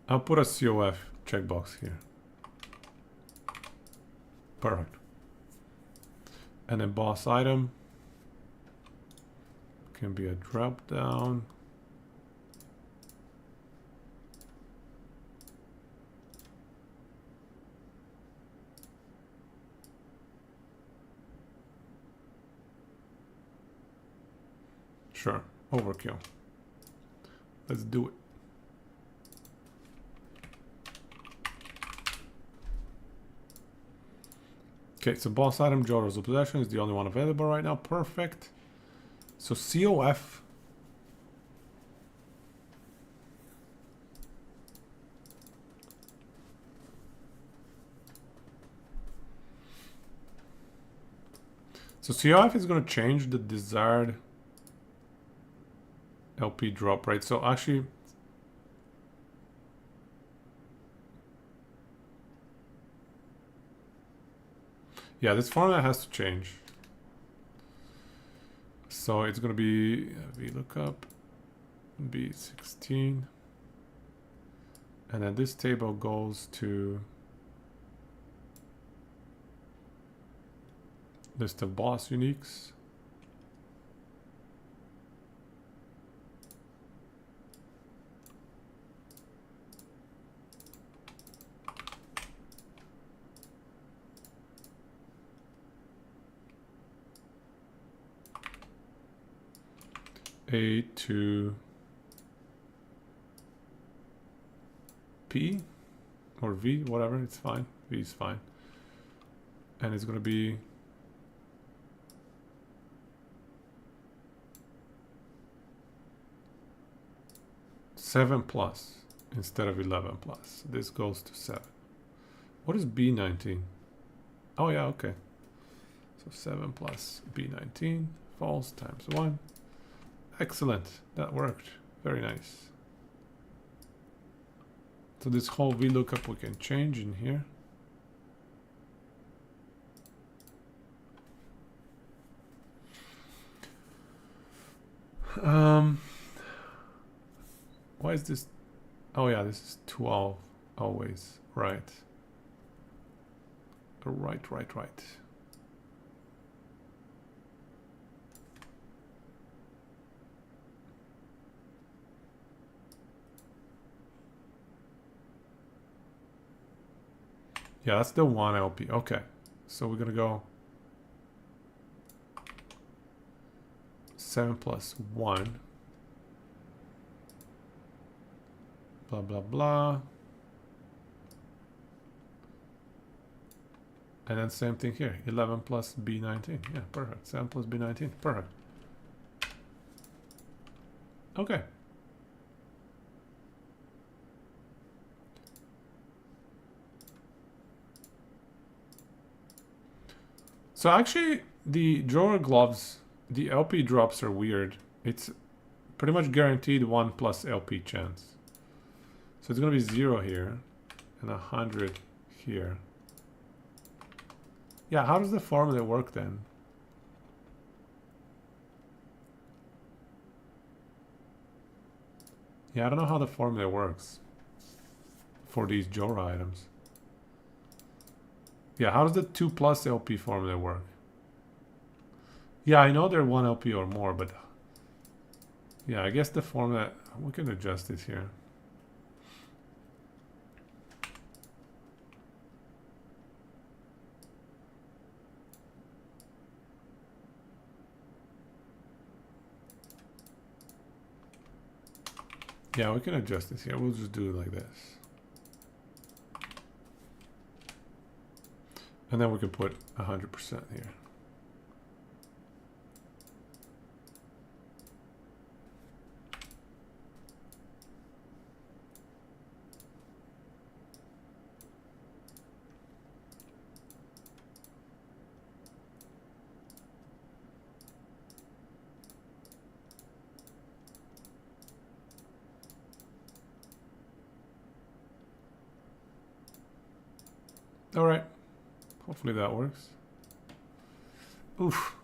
I'll put a COF checkbox here. Perfect. And then boss item can be a drop down. Sure, overkill. Let's do it. Okay, so boss item, Jodo's possession is the only one available right now. Perfect. So COF. So COF is going to change the desired LP drop rate. So actually, yeah, this formula has to change. So it's going to be VLOOKUP B16. And then this table goes to list of boss uniques. A to P or V, whatever, it's fine. V is fine. And it's going to be seven plus instead of 11 plus. This goes to 7. What is B19? Oh yeah, okay. So 7 plus B19 false times 1. Excellent. That worked. Very nice. So this whole VLOOKUP we can change in here. Why is this? Oh yeah, this is 12 always. Right. Right. Yeah, that's the 1 LP. Okay. So we're going to go 7 plus 1. Blah, blah, blah. And then same thing here. 11 plus B19. Yeah, perfect. 7 plus B19. Perfect. Okay. So actually, the drawer gloves, the LP drops are weird. It's pretty much guaranteed 1 plus LP chance. So it's going to be 0 here and 100 here. Yeah, how does the formula work then? Yeah, I don't know how the formula works for these Jora items. Yeah, how does the 2 plus LP formula work? Yeah, I know they're 1 LP or more, but yeah, I guess the formula, we can adjust it here. Yeah, we can adjust this here. We'll just do it like this. And then we can put 100% here. Alright. Hopefully that works. Oof.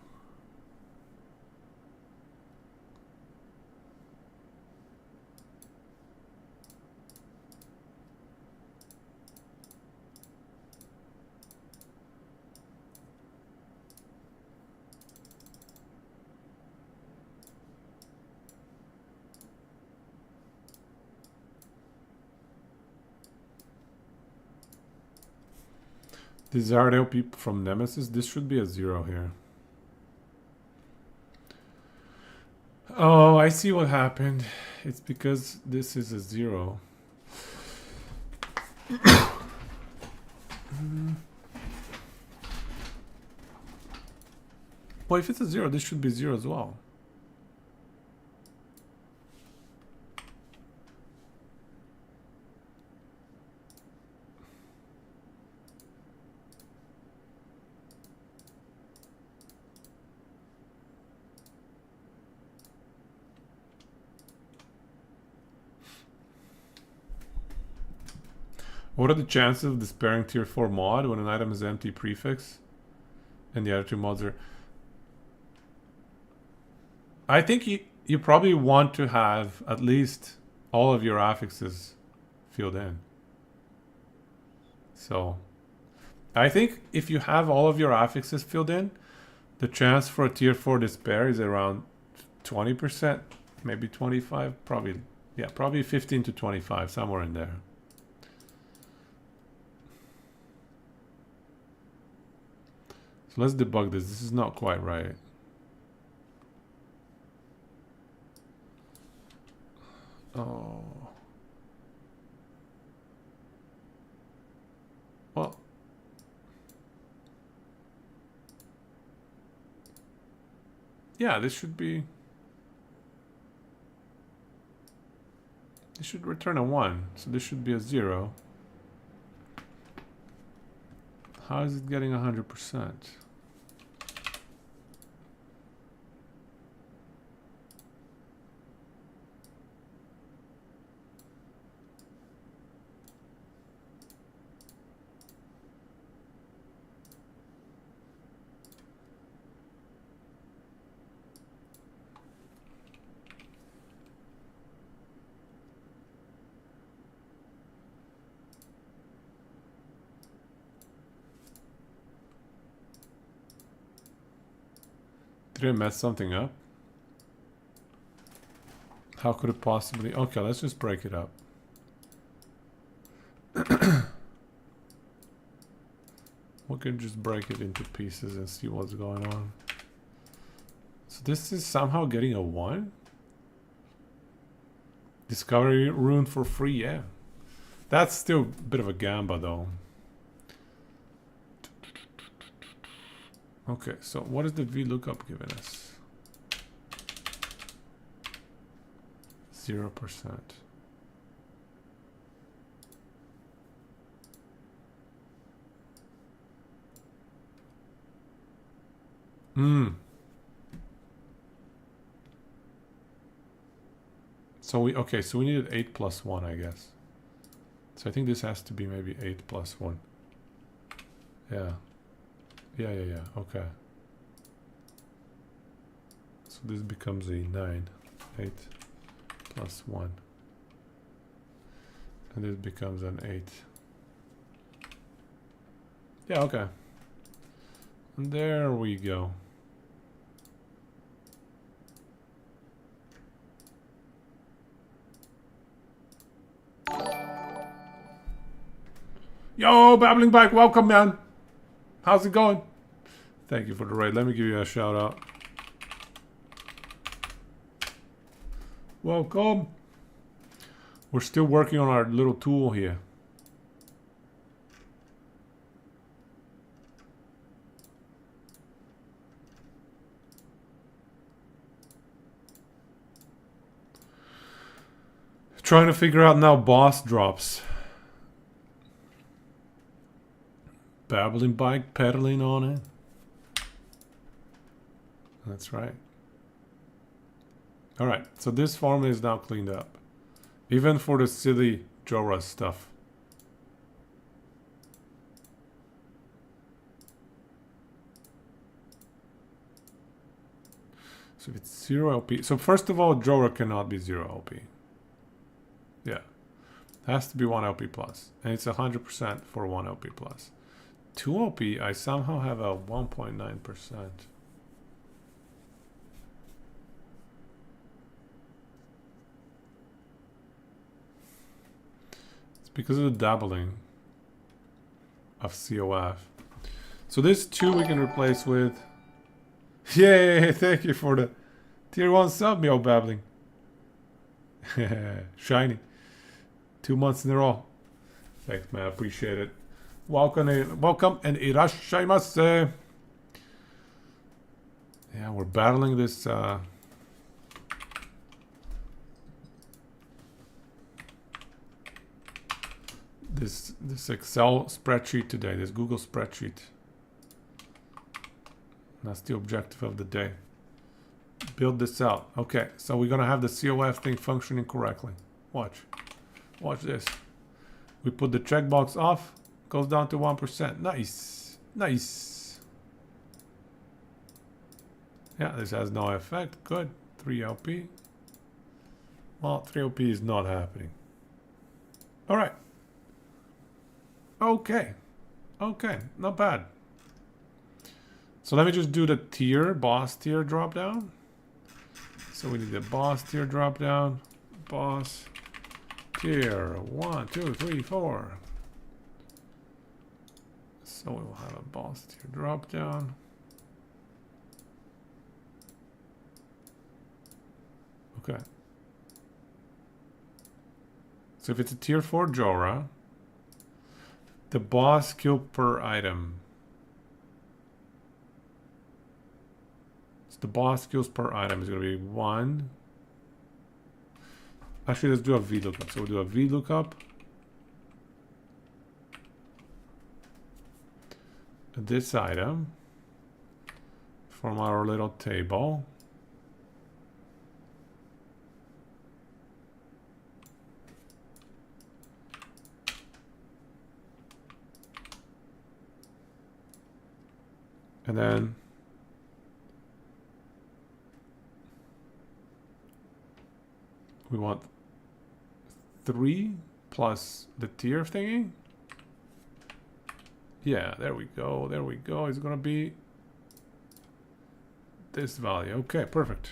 Desired LP from Nemesis. This should be a 0 here. Oh, I see what happened. It's because this is a 0. Well, if it's a 0, this should be 0 as well. What are the chances of despairing tier 4 mod when an item is empty prefix and the other two mods are... I think you probably want to have at least all of your affixes filled in. So I think if you have all of your affixes filled in, the chance for a tier 4 despair is around 20%, maybe 25, probably, yeah, probably 15 to 25, somewhere in there. So let's debug this. This is not quite right. Oh. Well. Yeah, this should be... This should return a 1. So this should be a 0. How is it getting 100%? Did I mess something up? How could it possibly... Okay, let's just break it up. We can just break it into pieces and see what's going on. So this is somehow getting a 1? Discovery rune for free, yeah. That's still a bit of a gamba though. Okay, so what is the VLOOKUP giving us? 0%. So we needed 8 plus 1, I guess. So I think this has to be maybe 8 plus 1. Yeah. Yeah, okay. So this becomes a 9. 8 plus 1. And this becomes an 8. Yeah, okay. And there we go. Yo, Babbling Bike, welcome, man. How's it going? Thank you for the raid. Let me give you a shout out. Welcome. We're still working on our little tool here. Trying to figure out now boss drops. Babbling Bike pedaling on it. That's right. Alright, so this formula is now cleaned up. Even for the silly Jorah stuff. So if it's 0 LP, so first of all, Jora cannot be 0 LP. Yeah, it has to be 1 LP plus, and it's 100% for 1 LP plus. 2 LP, I somehow have a 1.9%. It's because of the doubling of COF. So this 2 we can replace with. Yay! Thank you for the tier 1 sub, meow babbling. Shiny. 2 months in a row. Thanks, man. I appreciate it. Welcome and irashaimasu. Yeah, we're battling this. This Excel spreadsheet today. This Google spreadsheet. That's the objective of the day. Build this out. Okay, so we're gonna have the COF thing functioning correctly. Watch this. We put the checkbox off, goes down to 1%. Nice. Yeah, this has no effect. Good. 3 LP. Well, 3 LP is not happening. All right. Okay, not bad. So let me just do the boss tier drop down. So we need the boss tier drop down. Boss tier 1, 2, 3, 4. So we will have a boss tier drop down. Okay. So if it's a tier 4 Jora, the boss skill per item. So the boss skills per item is going to be 1. Actually, let's do a VLOOKUP. So we'll do a VLOOKUP. This item from our little table. And then we want 3 plus the tier thingy. Yeah, there we go. It's gonna be this value. Okay, perfect.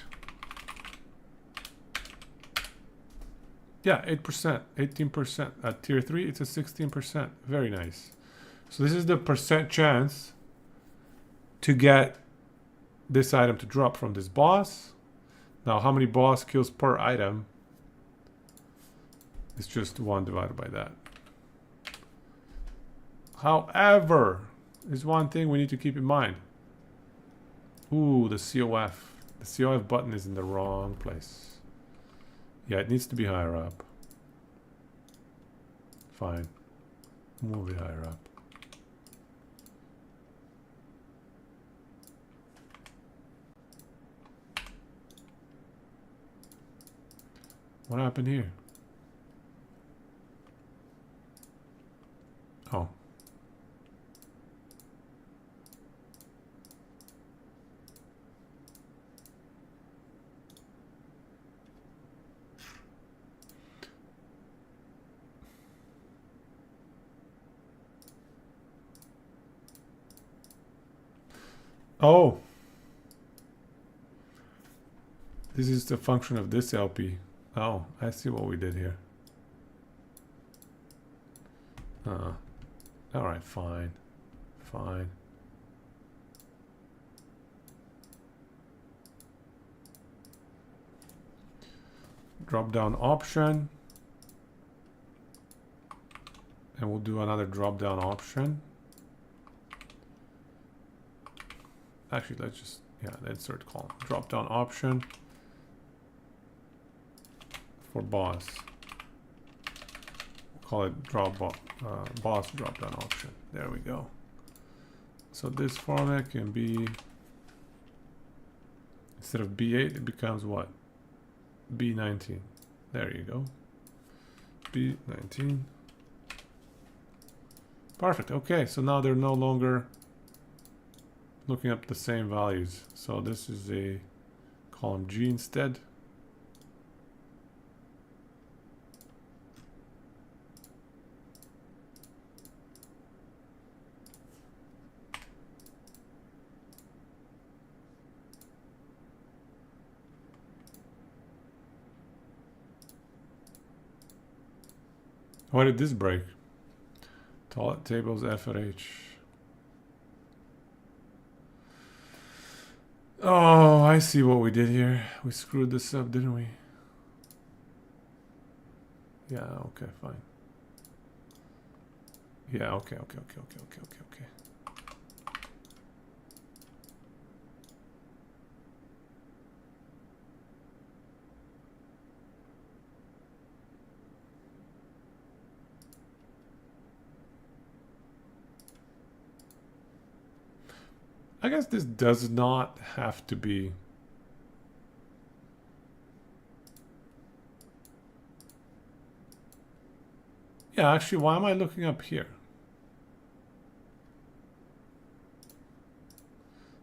Yeah, 8%, 18%. At tier 3, it's a 16%. Very nice. So this is the percent chance to get this item to drop from this boss. Now, how many boss kills per item? It's just 1 divided by that. However, there's one thing we need to keep in mind. Ooh, the COF. The COF button is in the wrong place. Yeah, it needs to be higher up. Fine. Move it higher up. What happened here? Oh. Oh. This is the function of this LP. Oh, I see what we did here. All right, fine. Drop down option. And we'll do another drop down option. Actually, let's just, insert column. Drop down option for boss. We'll call it boss drop down option. There we go. So this format can be, instead of B8, it becomes what? B19. There you go. B19. Perfect. Okay, so now they're no longer looking up the same values. So this is a column G instead. Why did this break? Tables F at H. Oh, I see what we did here. We screwed this up, didn't we? Yeah, okay, fine. Yeah, okay. I guess this does not have to be. Yeah, actually, why am I looking up here?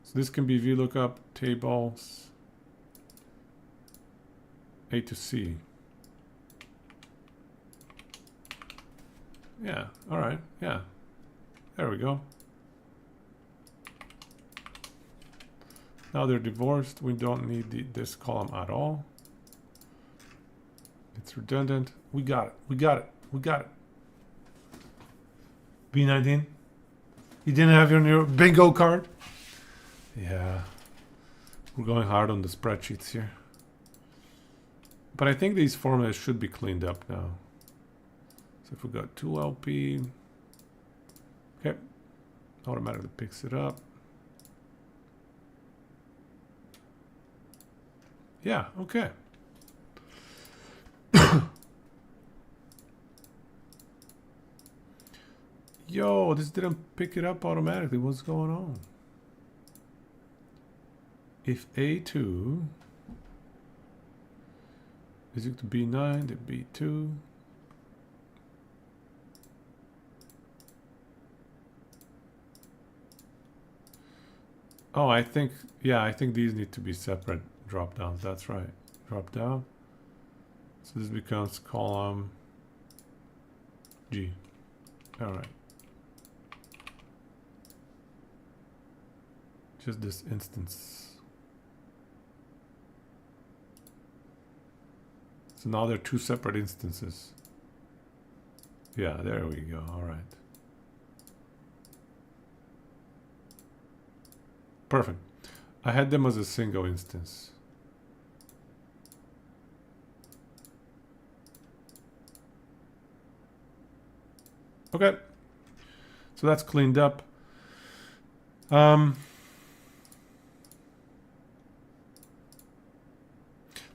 So this can be VLOOKUP tables A to C. Yeah, all right, yeah. There we go. Now they're divorced. We don't need this column at all. It's redundant. We got it. B19? You didn't have your bingo card? Yeah. We're going hard on the spreadsheets here. But I think these formulas should be cleaned up now. So if we got 2LP, okay, automatically picks it up. Yeah, okay. Yo, this didn't pick it up automatically. What's going on? If A2 is equal to B9, then B2. Oh, I think these need to be separate drop downs. That's right. Drop down. So this becomes column G. All right. Just this instance. So now they're two separate instances. Yeah, there we go. All right. Perfect. I had them as a single instance. Okay. So that's cleaned up.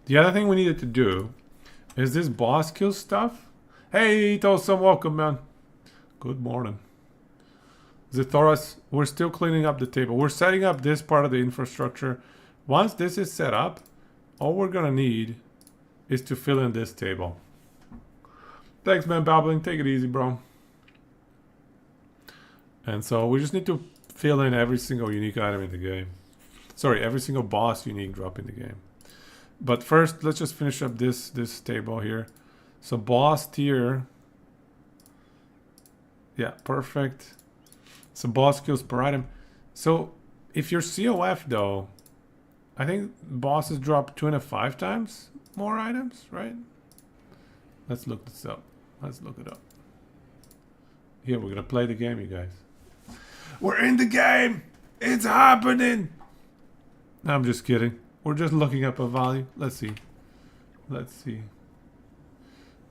The other thing we needed to do is this boss kill stuff. Hey, Tosom, welcome, man. Good morning. Zithoras, we're still cleaning up the table. We're setting up this part of the infrastructure. Once this is set up, all we're gonna need is to fill in this table. Thanks, man, Babbling. Take it easy, bro. And so we just need to fill in every single unique item in the game. Sorry, every single boss unique drop in the game. But first, let's just finish up this table here. So boss tier. Yeah, perfect. So boss kills per item. So if you're COF though, I think bosses drop 2.5 times more items, right? Let's look this up. Let's look it up. Here, we're gonna play the game, you guys. We're in the game! It's happening! I'm just kidding. We're just looking up a value. Let's see. Let's see.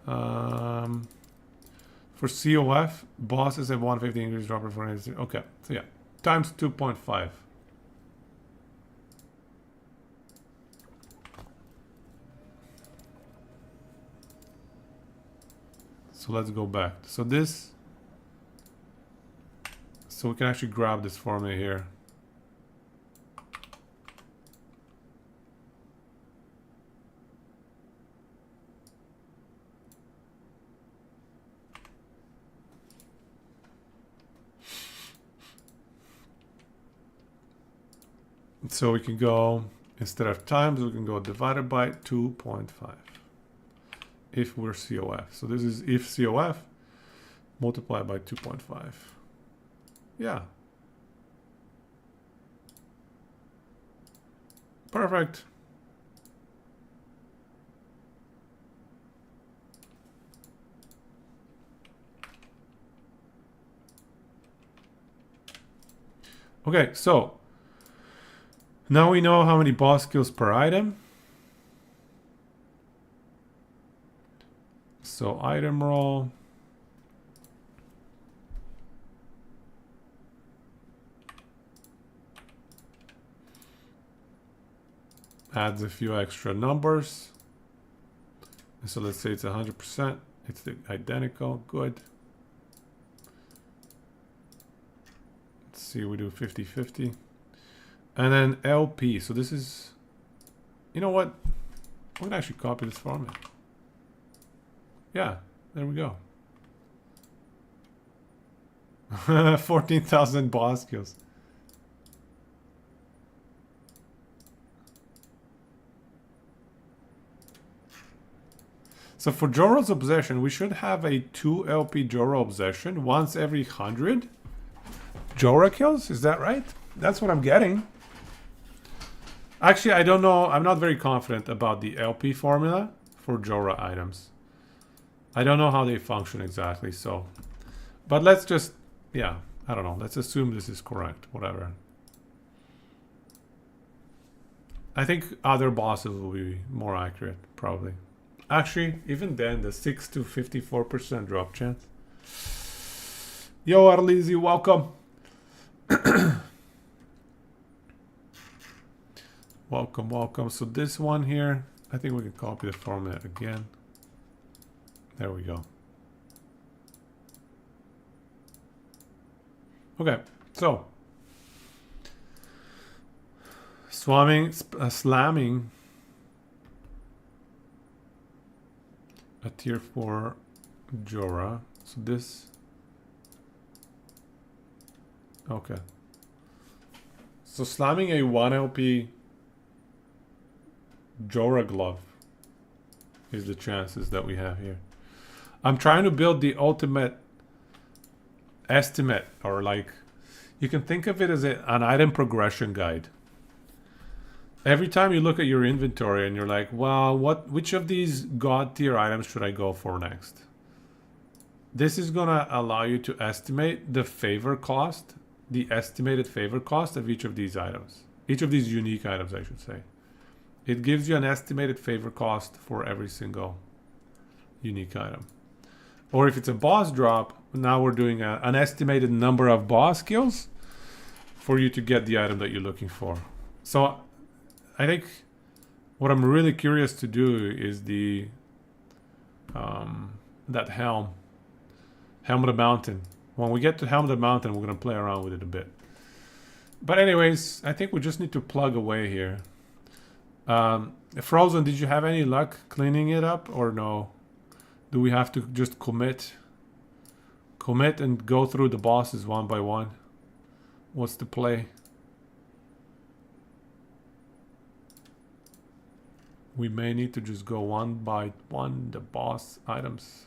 For COF, bosses have 150 increase dropper for energy. Okay, so yeah, times 2.5. So let's go back. So this, so we can actually grab this formula here. So we can go Instead of times, we can go divided by 2.5 if we're COF. So this is if COF multiplied by 2.5. Yeah. Perfect. Okay, so now we know how many boss kills per item. So item roll. Adds a few extra numbers. So let's say it's 100%. It's the identical. Good. Let's see, we do 50-50. And then LP. So this is, you know what? I'm gonna actually copy this format. Yeah, there we go. 14,000 boss kills. So for Joro's Obsession, we should have a 2 LP Joro Obsession once every 100 Jora kills. Is that right? That's what I'm getting. Actually, I don't know. I'm not very confident about the LP formula for Jora items. I don't know how they function exactly, so. But let's just, yeah, I don't know. Let's assume this is correct, whatever. I think other bosses will be more accurate, probably. Actually, even then, the 6 to 54% drop chance. Yo, Arlizi, welcome. Welcome, welcome. So this one here, I think we can copy the format again. There we go. Okay, so slamming a tier 4 Jora. So this, okay. So slamming a 1 LP Jora glove is the chances that we have here. I'm trying to build the ultimate estimate, or like, you can think of it as an item progression guide. Every time you look at your inventory and you're like, well, which of these god tier items should I go for next? This is gonna allow you to estimate the favor cost, the estimated favor cost of each of these items. Each of these unique items, I should say. It gives you an estimated favor cost for every single unique item. Or if it's a boss drop, now we're doing an estimated number of boss kills for you to get the item that you're looking for. So I think what I'm really curious to do is the that Helm of the Mountain. When we get to Helm of the Mountain, we're going to play around with it a bit. But anyways, I think we just need to plug away here. Frozen, did you have any luck cleaning it up or no? Do we have to just commit and go through the bosses one by one? What's the play? We may need to just go one by one, the boss items.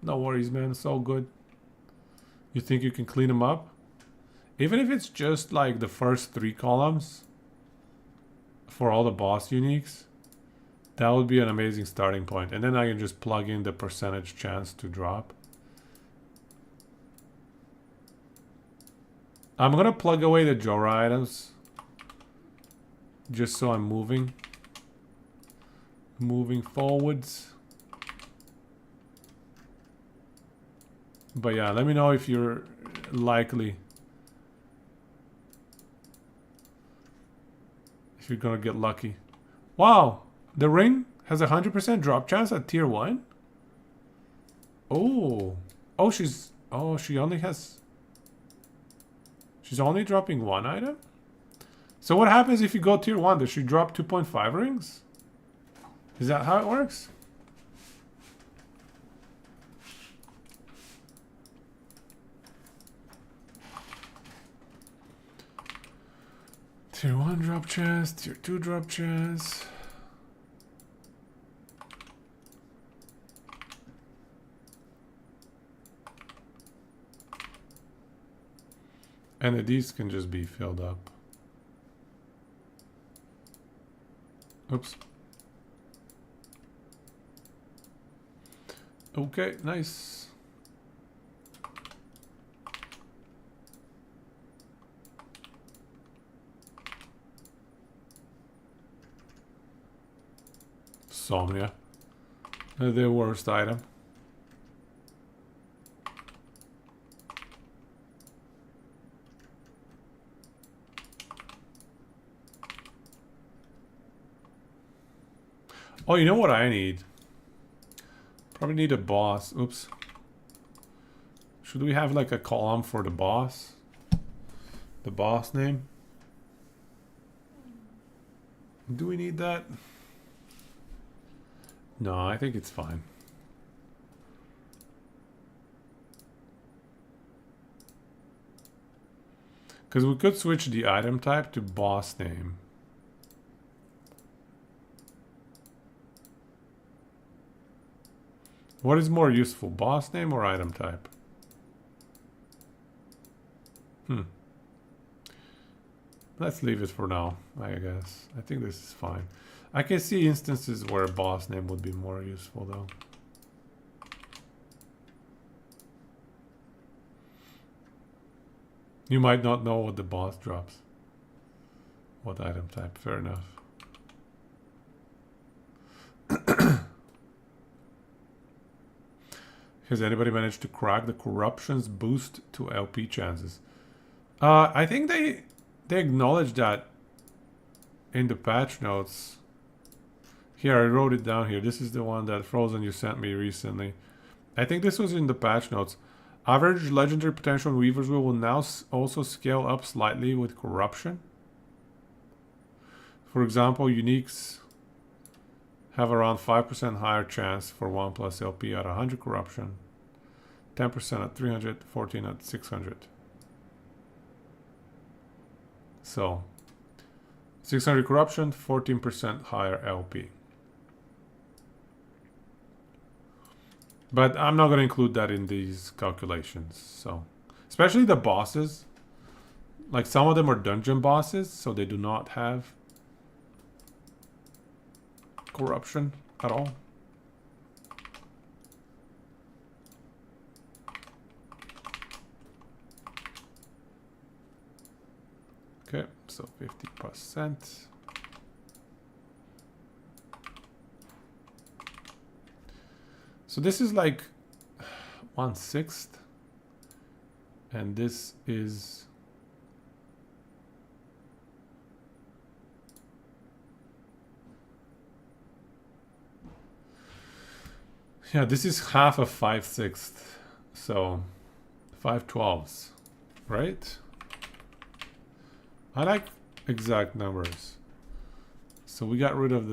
No worries, man. It's all good. You think you can clean them up? Even if it's just like the first 3 columns for all the boss uniques, that would be an amazing starting point. And then I can just plug in the percentage chance to drop. I'm going to plug away the Jora items just so I'm moving forwards. But yeah, let me know if you're likely, if you're gonna get lucky. Wow, the ring has a 100% drop chance at tier 1. Oh, she only has, she's only dropping 1 item. So what happens if you go tier 1? Does she drop 2.5 rings? Is that how it works? Tier 1 drop chest, tier 2 drop chest. And these can just be filled up. Oops. Okay, nice. Somnia. The worst item. Oh, you know what I need? Probably need a boss. Oops. Should we have like a column for the boss? The boss name? Do we need that? No, I think it's fine. Because we could switch the item type to boss name. What is more useful, boss name or item type? Let's leave it for now, I guess. I think this is fine. I can see instances where a boss name would be more useful, though. You might not know what the boss drops. What item type, fair enough. Has anybody managed to crack the corruption's boost to LP chances? I think they acknowledged that in the patch notes. Here, I wrote it down here. This is the one that Frozen you sent me recently. I think this was in the patch notes. Average legendary potential in Weaver's Will now also scale up slightly with corruption. For example, uniques have around 5% higher chance for 1 plus LP at 100 corruption, 10% at 300, 14 at 600. So, 600 corruption, 14% higher LP. But I'm not going to include that in these calculations. So, especially the bosses. Like some of them are dungeon bosses, so they do not have corruption at all. Okay, so 50%. So this is like 1/6, and this is this is half of 5/6, so 5/12, right? I like exact numbers. So we got rid of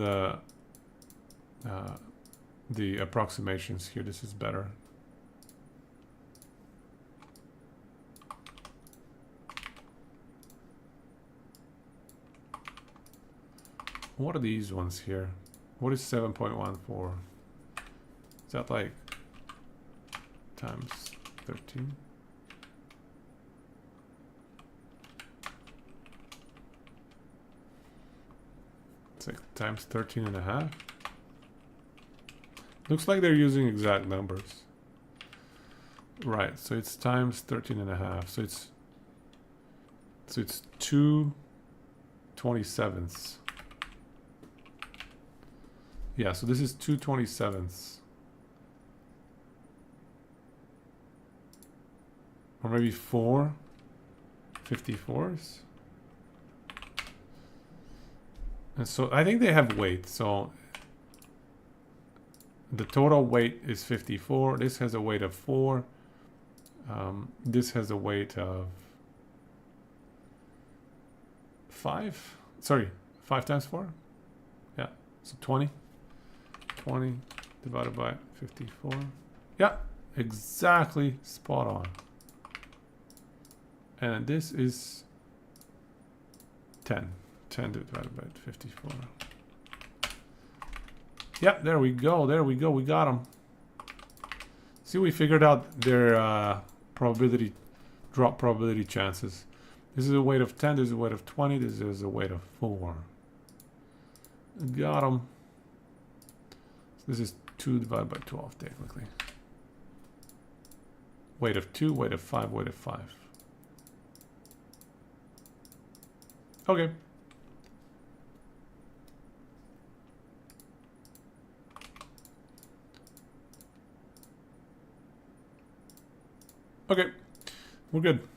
the approximations here. This is better. What are these ones here? What is 7.14? Is that like times 13? It's like times 13 and a half. Looks like they're using exact numbers. Right, so it's times 13 and a half. So it's 2 27ths. Yeah, so this is 2 27ths. Or maybe 4 54s. And so I think they have weight. So the total weight is 54. This has a weight of 4. This has a weight of 5. Sorry, 5 times 4. Yeah, so 20. 20 divided by 54. Yeah, exactly spot on. And this is 10. 10 divided by 54. Yeah, there we go. There we go. We got them. See, we figured out their probability, drop probability chances. This is a weight of 10. This is a weight of 20. This is a weight of 4. Got them. This is 2 divided by 12, technically. Weight of 2, weight of 5, weight of 5. Okay. Okay, we're good.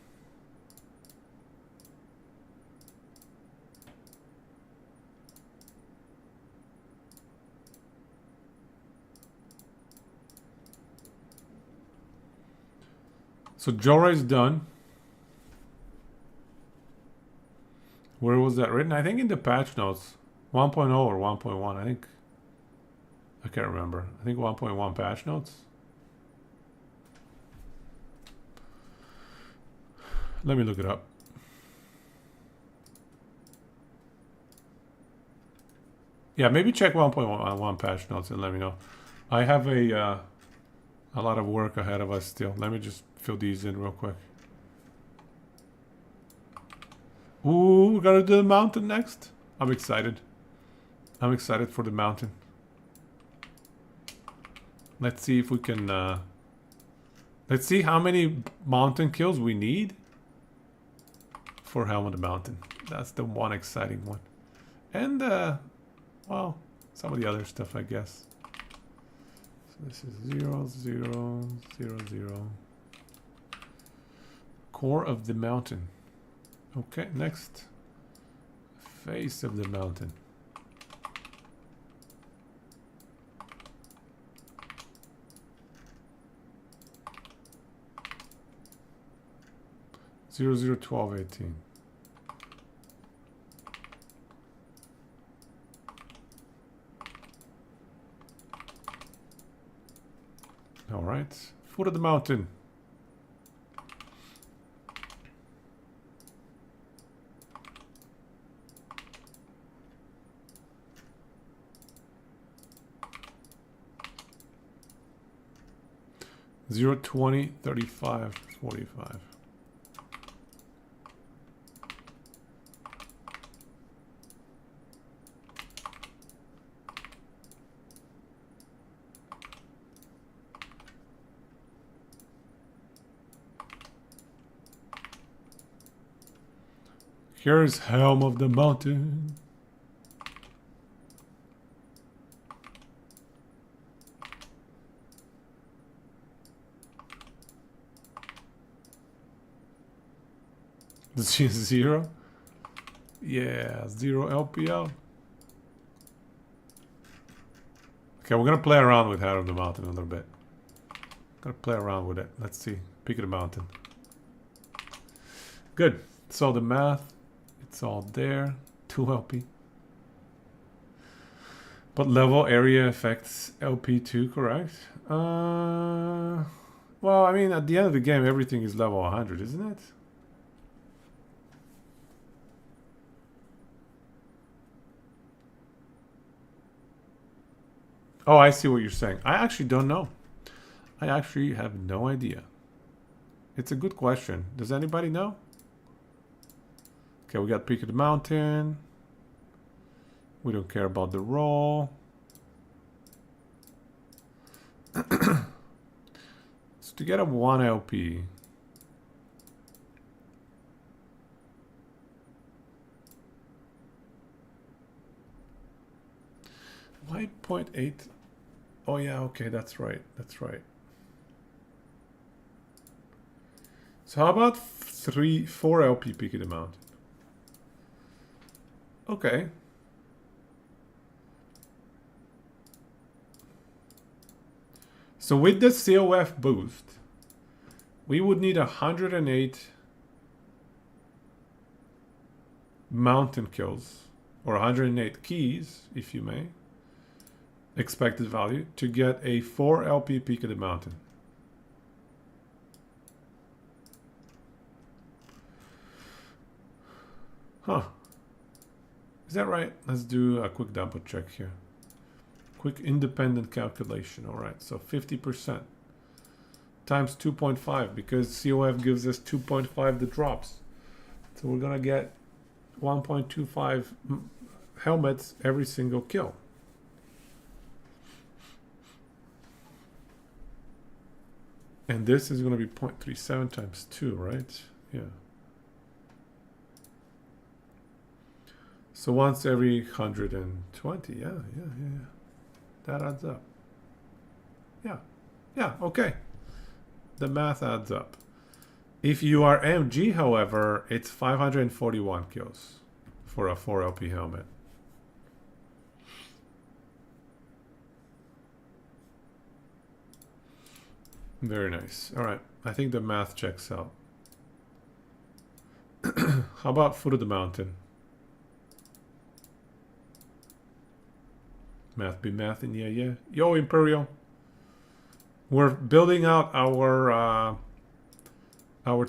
So Jora is done. Where was that written? I think in the patch notes. 1.0 or 1.1, I think. I can't remember. I think 1.1 patch notes. Let me look it up. Yeah, maybe check 1.1 patch notes and let me know. I have a lot of work ahead of us still. Let me just fill these in real quick. Ooh, we're gonna do the mountain next. I'm excited. I'm excited for the mountain. Let's see if we can... let's see how many mountain kills we need for Helm of the Mountain. That's the one exciting one. And, well, some of the other stuff, I guess. So this is 0, 0, 0, 0. Core of the mountain. Okay, next. Face of the mountain. Zero, 0, 12, 18. All right, foot of the mountain. Zero, 20, 35, 45. Here's Helm of the Mountain. Zero? Yeah, 0 LPL. Okay, we're gonna play around with Helm of the Mountain a little bit. Gonna play around with it. Let's see. Peak of the mountain. Good. So the math, it's all there. 2 LP. But level area affects LP2, correct? Well, I mean, at the end of the game, everything is level 100, isn't it? Oh, I see what you're saying. I actually don't know. I actually have no idea. It's a good question. Does anybody know? Okay, we got Peak of the Mountain. We don't care about the roll. So to get a 1 LP. Why 0.8? Oh yeah, okay, that's right. That's right. So how about 4 LP Peak of the Mountain? Okay. So with the COF boost, we would need 108 mountain kills, or 108 keys, if you may, expected value, to get a 4 LP Peak of the Mountain. Huh. Is that right? Let's do a quick double check here. Quick independent calculation. All right, so 50% times 2.5 because COF gives us 2.5 the drops. So we're gonna get 1.25 helmets every single kill. And this is gonna be 0.37 times 2, right? Yeah. So once every 120, yeah. That adds up. Yeah, okay. The math adds up. If you are MG, however, it's 541 kills for a 4 LP helmet. Very nice. All right, I think the math checks out. How about Foot of the Mountain? Math be mathin', yeah. Yo, Imperial. We're building out our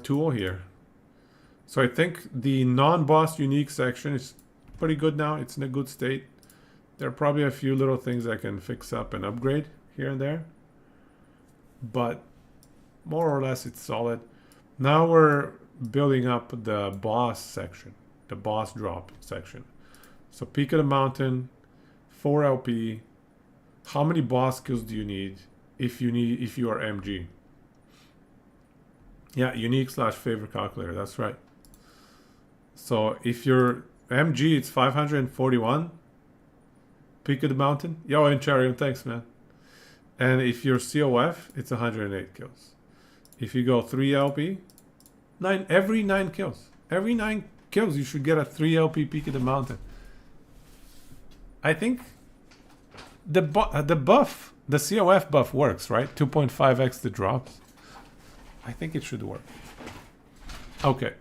tool here. So I think the non-boss unique section is pretty good now. It's in a good state. There are probably a few little things I can fix up and upgrade here and there. But more or less it's solid. Now we're building up the boss section, the boss drop section. So Peak of the Mountain, 4 LP. How many boss kills do you need if you are MG? Yeah, unique / favor calculator. That's right. So if you're MG, it's 541. Peak of the Mountain. Yo, Encharion, thanks, man. And if you're COF, it's 108 kills. If you go 3 LP, every 9 kills. Every 9 kills, you should get a 3 LP Peak of the Mountain. I think the buff, the COF buff works, right? 2.5x the drops. I think it should work. Okay.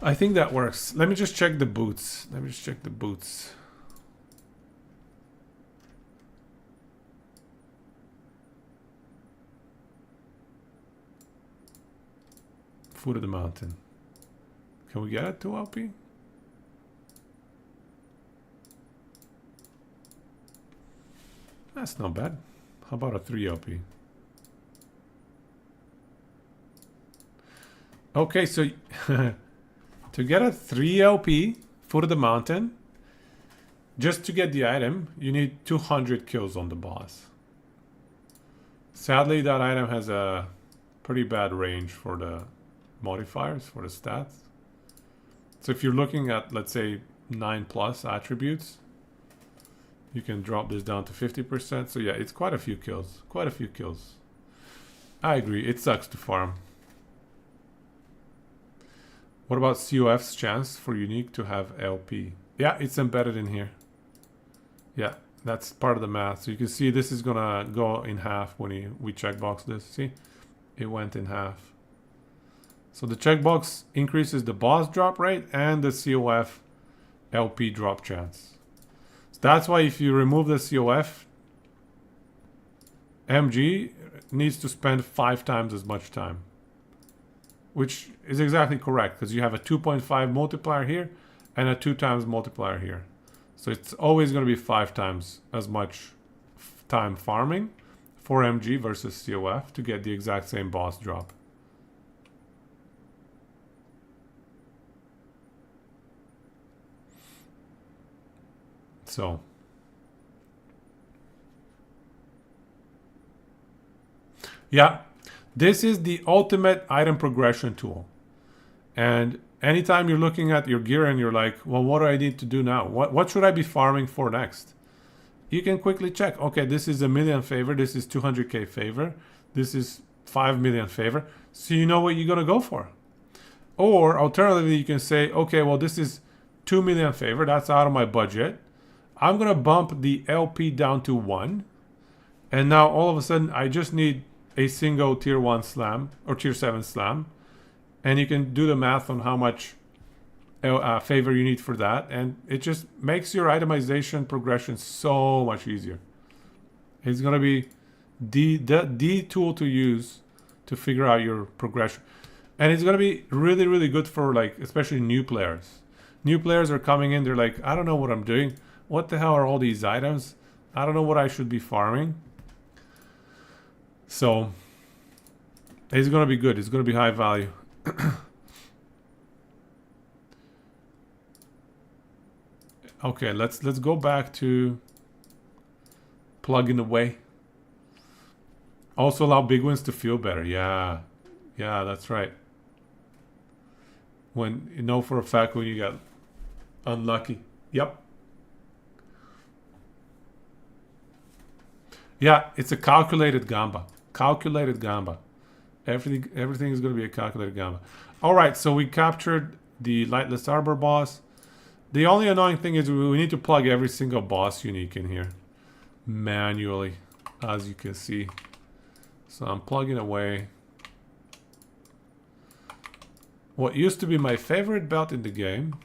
I think that works. Let me just check the boots. Foot of the Mountain. Can we get it to LP? That's not bad. How about a 3 LP? Okay, so to get a 3 LP Foot of the Mountain, just to get the item, you need 200 kills on the boss. Sadly, that item has a pretty bad range for the modifiers, for the stats. So if you're looking at, let's say, 9+ attributes, you can drop this down to 50%. So yeah, it's quite a few kills. I agree, it sucks to farm. What about COF's chance for unique to have LP? Yeah, it's embedded in here. Yeah, that's part of the math. So you can see this is gonna go in half when we checkbox this. See, it went in half. So the checkbox increases the boss drop rate and the COF LP drop chance. So that's why if you remove the COF, MG needs to spend 5 times as much time. Which is exactly correct, because you have a 2.5 multiplier here and a 2 times multiplier here. So it's always going to be 5 times as much time farming for MG versus COF to get the exact same boss drop. So yeah, this is the ultimate item progression tool. And anytime you're looking at your gear and you're like, well, what do I need to do now? What should I be farming for next? You can quickly check, okay, this is 1 million favor, this is 200k favor, this is 5 million favor. So you know what you're gonna go for. Or alternatively, you can say, okay, well, this is 2 million favor, that's out of my budget. I'm gonna bump the LP down to 1. And now all of a sudden, I just need a single tier 1 slam or tier 7 slam. And you can do the math on how much favor you need for that. And it just makes your itemization progression so much easier. It's going to be the tool to use to figure out your progression. And it's going to be really, really good for, like, especially new players. New players are coming in. They're like, I don't know what I'm doing. What the hell are all these items? I don't know what I should be farming. So it's gonna be good. It's gonna be high value. Okay, let's go back to plugging away. Also allow big wins to feel better. Yeah, that's right. When you know for a fact when you got unlucky. Yep. Yeah, it's a calculated gamba. Calculated gamba. Everything is going to be a calculated gamba. All right, so we captured the Lightless Arbor boss. The only annoying thing is we need to plug every single boss unique in here manually, as you can see. So I'm plugging away. What used to be my favorite belt in the game,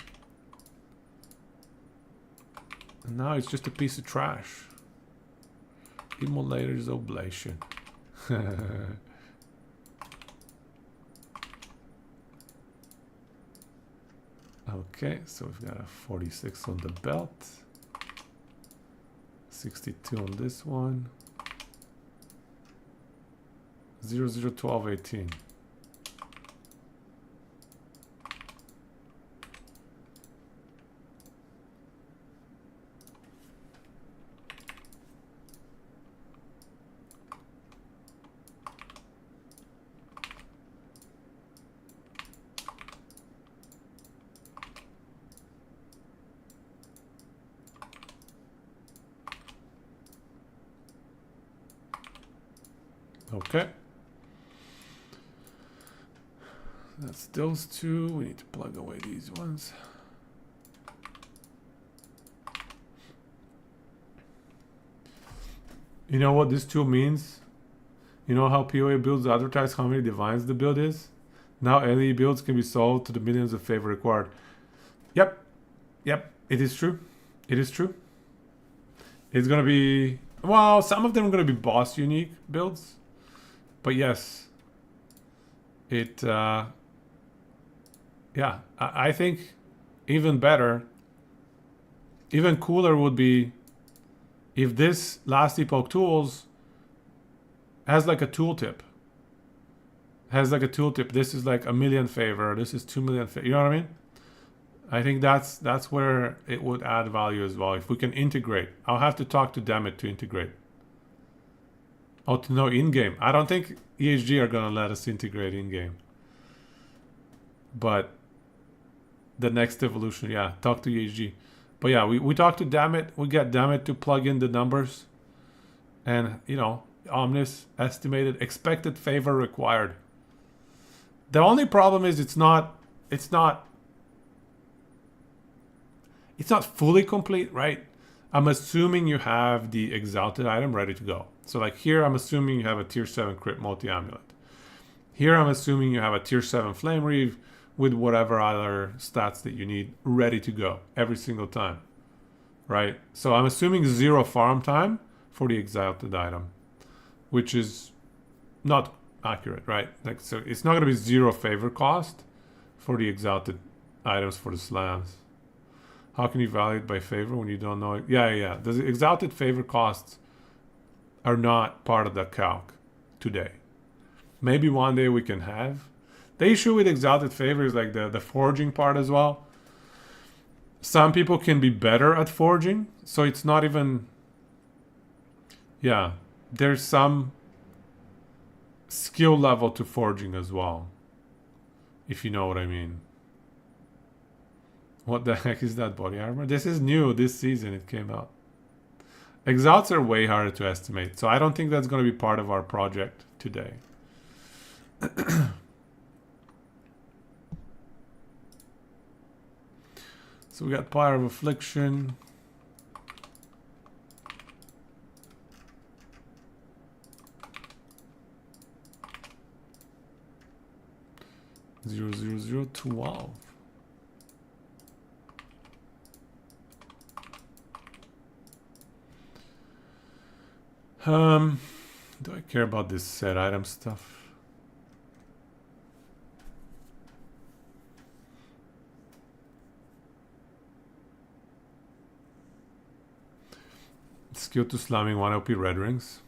and now it's just a piece of trash. Immolator's Oblation. Okay, so we've got a 46 on the belt, 62 on this one, 001218. Okay. That's those two. We need to plug away these ones. You know what this tool means? You know how PoE builds advertise how many divines the build is? Now LE builds can be sold to the millions of favor required. Yep. Yep. It is true. It is true. It's gonna be... Well, some of them are gonna be boss unique builds. But yes, yeah, I think even better, even cooler would be if this Last Epoch Tools has like a tooltip. This is like 1 million favor. This is 2 million favor. You know what I mean? I think that's where it would add value as well. If we can integrate. I'll have to talk to Dammit to integrate. Oh, to know in-game. I don't think EHG are going to let us integrate in-game. But the next evolution, yeah, talk to EHG. But yeah, we talk to Dammit. We get Dammit to plug in the numbers. And, you know, Omnis, estimated, expected favor required. The only problem is it's not fully complete, right? I'm assuming you have the Exalted item ready to go. So like here, I'm assuming you have a tier 7 crit multi-amulet. Here, I'm assuming you have a tier 7 flame reeve with whatever other stats that you need ready to go every single time, right? So I'm assuming 0 farm time for the Exalted item, which is not accurate, right? Like, so it's not going to be 0 favor cost for the Exalted items for the slams. How can you value it by favor when you don't know it? Yeah. The Exalted favor costs are not part of the calc today. Maybe one day we can have. The issue with Exalted favor is like the forging part as well. Some people can be better at forging, so it's not even... Yeah, there's some skill level to forging as well, if you know what I mean. What the heck is that body armor? This is new this season, it came out. Exalts are way harder to estimate, so I don't think that's going to be part of our project today. So we got Pyre of Affliction. Zero, 12. Do I care about this set item stuff? Skill to slamming 1 LP red rings.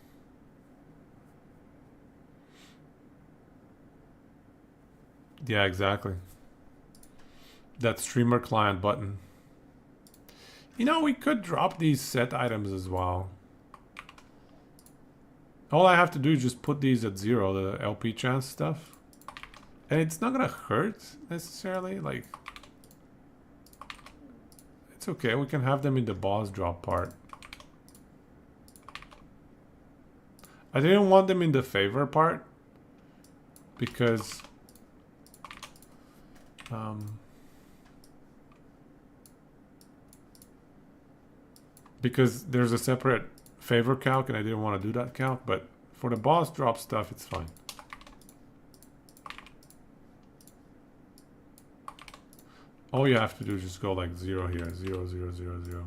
Yeah, exactly. That streamer client button. You know, we could drop these set items as well. All I have to do is just put these at 0, the LP chance stuff. And it's not gonna hurt, necessarily. Like, it's okay. We can have them in the boss drop part. I didn't want them in the favor part. Because... because there's a separate favor calc and I didn't want to do that calc, but for the boss drop stuff, it's fine. All you have to do is just go like 0 here, 0, 0, 0, 0.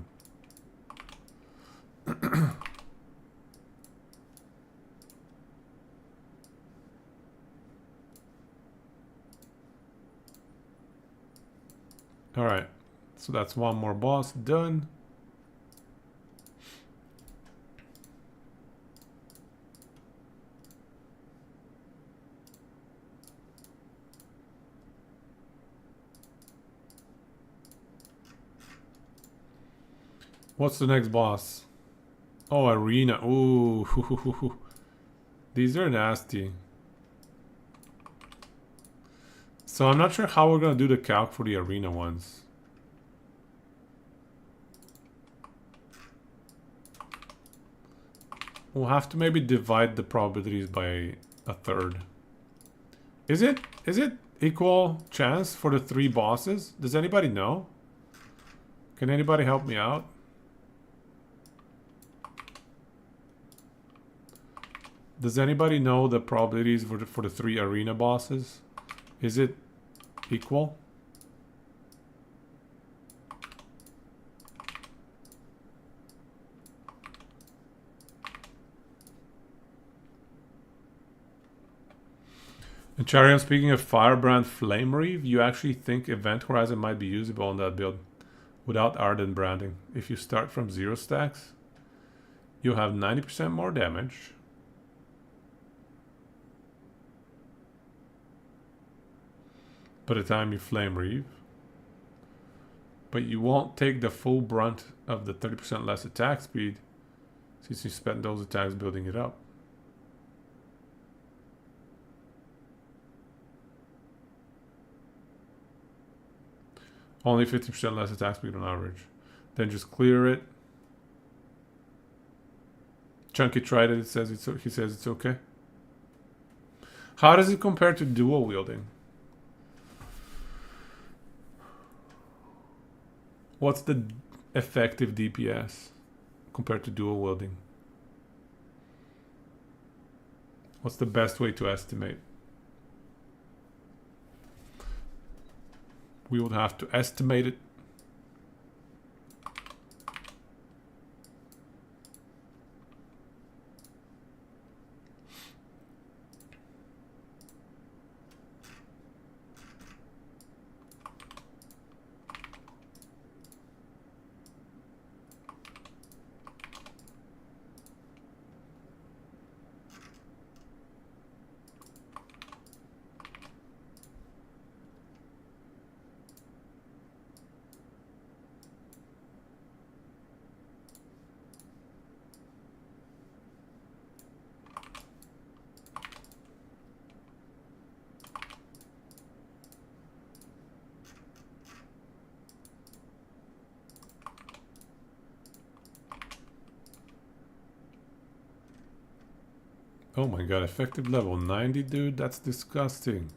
All right, so that's one more boss done. What's the next boss? Oh, arena. Ooh, these are nasty. So I'm not sure how we're gonna do the calc for the arena ones. We'll have to maybe divide the probabilities by a third. Is it equal chance for the 3 bosses? Does anybody know? Can anybody help me out? Does anybody know the probabilities for the 3 arena bosses? Is it equal? And Charion, speaking of Firebrand Flame Reeve, you actually think Event Horizon might be usable on that build without Ardent branding. If you start from 0 stacks, you'll have 90% more damage. By the time you Flame Reeve. But you won't take the full brunt of the 30% less attack speed since you spent those attacks building it up. Only 50% less attack speed on average. Then just clear it. Chunky tried it. He says it's okay. How does it compare to dual wielding? What's the effective DPS compared to dual wielding? What's the best way to estimate? We would have to estimate it. Oh my god, effective level 90, dude? That's disgusting.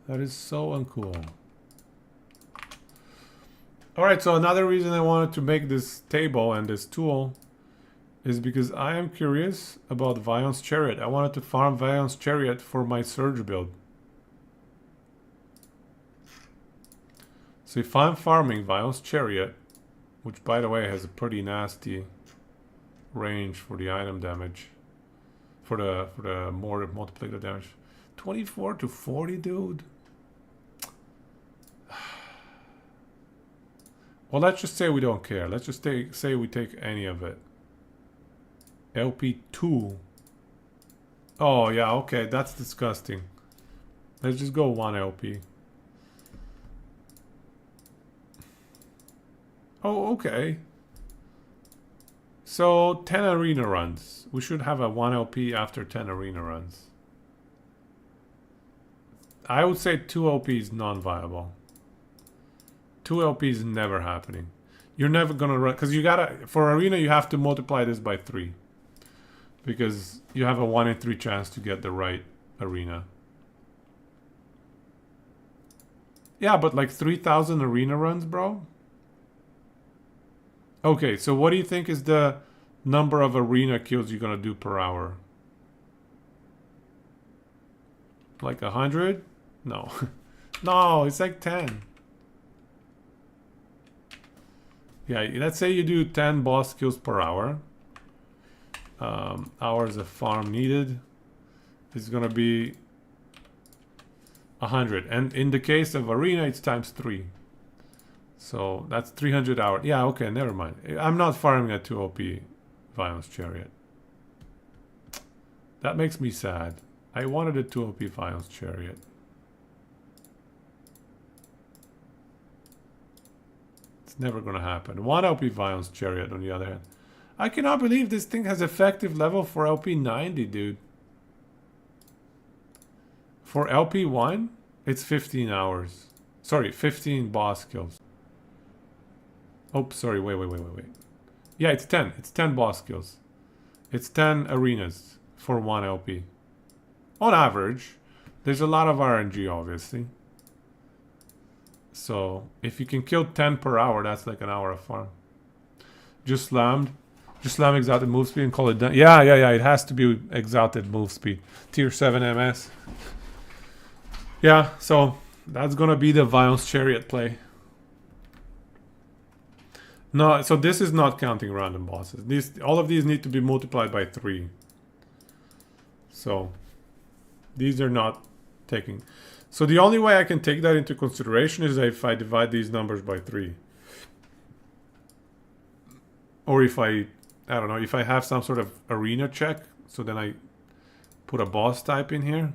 That is so uncool. Alright, so another reason I wanted to make this table and this tool is because I am curious about Vion's Chariot. I wanted to farm Vion's Chariot for my Surge build. So if I'm farming Vion's Chariot, which by the way has a pretty nasty range for the item damage, for the more multiplicative damage, 24 to 40, dude. Well, let's just say we don't care. Let's just say we take any of it. LP2. Oh, yeah, okay. That's disgusting. Let's just go 1 LP. Oh, okay. So 10 arena runs. We should have a 1 LP after 10 arena runs. I would say 2 LP is non-viable. 2 LP is never happening. You're never gonna run, because you gotta, for arena you have to multiply this by 3. Because you have a 1 in 3 chance to get the right arena. Yeah, but like 3,000 arena runs, bro? Okay, so what do you think is the number of arena kills you're gonna do per hour? Like 100? No. No, it's like 10. Yeah, let's say you do 10 boss kills per hour. Hours of farm needed is gonna be 100. And in the case of arena, it's times 3. So that's 300 hours. Yeah, okay, never mind. I'm not farming a 2 OP Violence Chariot. That makes me sad. I wanted a 2 OP Violence Chariot. It's never gonna happen. 1 LP Violence Chariot on the other hand. I cannot believe this thing has effective level for LP 90, dude. For LP 1, it's 15 hours. Sorry, 15 boss kills. Oh, sorry, wait. Yeah, it's 10. It's 10 boss kills. It's 10 arenas for 1 LP. On average. There's a lot of RNG, obviously. So, if you can kill 10 per hour, that's like an hour of farm. Just slam exalted move speed and call it done. Yeah, it has to be exalted move speed. Tier 7 MS. Yeah, so that's gonna be the Violence Chariot play. No, so this is not counting random bosses. All of these need to be multiplied by 3. So these are not taking. So the only way I can take that into consideration is if I divide these numbers by 3. Or if I don't know, if I have some sort of arena check, so then I put a boss type in here.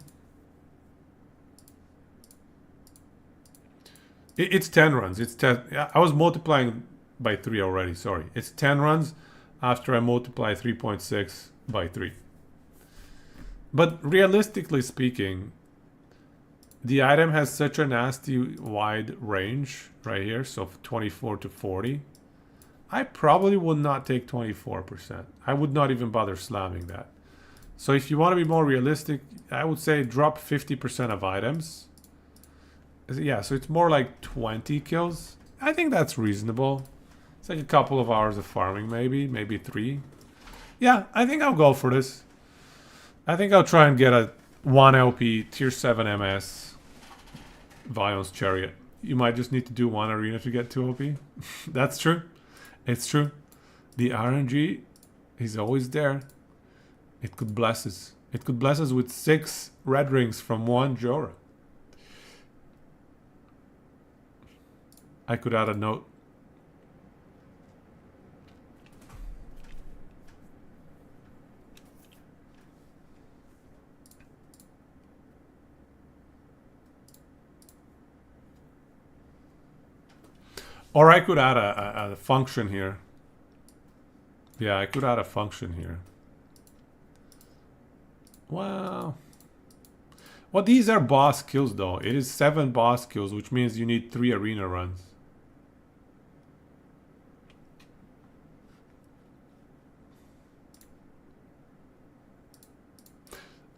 It's 10 runs. It's 10. I was multiplying by 3 already, sorry. It's 10 runs after I multiply 3.6 by 3. But realistically speaking, the item has such a nasty wide range right here, so 24 to 40. I probably would not take 24%. I would not even bother slamming that. So if you want to be more realistic, I would say drop 50% of items. Yeah, so it's more like 20 kills. I think that's reasonable. It's like a couple of hours of farming, maybe 3. Yeah, I think I'll go for this. I think I'll try and get a 1 LP tier 7 MS Violence Chariot. You might just need to do 1 arena to get 2 OP. That's true. It's true. The RNG is always there. It could bless us. It could bless us with 6 red rings from 1 Jorah. I could add a note. Or I could add a function here. Yeah, I could add a function here. Wow. Well, these are boss kills though. It is 7 boss kills, which means you need 3 arena runs.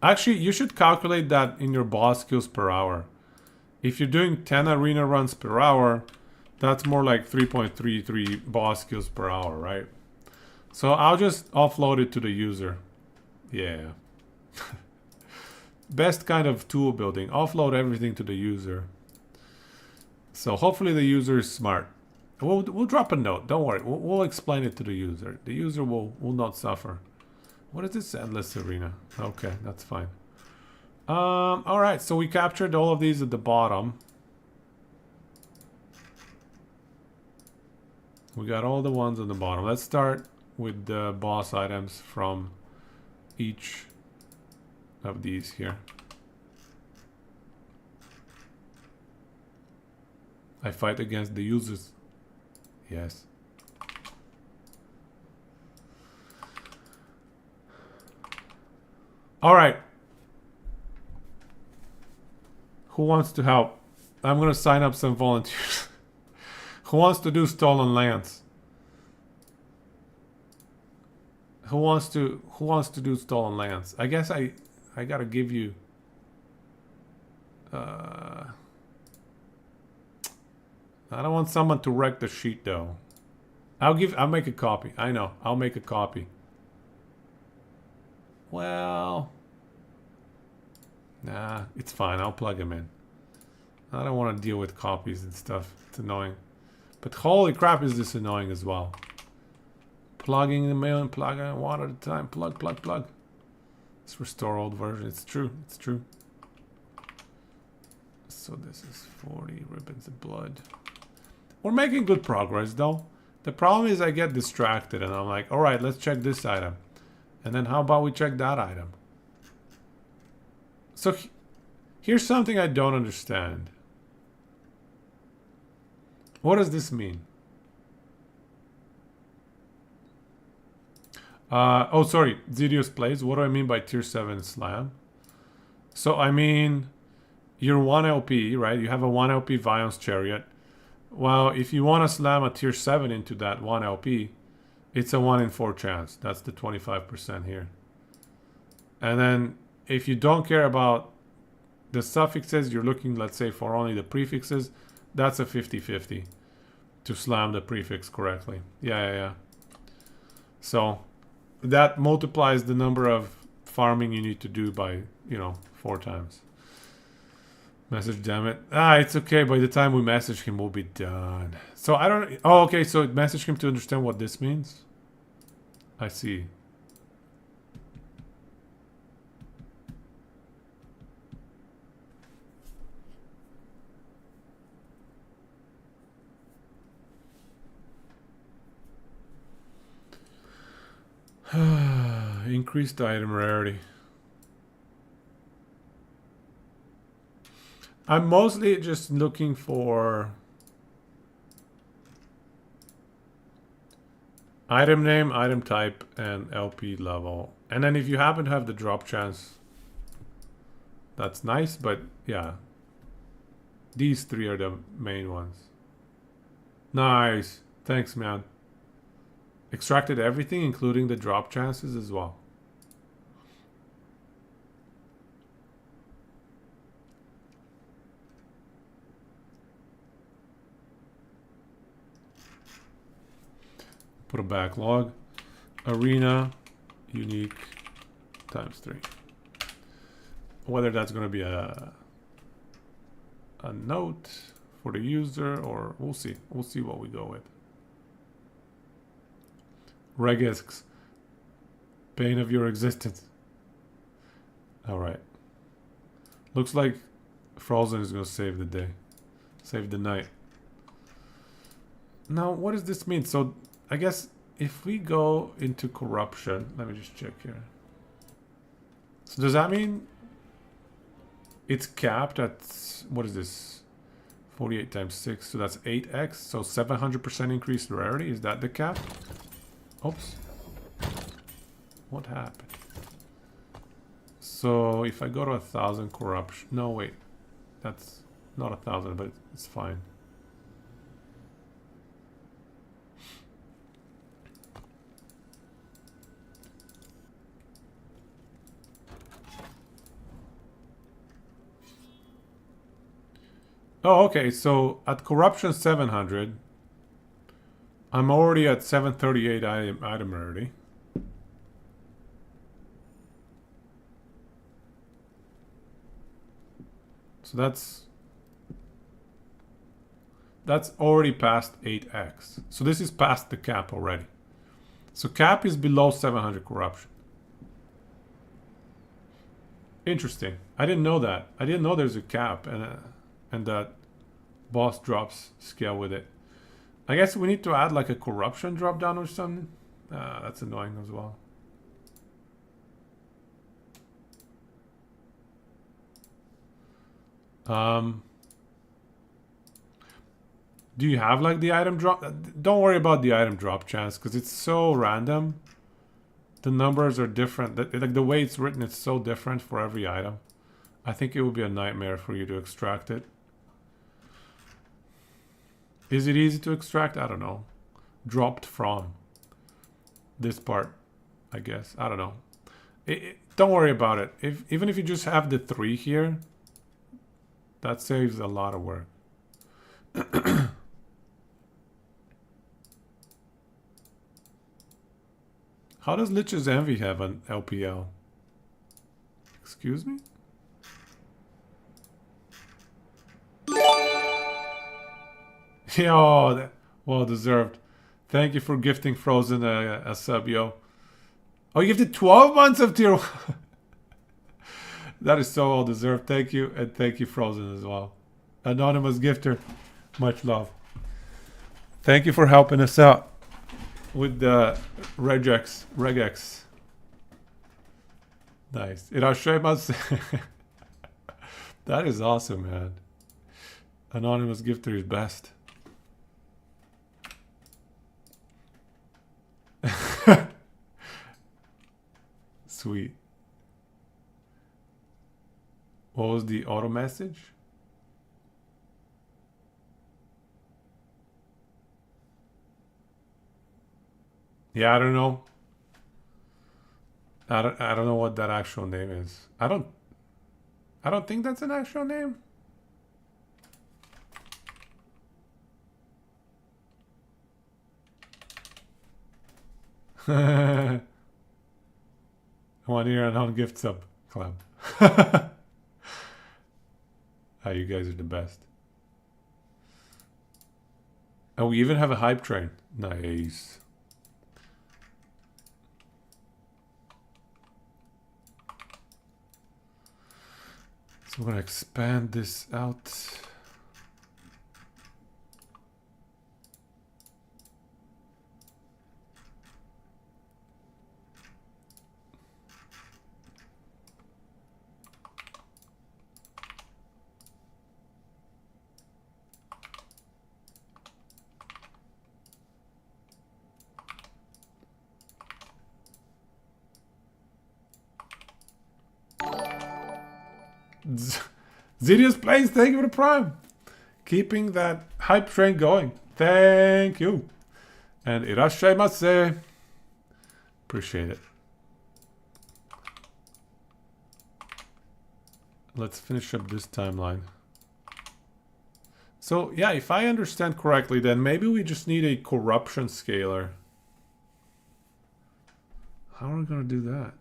Actually, you should calculate that in your boss kills per hour. If you're doing 10 arena runs per hour, that's more like 3.33 boss kills per hour, right? So I'll just offload it to the user. Yeah. Best kind of tool building. Offload everything to the user. So hopefully the user is smart. We'll drop a note. Don't worry. We'll explain it to the user. The user will not suffer. What is this endless arena? Okay, that's fine. All right, so we captured all of these at the bottom. We got all the ones on the bottom. Let's start with the boss items from each of these here. I fight against the users. Yes. All right. Who wants to help? I'm gonna sign up some volunteers. Who wants to do stolen lands? Who wants to do stolen lands? I guess I gotta give you I don't want someone to wreck the sheet though. I'll make a copy. I know. I'll make a copy. Well, nah, it's fine. I'll plug them in. I don't want to deal with copies and stuff. It's annoying. But holy crap, is this annoying as well. Plugging the mail and plugging one at a time. Plug, plug, plug. Let's restore old version. It's true. It's true. So this is 40 ribbons of blood. We're making good progress though. The problem is I get distracted and I'm like, all right, let's check this item. And then how about we check that item? So here's something I don't understand. What does this mean? Oh, sorry. Zidios plays. What do I mean by tier 7 slam? So, I mean, you're 1 LP, right? You have a 1 LP Vion's Chariot. Well, if you want to slam a tier 7 into that 1 LP, it's a 1 in 4 chance. That's the 25% here. And then, if you don't care about the suffixes, you're looking, let's say, for only the prefixes, that's a 50-50 to slam the prefix correctly. Yeah. So that multiplies the number of farming you need to do by, 4 times. Message, damn it. It's okay. By the time we message him, we'll be done. So I don't... Oh, okay. So message him to understand what this means. I see. Increased item rarity. I'm mostly just looking for item name, item type, and LP level. And then if you happen to have the drop chance, that's nice, but yeah. These 3 are the main ones. Nice. Thanks, man. Extracted everything, including the drop chances as well. Put a backlog. Arena, unique, ×3. Whether that's going to be a note for the user, or we'll see. We'll see what we go with. Regisks, pain of your existence. All right. Looks like Frozen is going to save the day. Save the night. Now, what does this mean? So, I guess if we go into corruption, let me just check here. So, does that mean it's capped at, what is this? 48 times 6, so that's 8x. So, 700% increased rarity. Is that the cap? Oops. What happened? So if I go to 1,000 corruption, no wait, that's not 1,000, but it's fine. Oh, okay. So at corruption 700. I'm already at 738 item rarity. So that's already past 8x. So this is past the cap already. So cap is below 700 corruption. Interesting. I didn't know that. I didn't know there's a cap and that boss drops scale with it. I guess we need to add like a corruption drop down or something. That's annoying as well. Do you have like the item drop? Don't worry about the item drop chance because it's so random. The numbers are different. Like the way it's written, it's so different for every item. I think it would be a nightmare for you to extract it. Is it easy to extract? I don't know. Dropped from this part, I guess. I don't know. Don't worry about it. Even if you just have the 3 here, that saves a lot of work. How does Lich's Envy have an LPL? Excuse me? Yo, well deserved. Thank you for gifting Frozen a sub, yo. Oh, you gifted 12 months of tier 1. That is so well deserved. Thank you, and thank you, Frozen, as well. Anonymous gifter, much love. Thank you for helping us out with the regex. Nice. Irashimasu. That is awesome, man. Anonymous gifter is best. Sweet. What was the auto message? Yeah, I don't know. I don't know what that actual name is. I don't think that's an actual name. One year and on gift sub club. You guys are the best. And we even have a hype train. Nice. So I'm gonna expand this out. Zidius Plays, thank you for the prime. Keeping that hype train going. Thank you. And irashaimase. Appreciate it. Let's finish up this timeline. So, yeah, if I understand correctly, then maybe we just need a corruption scaler. How are we going to do that?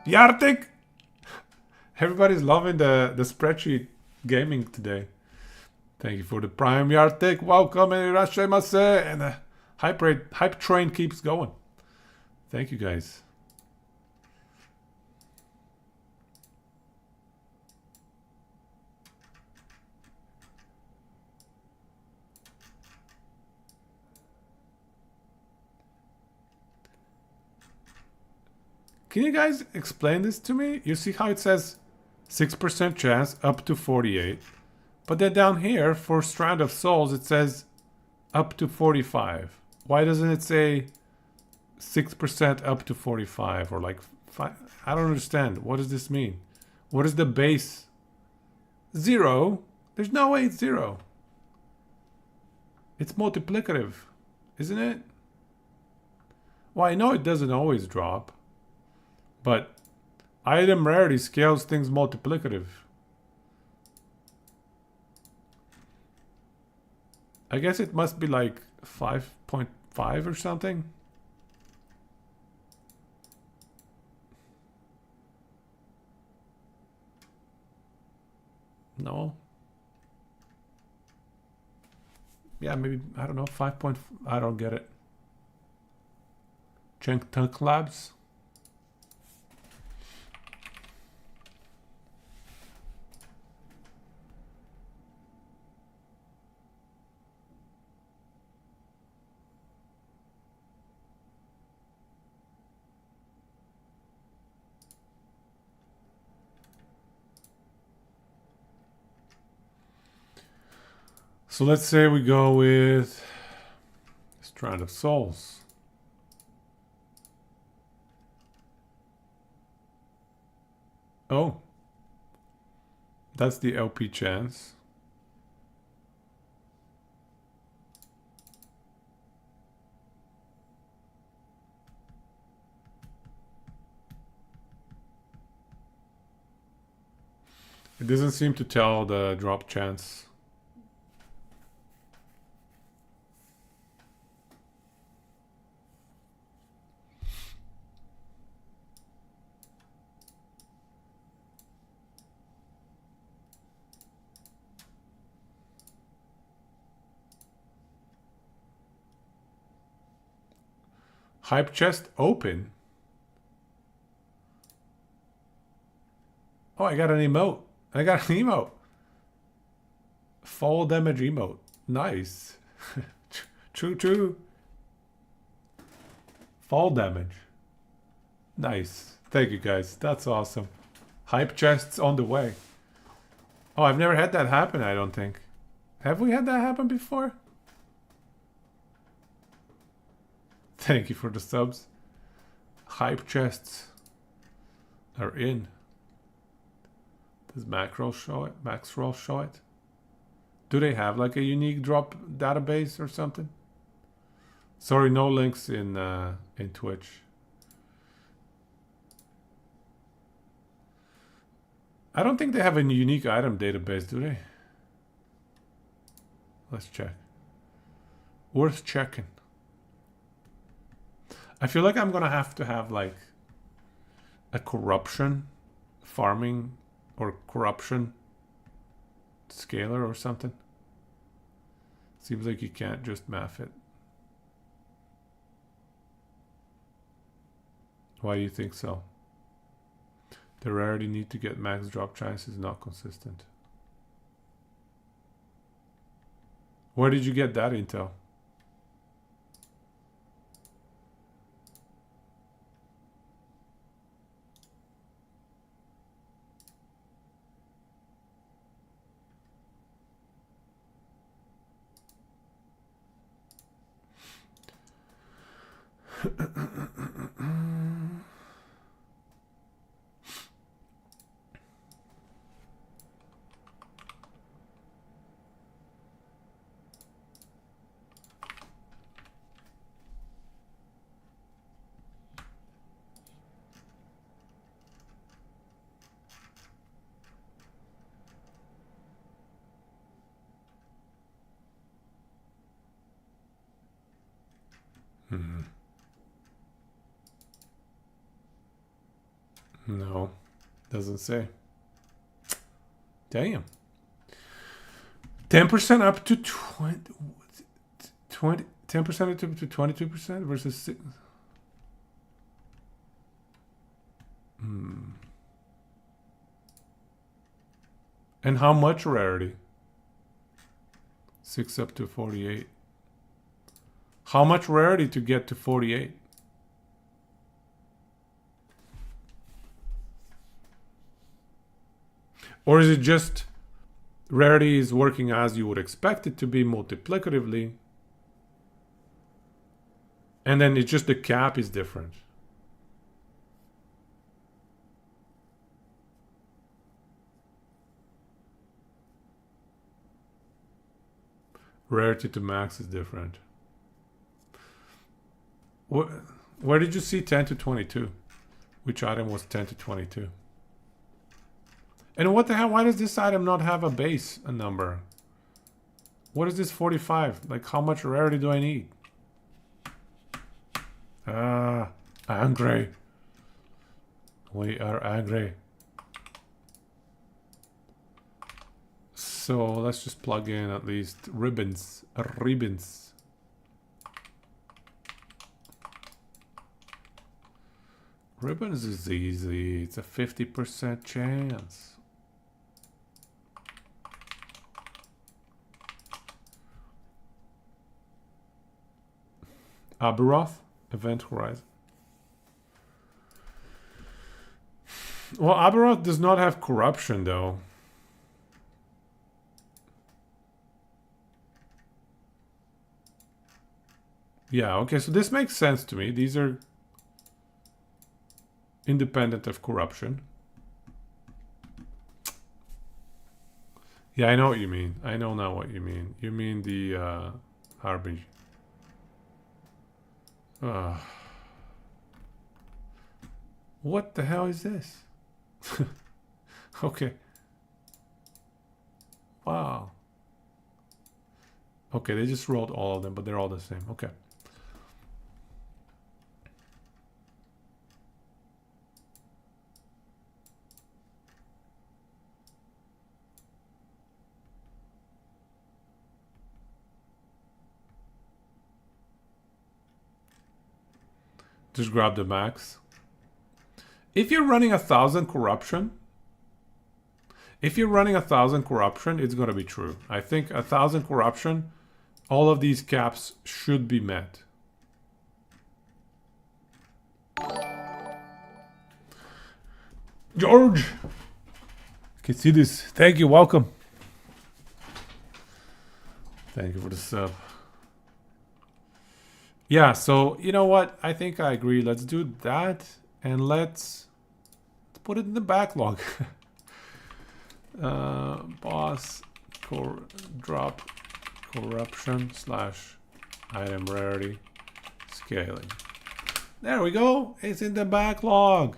Yartik! Everybody's loving the spreadsheet gaming today. Thank you for the prime, Yartik. Welcome, and irashaimase. And the hype train keeps going. Thank you, guys. Can you guys explain this to me? You see how it says 6% chance up to 48. But then down here for Strand of Souls it says up to 45. Why doesn't it say 6% up to 45 or like 5? I don't understand. What does this mean? What is the base? 0? There's no way it's 0. It's multiplicative, isn't it? Well, I know it doesn't always drop. But item rarity scales things multiplicative. I guess it must be like 5.5 or something. No. Yeah, maybe, I don't know, 5. I don't get it. Chunk Tunk Labs. So let's say we go with Strand of Souls. Oh, that's the LP chance. It doesn't seem to tell the drop chance. Hype chest open. Oh, I got an emote. I got an emote. Fall damage emote. Nice. True. Fall damage. Nice. Thank you guys. That's awesome. Hype chests on the way. Oh, I've never had that happen, I don't think. Have we had that happen before? Thank you for the subs. Hype chests are in. Does Macro show it? Maxroll show it? Do they have like a unique drop database or something? Sorry, no links in Twitch. I don't think they have a unique item database, do they? Let's check. Worth checking. I feel like I'm gonna have to have like a corruption farming or corruption scalar or something. Seems like you can't just math it. Why do you think so? The rarity need to get max drop chance is not consistent. Where did you get that intel? No, doesn't say. Damn. 10% up to 20, 10% up to 22% versus 6. And how much rarity? 6 up to 48. How much rarity to get to 48? Or is it just rarity is working as you would expect it to be multiplicatively, and then it's just the cap is different? Rarity to max is different. Where did you see 10 to 22? Which item was 10 to 22? And what the hell? Why does this item not have a base, a number? What is this 45? Like, how much rarity do I need? Angry. We are angry. So let's just plug in at least ribbons. Ribbons. Ribbons is easy. It's a 50% chance. Aberoth, Event Horizon. Well, Aberoth does not have corruption, though. Yeah, okay, so this makes sense to me. These are independent of corruption. Yeah, I know what you mean. I know now what you mean. You mean the harbinger. What the hell is this? Okay. Wow. Okay, they just rolled all of them, but they're all the same. Okay. Just grab the max. If you're running 1,000 corruption, it's going to be true. I think 1,000 corruption, all of these caps should be met. George! I can see this. Thank you. Welcome. Thank you for the sub. Yeah, so you know what? I think I agree. Let's do that. And let's put it in the backlog. Boss drop corruption / item rarity scaling. There we go. It's in the backlog.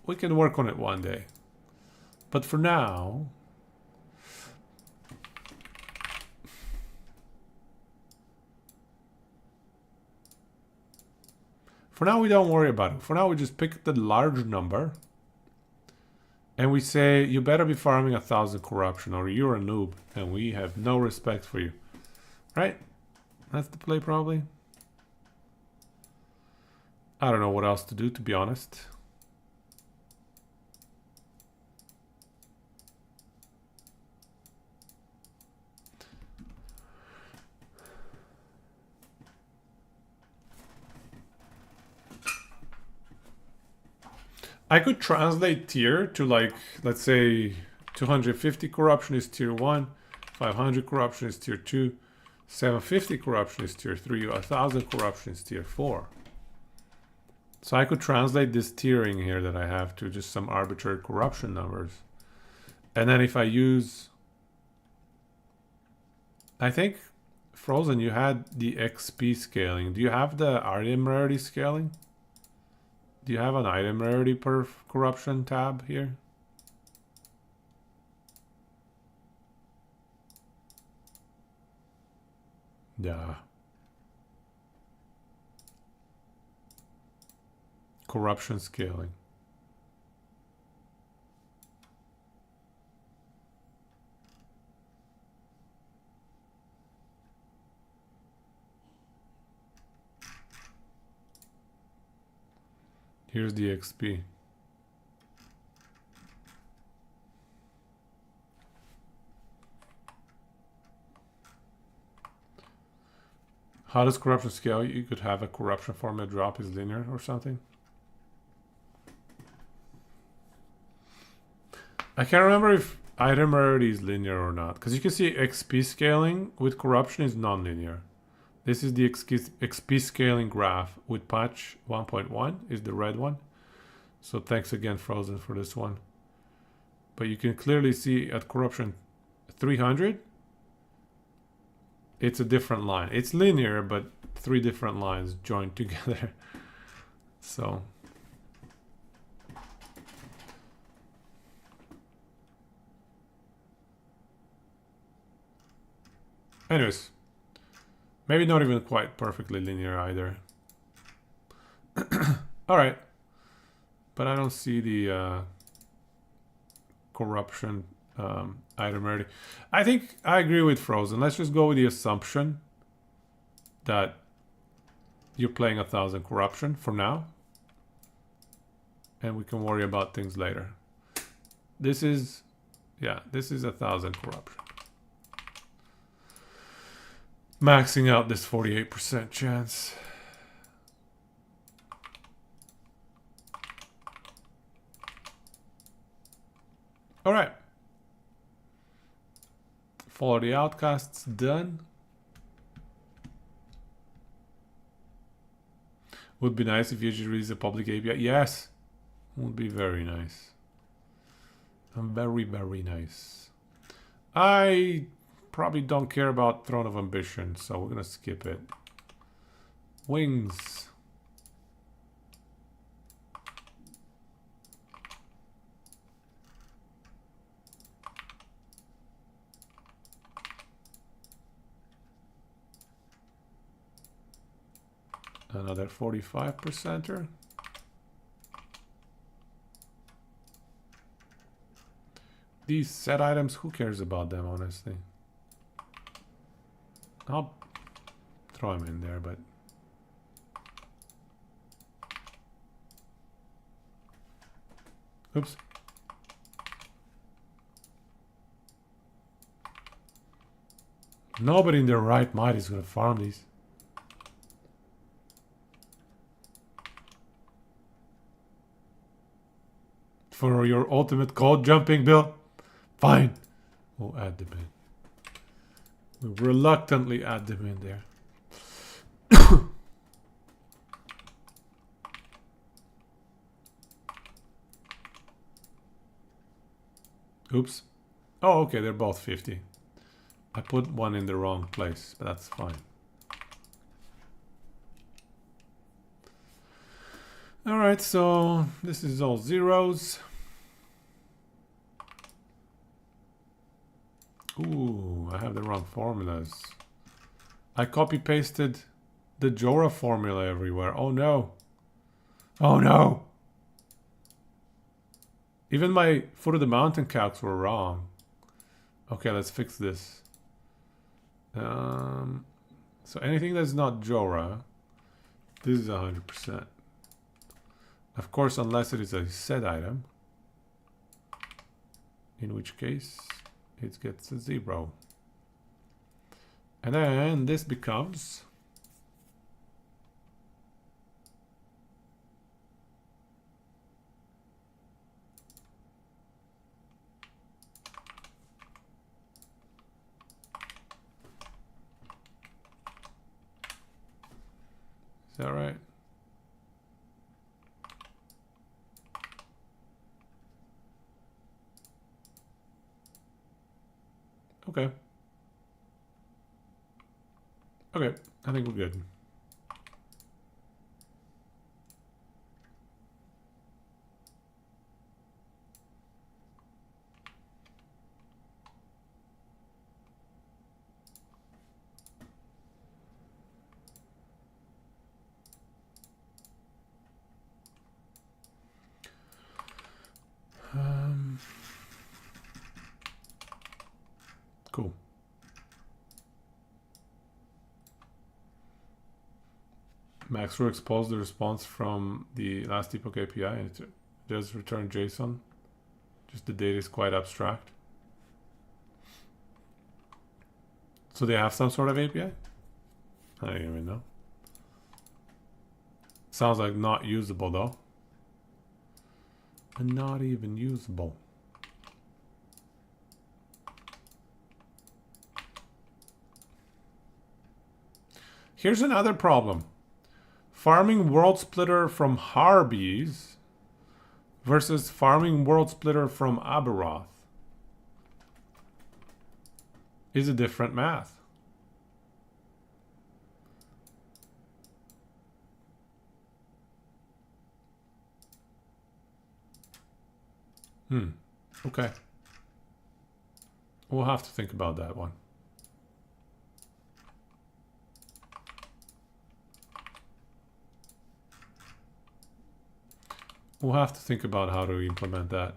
We can work on it one day. But for now, we don't worry about it. For now, we just pick the large number. And we say, you better be farming 1,000 corruption or you're a noob. And we have no respect for you. Right? That's the play, probably. I don't know what else to do, to be honest. I could translate tier to, like, let's say 250 corruption is tier 1, 500 corruption is tier 2, 750 corruption is tier 3, 1,000 corruption is tier 4. So I could translate this tiering here that I have to just some arbitrary corruption numbers. And then if I use, I think, Frozen, you had the XP scaling. Do you have the item rarity scaling? Do you have an item rarity per corruption tab here? Yeah. Corruption scaling. Here's the XP. How does corruption scale? You could have a corruption formula drop is linear or something. I can't remember if item rarity is linear or not. Because you can see XP scaling with corruption is non-linear. This is the XP scaling graph with patch 1.1 is the red one. So thanks again, Frozen, for this one. But you can clearly see at corruption 300, it's a different line. It's linear, but 3 different lines joined together. So anyways, maybe not even quite perfectly linear either. All right. But I don't see the corruption item rarity. I think I agree with Frozen. Let's just go with the assumption that you're playing 1,000 corruption for now. And we can worry about things later. This is, yeah, this is 1,000 corruption. Maxing out this 48% chance. All right. Follow the outcasts, done. Would be nice if you just release a public API. Yes, would be very nice. Very, very nice. I probably don't care about Throne of Ambition, so we're gonna skip it. Wings. Another 45%er. These set items, who cares about them, honestly? I'll throw them in there, but... Oops. Nobody in their right mind is going to farm these. For your ultimate code jumping build? Fine. We'll add them in. We'll reluctantly add them in there. Oops. Oh, okay, they're both 50. I put one in the wrong place, but that's fine. Alright, so this is all zeros. Ooh, I have the wrong formulas. I copy-pasted the Jora formula everywhere. Oh no. Oh no. Even my foot of the mountain calcs were wrong. Okay, let's fix this. So anything that's not Jora, this is 100%. Of course, unless it is a set item, in which case it gets a 0. And then this becomes is that right? Okay. Okay, I think we're good. Cool. Max will expose the response from the last epoch API and it does return JSON. Just the data is quite abstract. So they have some sort of API? I don't even know. Sounds like not usable though. And not even usable. Here's another problem. Farming World Splitter from Harbies versus farming World Splitter from Aberoth is a different math. Okay. We'll have to think about that one. We'll have to think about how to implement that.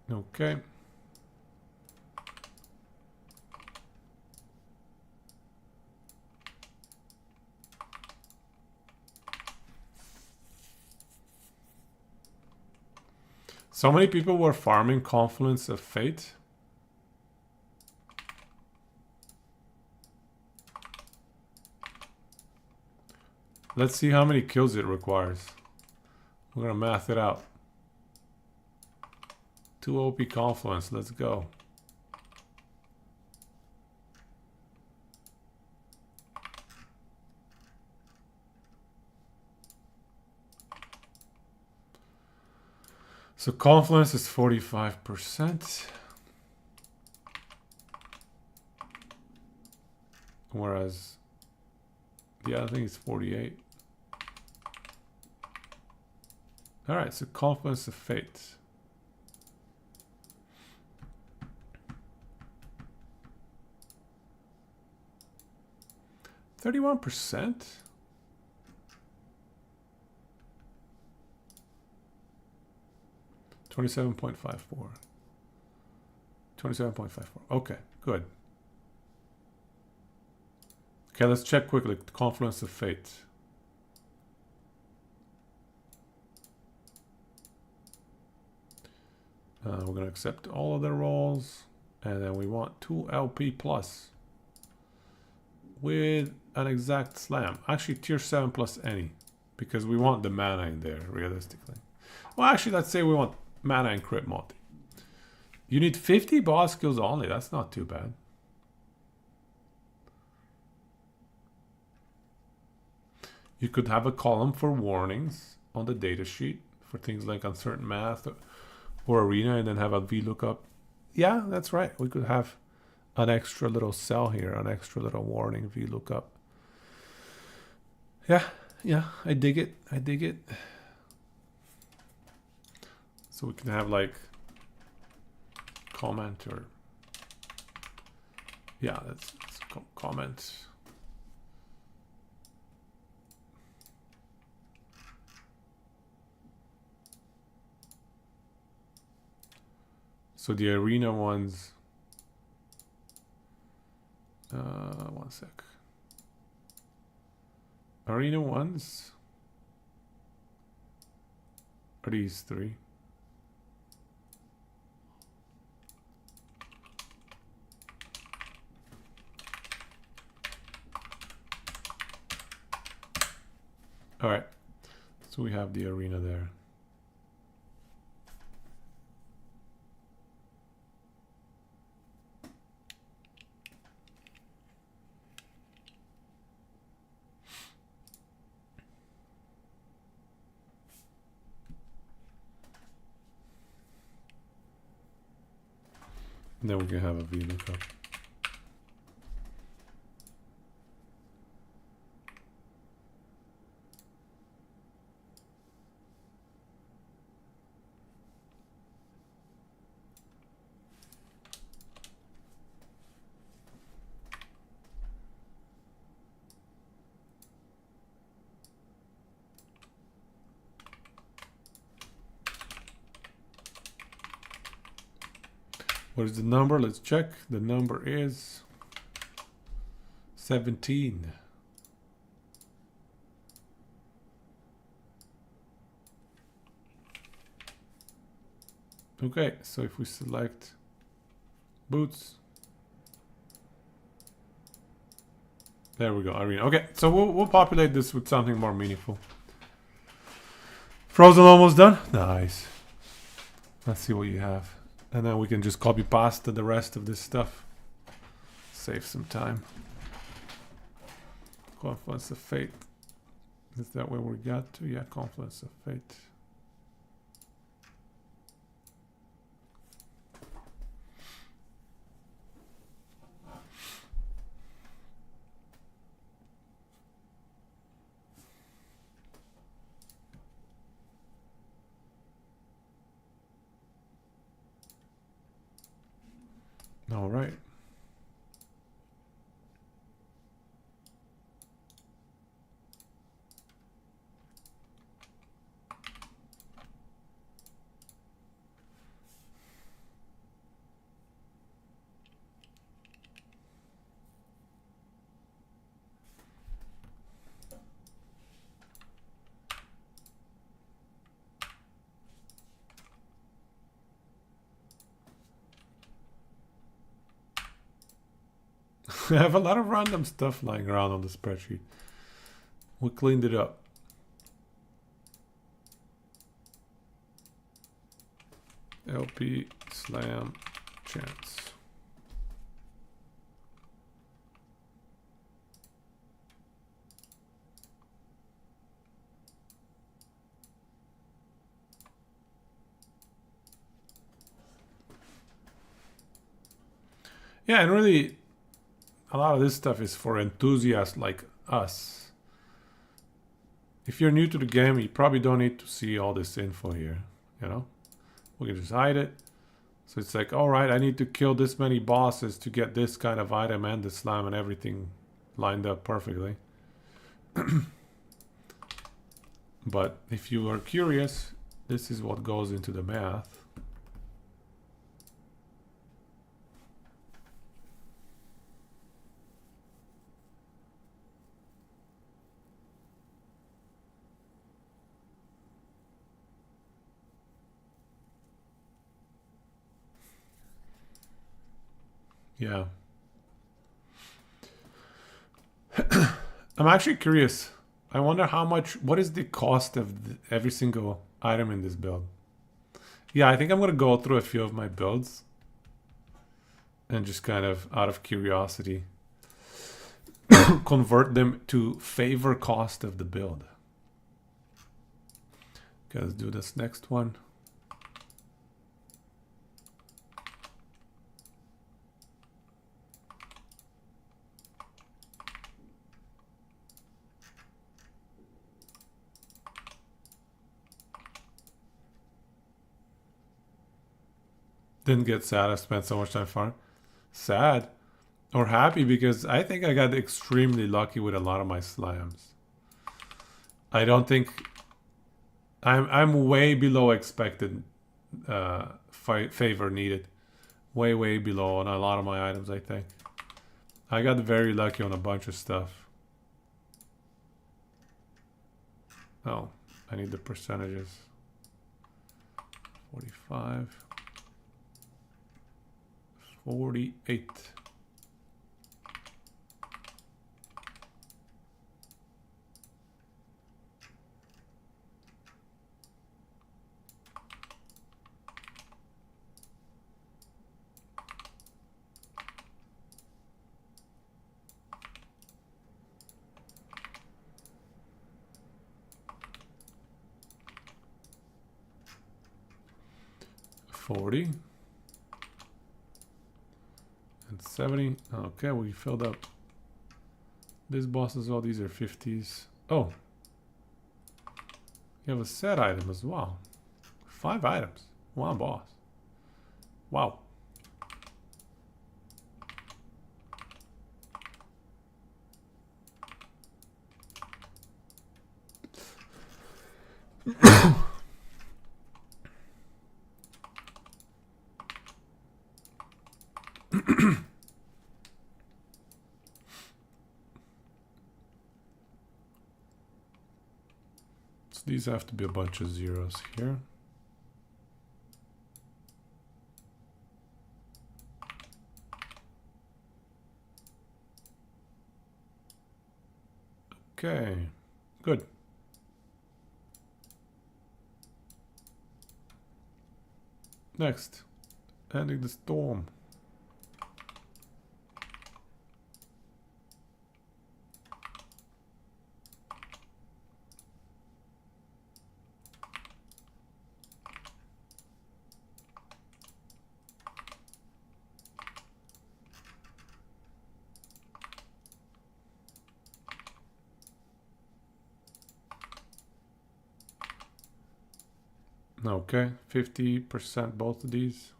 Okay. So many people were farming Confluence of Fate. Let's see how many kills it requires. We're gonna math it out. 2 OP Confluence, let's go. So Confluence is 45%. Whereas the other thing is 48. Alright, so Confluence of Fate. $31%? $27.54. $27.54. Okay, good. Okay, let's check quickly. Confluence of Fate. We're going to accept all of the roles. And then we want 2 LP plus. With an exact slam. Actually, tier 7 plus any. Because we want the mana in there, realistically. Well, actually, let's say we want mana and crit multi. You need 50 boss skills only. That's not too bad. You could have a column for warnings on the data sheet for things like uncertain math or arena, and then have a VLOOKUP. Yeah, that's right. We could have an extra little cell here, an extra little warning VLOOKUP. Yeah, I dig it. I dig it. So we can have like comment or yeah, let's comment. So the arena ones, one sec. Arena ones are these 3. All right, so we have the arena there. And then we can have a VLOOKUP. What is the number? Let's check. The number is 17. Okay, so if we select boots, there we go, arena. Okay, so we'll populate this with something more meaningful. Frozen almost done. Nice. Let's see what you have. And then we can just copy pasta the rest of this stuff. Save some time. Confluence of Fate. Is that where we got to? Yeah, Confluence of Fate. All right. I have a lot of random stuff lying around on the spreadsheet. We cleaned it up. LP slam chance. Yeah, and really, a lot of this stuff is for enthusiasts like us. If you're new to the game, you probably don't need to see all this info here, you know? We can just hide it. So it's like, all right, I need to kill this many bosses to get this kind of item and the slam and everything lined up perfectly. But if you are curious, this is what goes into the math. Yeah. I'm actually curious. I wonder what is the cost of every single item in this build? Yeah, I think I'm going to go through a few of my builds and just kind of out of curiosity convert them to favor cost of the build. Okay, let's do this next one. Didn't get sad. I spent so much time farming. Sad or happy because I think I got extremely lucky with a lot of my slams. I don't think I'm way below expected favor needed. Way below on a lot of my items, I think. I got very lucky on a bunch of stuff. Oh, I need the percentages. 45. 48. $40 and 70. Okay, we filled up this boss as well. These are 50s. Oh, you have a set item as well. 5 items. One boss. Wow. So these have to be a bunch of zeros here. Okay, good. Next, ending the storm. Okay, 50% both of these.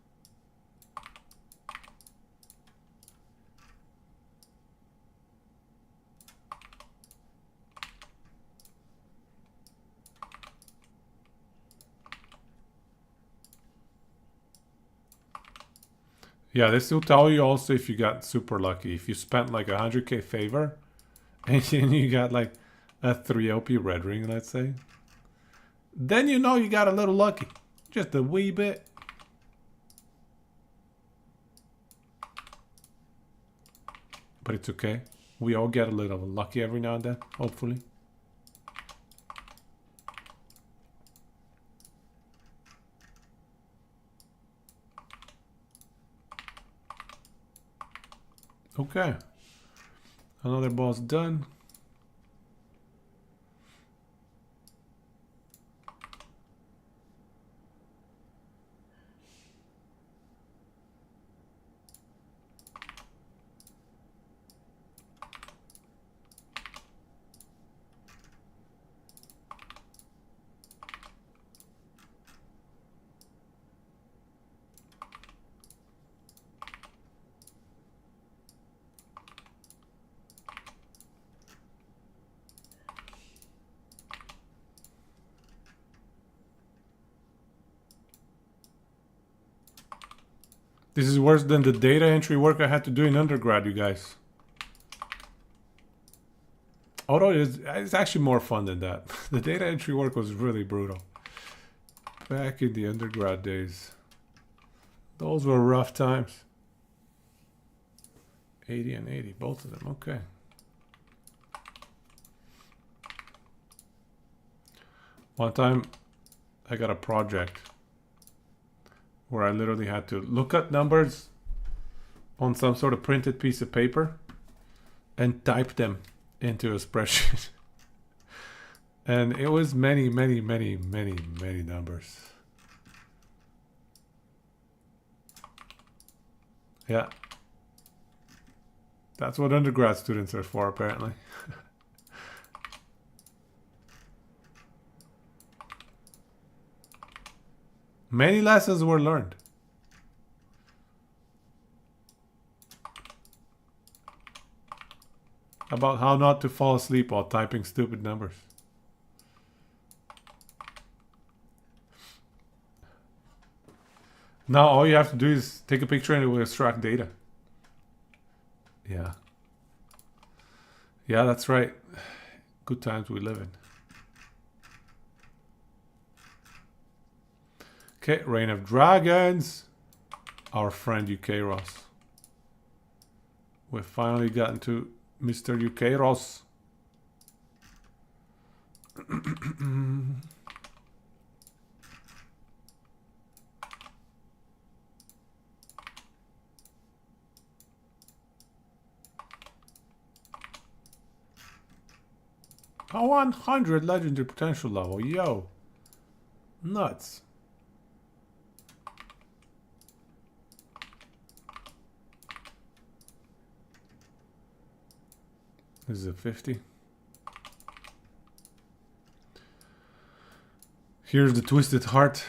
Yeah, this will tell you also if you got super lucky. If you spent like 100k favor and then you got like a 3 LP red ring, let's say, then you know you got a little lucky. Just a wee bit. but it's okay. We all get a little lucky every now and then, hopefully. Okay. Another boss done. This is worse than the data entry work I had to do in undergrad, you guys. Although it's actually more fun than that. The data entry work was really brutal. Back in the undergrad days. Those were rough times. 80 and 80, both of them, okay. One time, I got a project where I literally had to look at numbers on some sort of printed piece of paper and type them into a spreadsheet. And it was many, many, many, many, many numbers. Yeah. That's what undergrad students are for, apparently. Many lessons were learned. About how not to fall asleep while typing stupid numbers. Now all you have to do is take a picture and it will extract data. Yeah. Yeah, that's right. Good times we live in. Okay, Reign of Dragons. Our friend Eukeros. We've finally gotten to Mr. Eukeros. A 100 legendary potential level, yo. Nuts. This is a 50. Here's the Twisted Heart.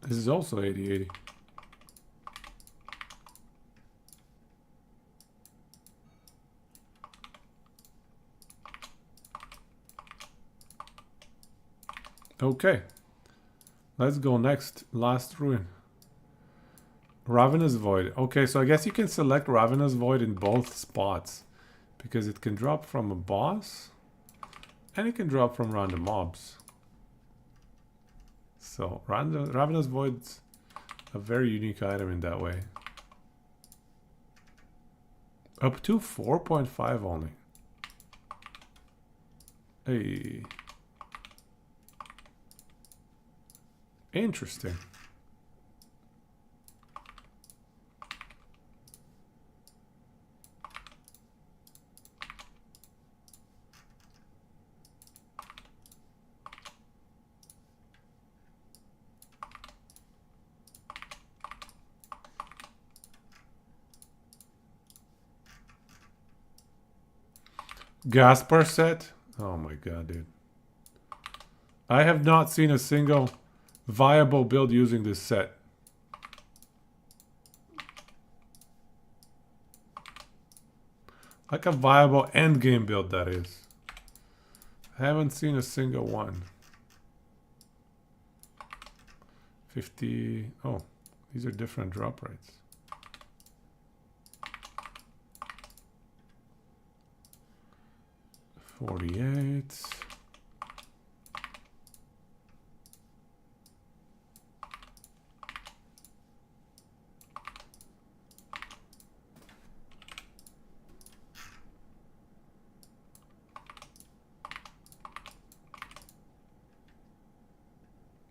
This is also 80-80. Okay. Let's go next. Last ruin. Ravenous Void. Okay, so I guess you can select Ravenous Void in both spots. Because it can drop from a boss. And it can drop from random mobs. So, Ravenous Void's a very unique item in that way. Up to 4.5 only. Hey. Interesting. Gaspar set? Oh my god, dude. I have not seen a single viable build using this set. Like a viable endgame build, that is. I haven't seen a single one. 50. Oh, these are different drop rates. $48.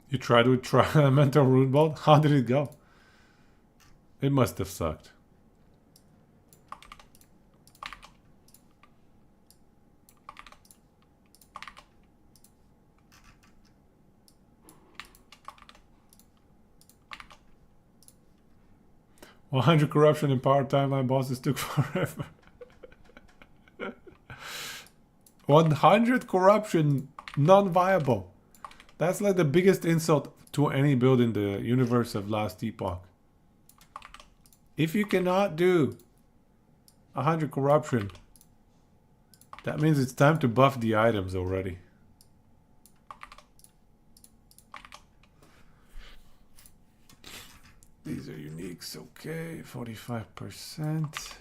You tried with mental root bolt? How did it go? It must have sucked. $100 corruption in power timeline bosses took forever. 100 corruption non-viable. That's like the biggest insult to any build in the universe of Last Epoch. If you cannot do 100 corruption, that means it's time to buff the items already. These are uniques, okay, 45%.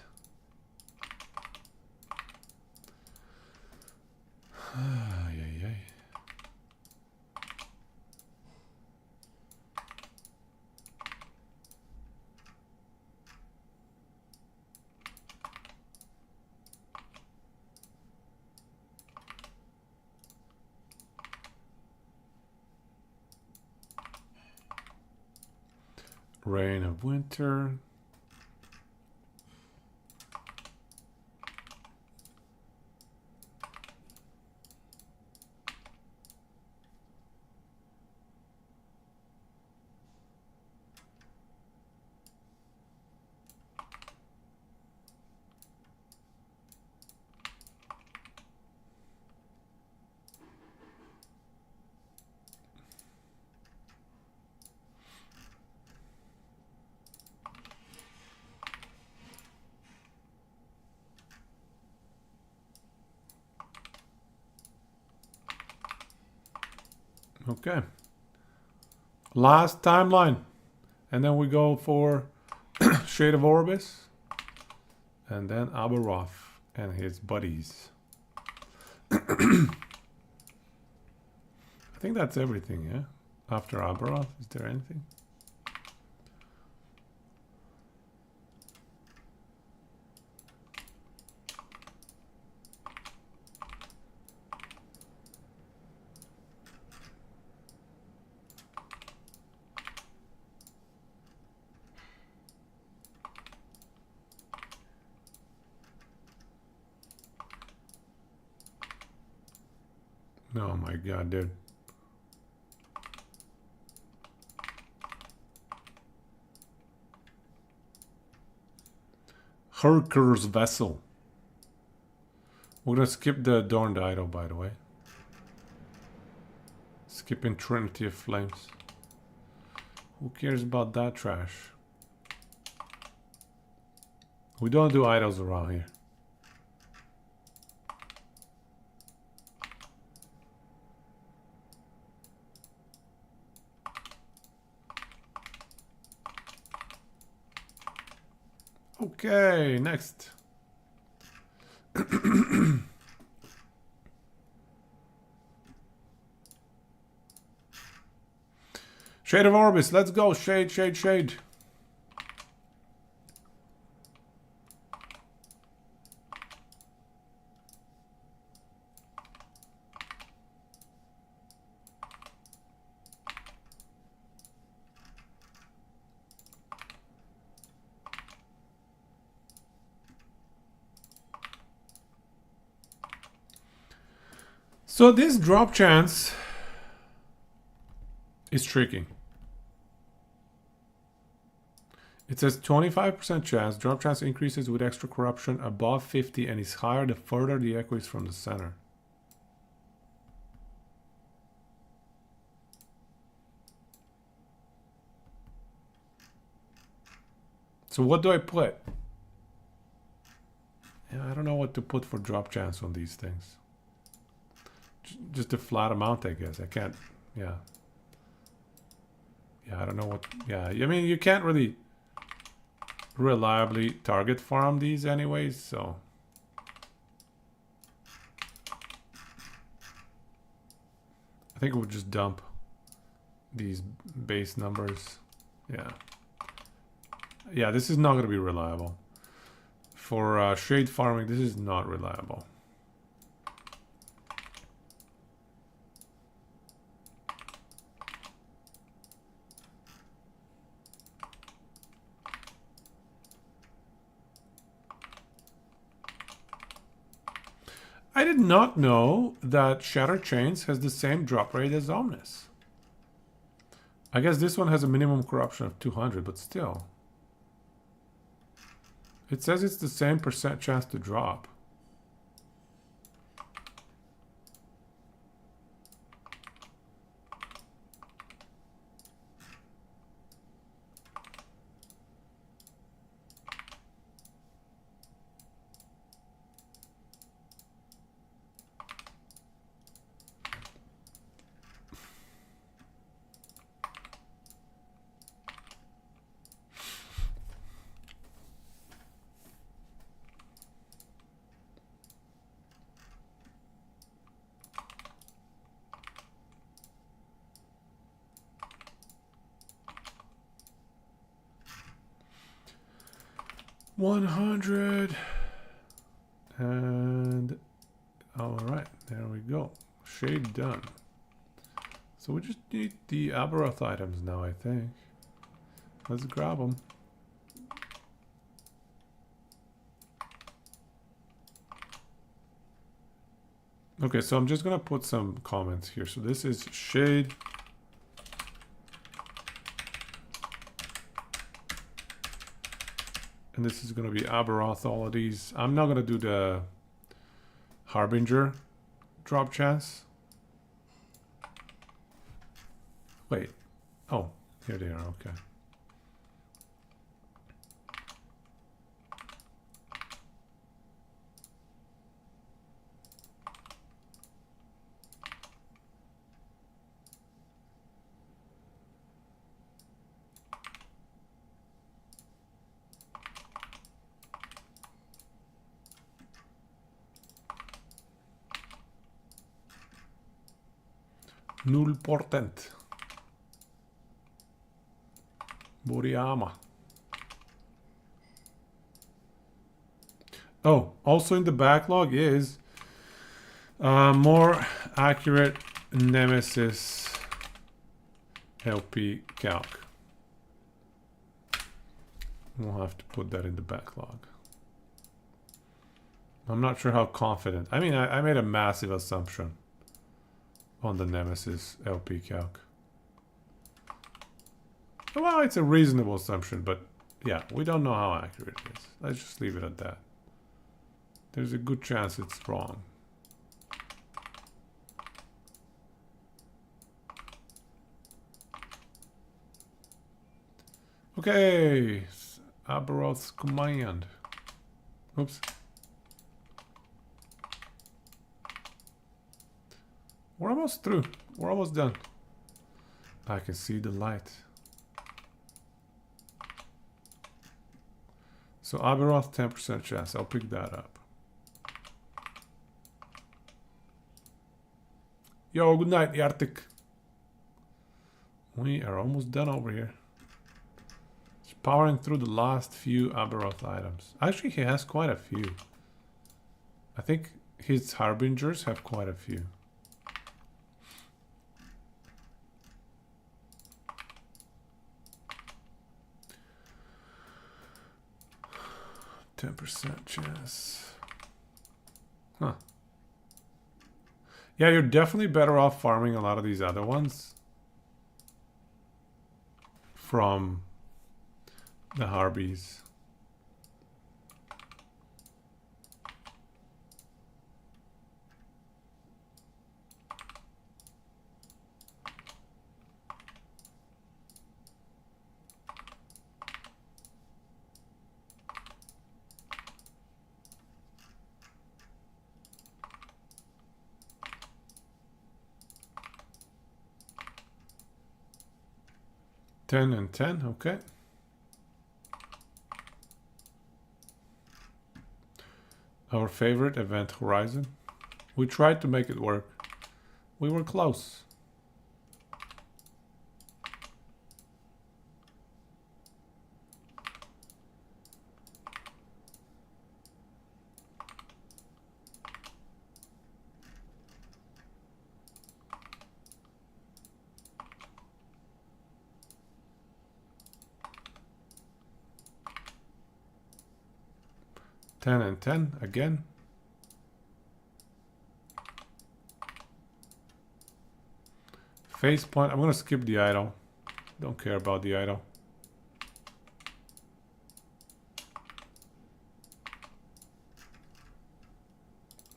Ay, ay, ay. Rain of winter. Okay. Last timeline. And then we go for Shade of Orbis. And then Aberoth and his buddies. I think that's everything, yeah? After Aberoth, is there anything? Oh my god, dude. Herker's Vessel. We're gonna skip the Adorned Idol, by the way. Skipping Trinity of Flames. Who cares about that trash? We don't do idols around here. Okay, next. Shade of Orbis, let's go. Shade, shade, shade. So this drop chance is tricky. It says 25% chance. Drop chance increases with extra corruption above 50 and is higher the further the echo is from the center. So what do I put? Yeah, I don't know what to put for drop chance on these things. Just a flat amount, I guess. I can't, yeah. Yeah, I don't know what... Yeah, I mean, you can't really reliably target farm these anyways, so... I think we'll just dump these base numbers. Yeah. Yeah, this is not going to be reliable. For shade farming, this is not reliable. I did not know that Shatter Chains has the same drop rate as Omnis. I guess this one has a minimum corruption of 200, but still. It says it's the same percent chance to drop. $100 and all right, there we go. Shade done. So we just need the Aberoth items now, I think. Let's grab them. Okay, so I'm just gonna put some comments here. So this is shade. And this is gonna be Aberoth, all of these. I'm not gonna do the Harbinger drop chance. Wait. Oh, here they are, okay. Null portent. Boriyama. Oh, also in the backlog is more accurate Nemesis LP calc. We'll have to put that in the backlog. I'm not sure how confident. I mean, I made a massive assumption on the Nemesis LP calc. Well, it's a reasonable assumption, but yeah, we don't know how accurate it is. Let's just leave it at that. There's a good chance it's wrong. Okay, Aberoth's command. Oops. We're almost through. We're almost done. I can see the light. So Aberoth 10% chance. I'll pick that up. Yo, good night, Yartik. We are almost done over here. Just powering through the last few Aberoth items. Actually, he has quite a few. I think his Harbingers have quite a few. %10 chance. Huh. Yeah, you're definitely better off farming a lot of these other ones from the Harbies. 10 and 10, okay. Our favorite event horizon. We tried to make it work. We were close. Ten and 10 again. Face point. I'm gonna skip the idle. Don't care about the idle.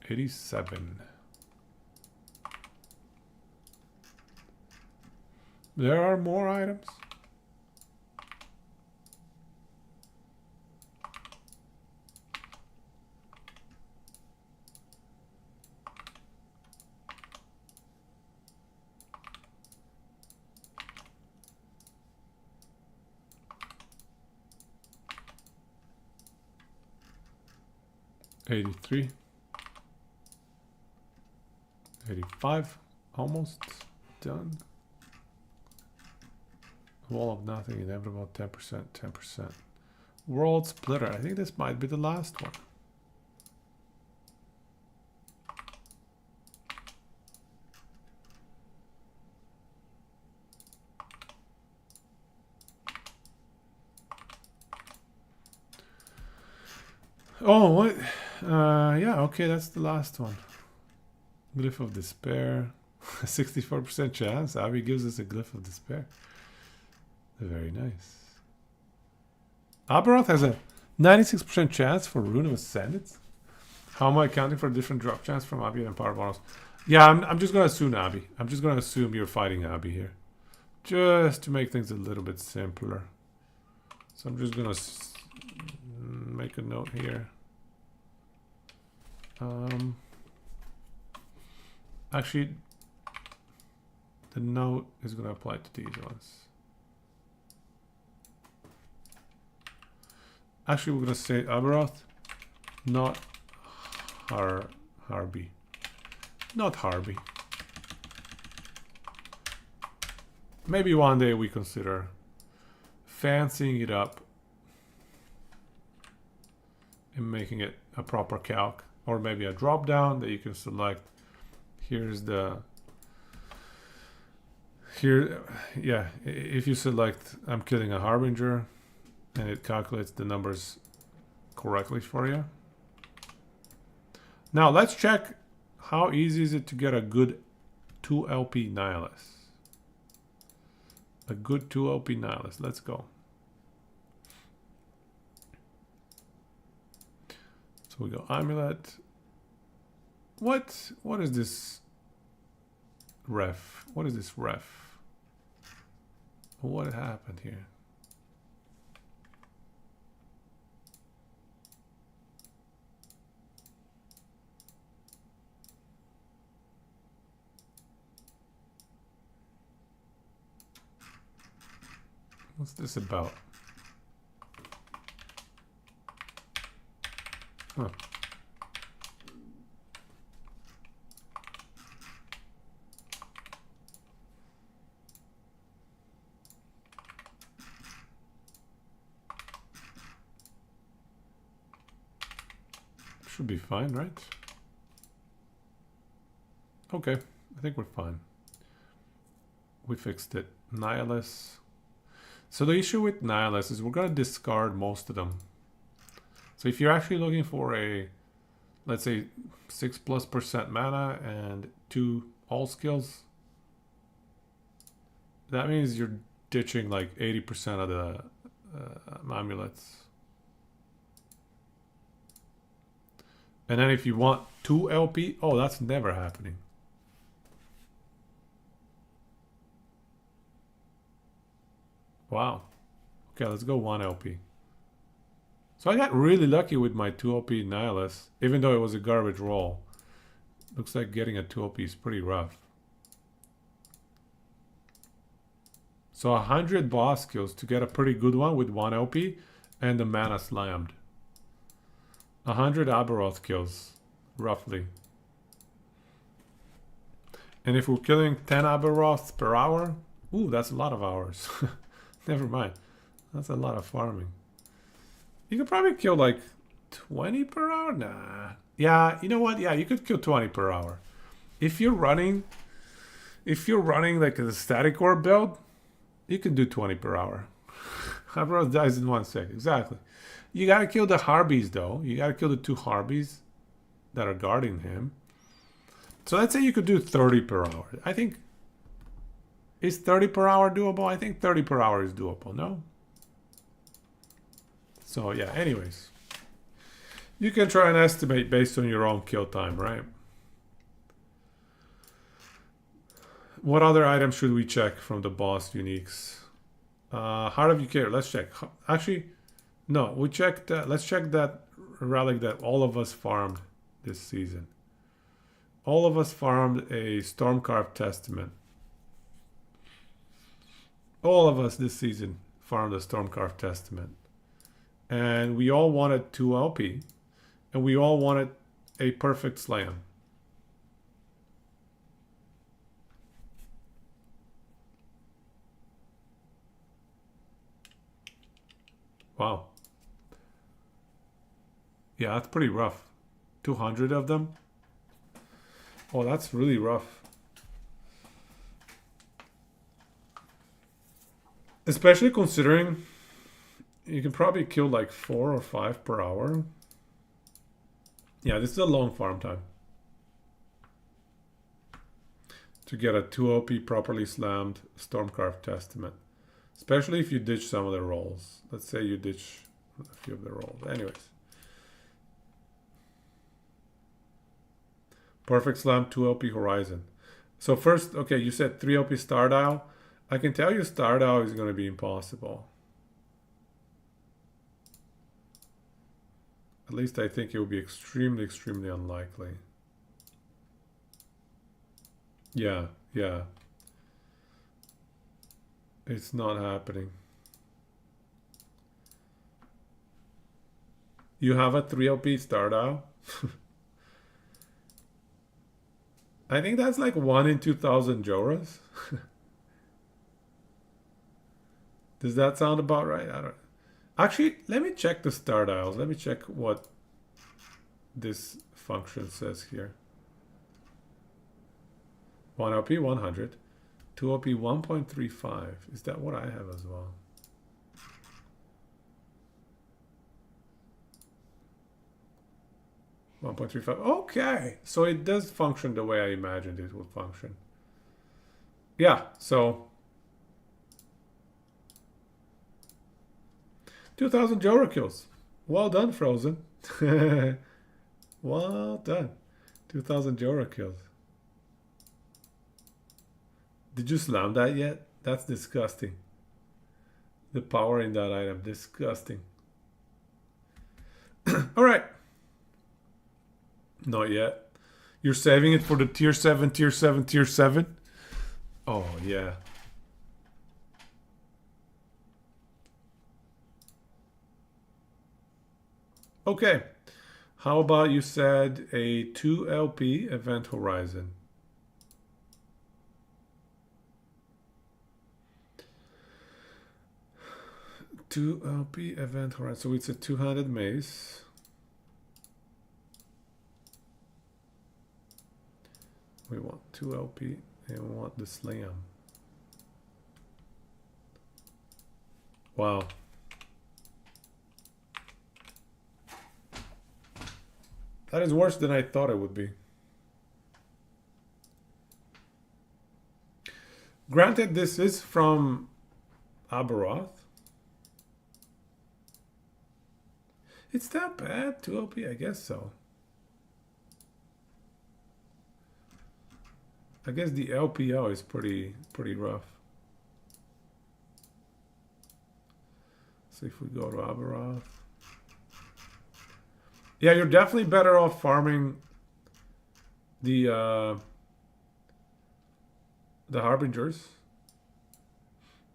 $87. There are more items. $83. 85. Almost done. Wall of nothing, inevitable 10%, 10%. World splitter. I think this might be the last one. Oh, what? Yeah, okay, that's the last one. Glyph of despair. 64% chance. Abby gives us a glyph of despair. Very nice. Aberoth has a 96% chance for Rune of Ascendance. How am I accounting for different drop chance from Abby and power bonus? Yeah, I'm just gonna assume Abby. I'm just gonna assume you're fighting Abby here, just to make things a little bit simpler. So I'm just gonna make a note here. Actually, the note is gonna apply to these ones. Actually, we're gonna say Aberoth, not Harby. Not Harby. Maybe one day we consider fancying it up and making it a proper calc, or maybe a drop down that you can select. Here's the yeah, if you select I'm killing a harbinger, and it calculates the numbers correctly for you. Now let's check how easy is it to get a good 2 LP Nihilus. A good 2 LP Nihilus. Let's go. So we go Amulet. What is this ref? What is this ref? What happened here? What's this about? Huh. Should be fine, right? Okay, I think we're fine. We fixed it. Nihilus. So the issue with Nihilus is we're going to discard most of them. So if you're actually looking for a, let's say, 6+% mana and 2 all skills, that means you're ditching like 80% of the amulets. And then if you want 2 LP, oh, that's never happening. Wow. Okay, let's go 1 LP. So I got really lucky with my 2 LP Nihilus, even though it was a garbage roll. Looks like getting a 2 LP is pretty rough. So 100 boss kills to get a pretty good one with 1 LP and the mana slammed. 100 Aberoth kills, roughly. And if we're killing 10 Aberoths per hour, ooh, that's a lot of hours. Never mind. That's a lot of farming. You could probably kill like 20 per hour? Nah. Yeah, you know what? Yeah, you could kill 20 per hour. If you're running like a static orb build, you can do 20 per hour. Aberoth dies in 1 sec. Exactly. You gotta kill the Harbies though. You gotta kill the 2 Harbies that are guarding him. So let's say you could do 30 per hour. I think, is 30 per hour doable? I think 30 per hour is doable, no? So yeah, anyways. You can try and estimate based on your own kill time, right? What other items should we check from the boss uniques? Heart of Eucharist, let's check. Actually, no, we checked that. Let's check that relic that all of us farmed this season. All of us farmed a Stormcarved Testament. All of us this season farmed a Stormcarved Testament. And we all wanted 2 LP. And we all wanted a perfect slam. Wow. Yeah, that's pretty rough. 200 of them. Oh, that's really rough. Especially considering you can probably kill like 4 or 5 per hour. Yeah, this is a long farm time. To get a 2 OP properly slammed Stormcarved Testament. Especially if you ditch some of the rolls. Let's say you ditch a few of the rolls. Anyways. Perfect slam 2 LP Horizon. So first, okay, you said 3 LP Stardial. I can tell you Stardial is going to be impossible. At least I think it will be extremely, extremely unlikely. Yeah, yeah. It's not happening. You have a 3 LP Stardial? I think that's like 1 in 2,000 Joras. Does that sound about right? I don't. Actually, let me check the star dials. Let me check what this function says here. 1 OP 100, 2 OP 1.35. Is that what I have as well? $1.35. Okay, so it does function the way I imagined it would function. Yeah, so 2,000 Jora kills. Well done, Frozen. Well done. 2,000 Jora kills. Did you slam that yet? That's disgusting. The power in that item, disgusting. All right. Not yet. You're saving it for the tier 7, tier 7, tier 7? Oh, yeah. Okay. How about you said a 2 LP event horizon? Two LP event horizon. So it's a 200 mace. We want 2 LP and we want the slam. Wow. That is worse than I thought it would be. Granted, this is from Aberoth. It's that bad, 2 OP, I guess so. I guess the LPO is pretty rough. So if we go to Aberoth. Yeah, you're definitely better off farming the Harbingers.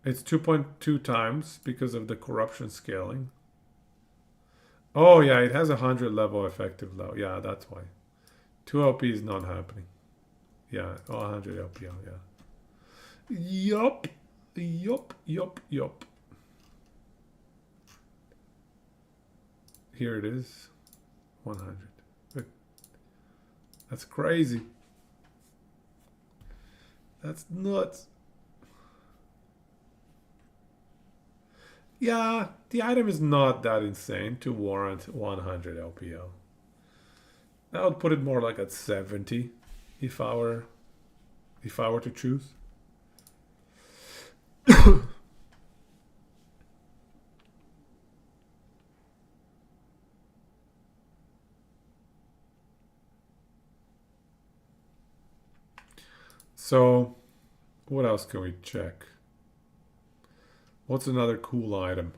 It's 2.2 times because of the corruption scaling. Oh yeah, it has 100 level effective level. Yeah, that's why. 2 LP is not happening. Yeah, 100 LP, yeah. Yup. Yup. Here it is. 100. That's crazy. That's nuts. Yeah, the item is not that insane to warrant 100 LPL. I would put it more like at 70 if I were to choose. So, what else can we check? What's another cool item?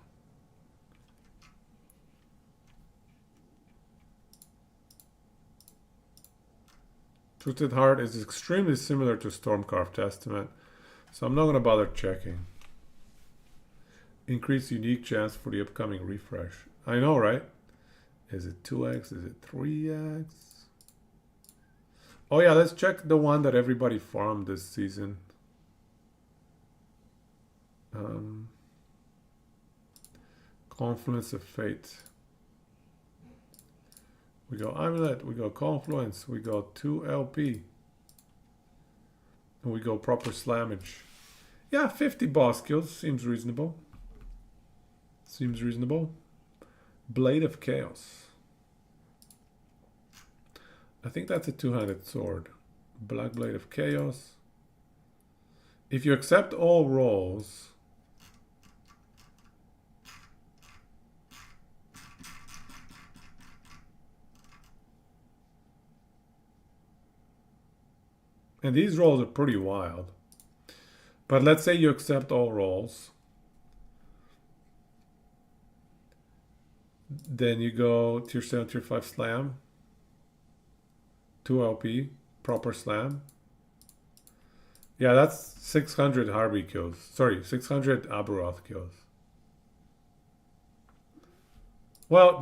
Twisted Heart is extremely similar to Stormcarved Testament, so I'm not going to bother checking. Increase unique chance for the upcoming refresh. I know, right? Is it 2x? Is it 3x? Oh yeah, let's check the one that everybody farmed this season. Confluence of Fate. We go Amulet, we go Confluence, we go 2 LP. And we go proper slammage. Yeah, 50 boss kills seems reasonable. Seems reasonable. Blade of Chaos. I think that's a two-handed sword. Black Blade of Chaos. If you accept all rolls, and these rolls are pretty wild, but let's say you accept all rolls, then you go tier 7, tier 5 slam, 2 LP, proper slam. Yeah, that's 600 Harvey kills. Sorry, 600 Aberoth kills. Well,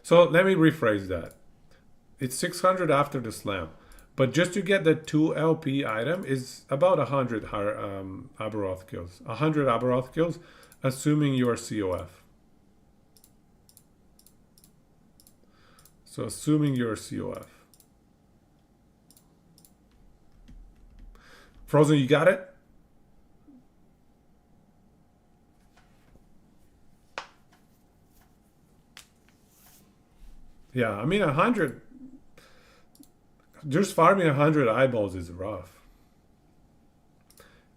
so let me rephrase that. It's 600 after the slam. But just to get the 2 LP item is about 100 Aberoth kills. 100 Aberoth kills, assuming you are COF. So assuming you're COF. Frozen, you got it? Yeah, I mean 100. Just farming 100 eyeballs is rough.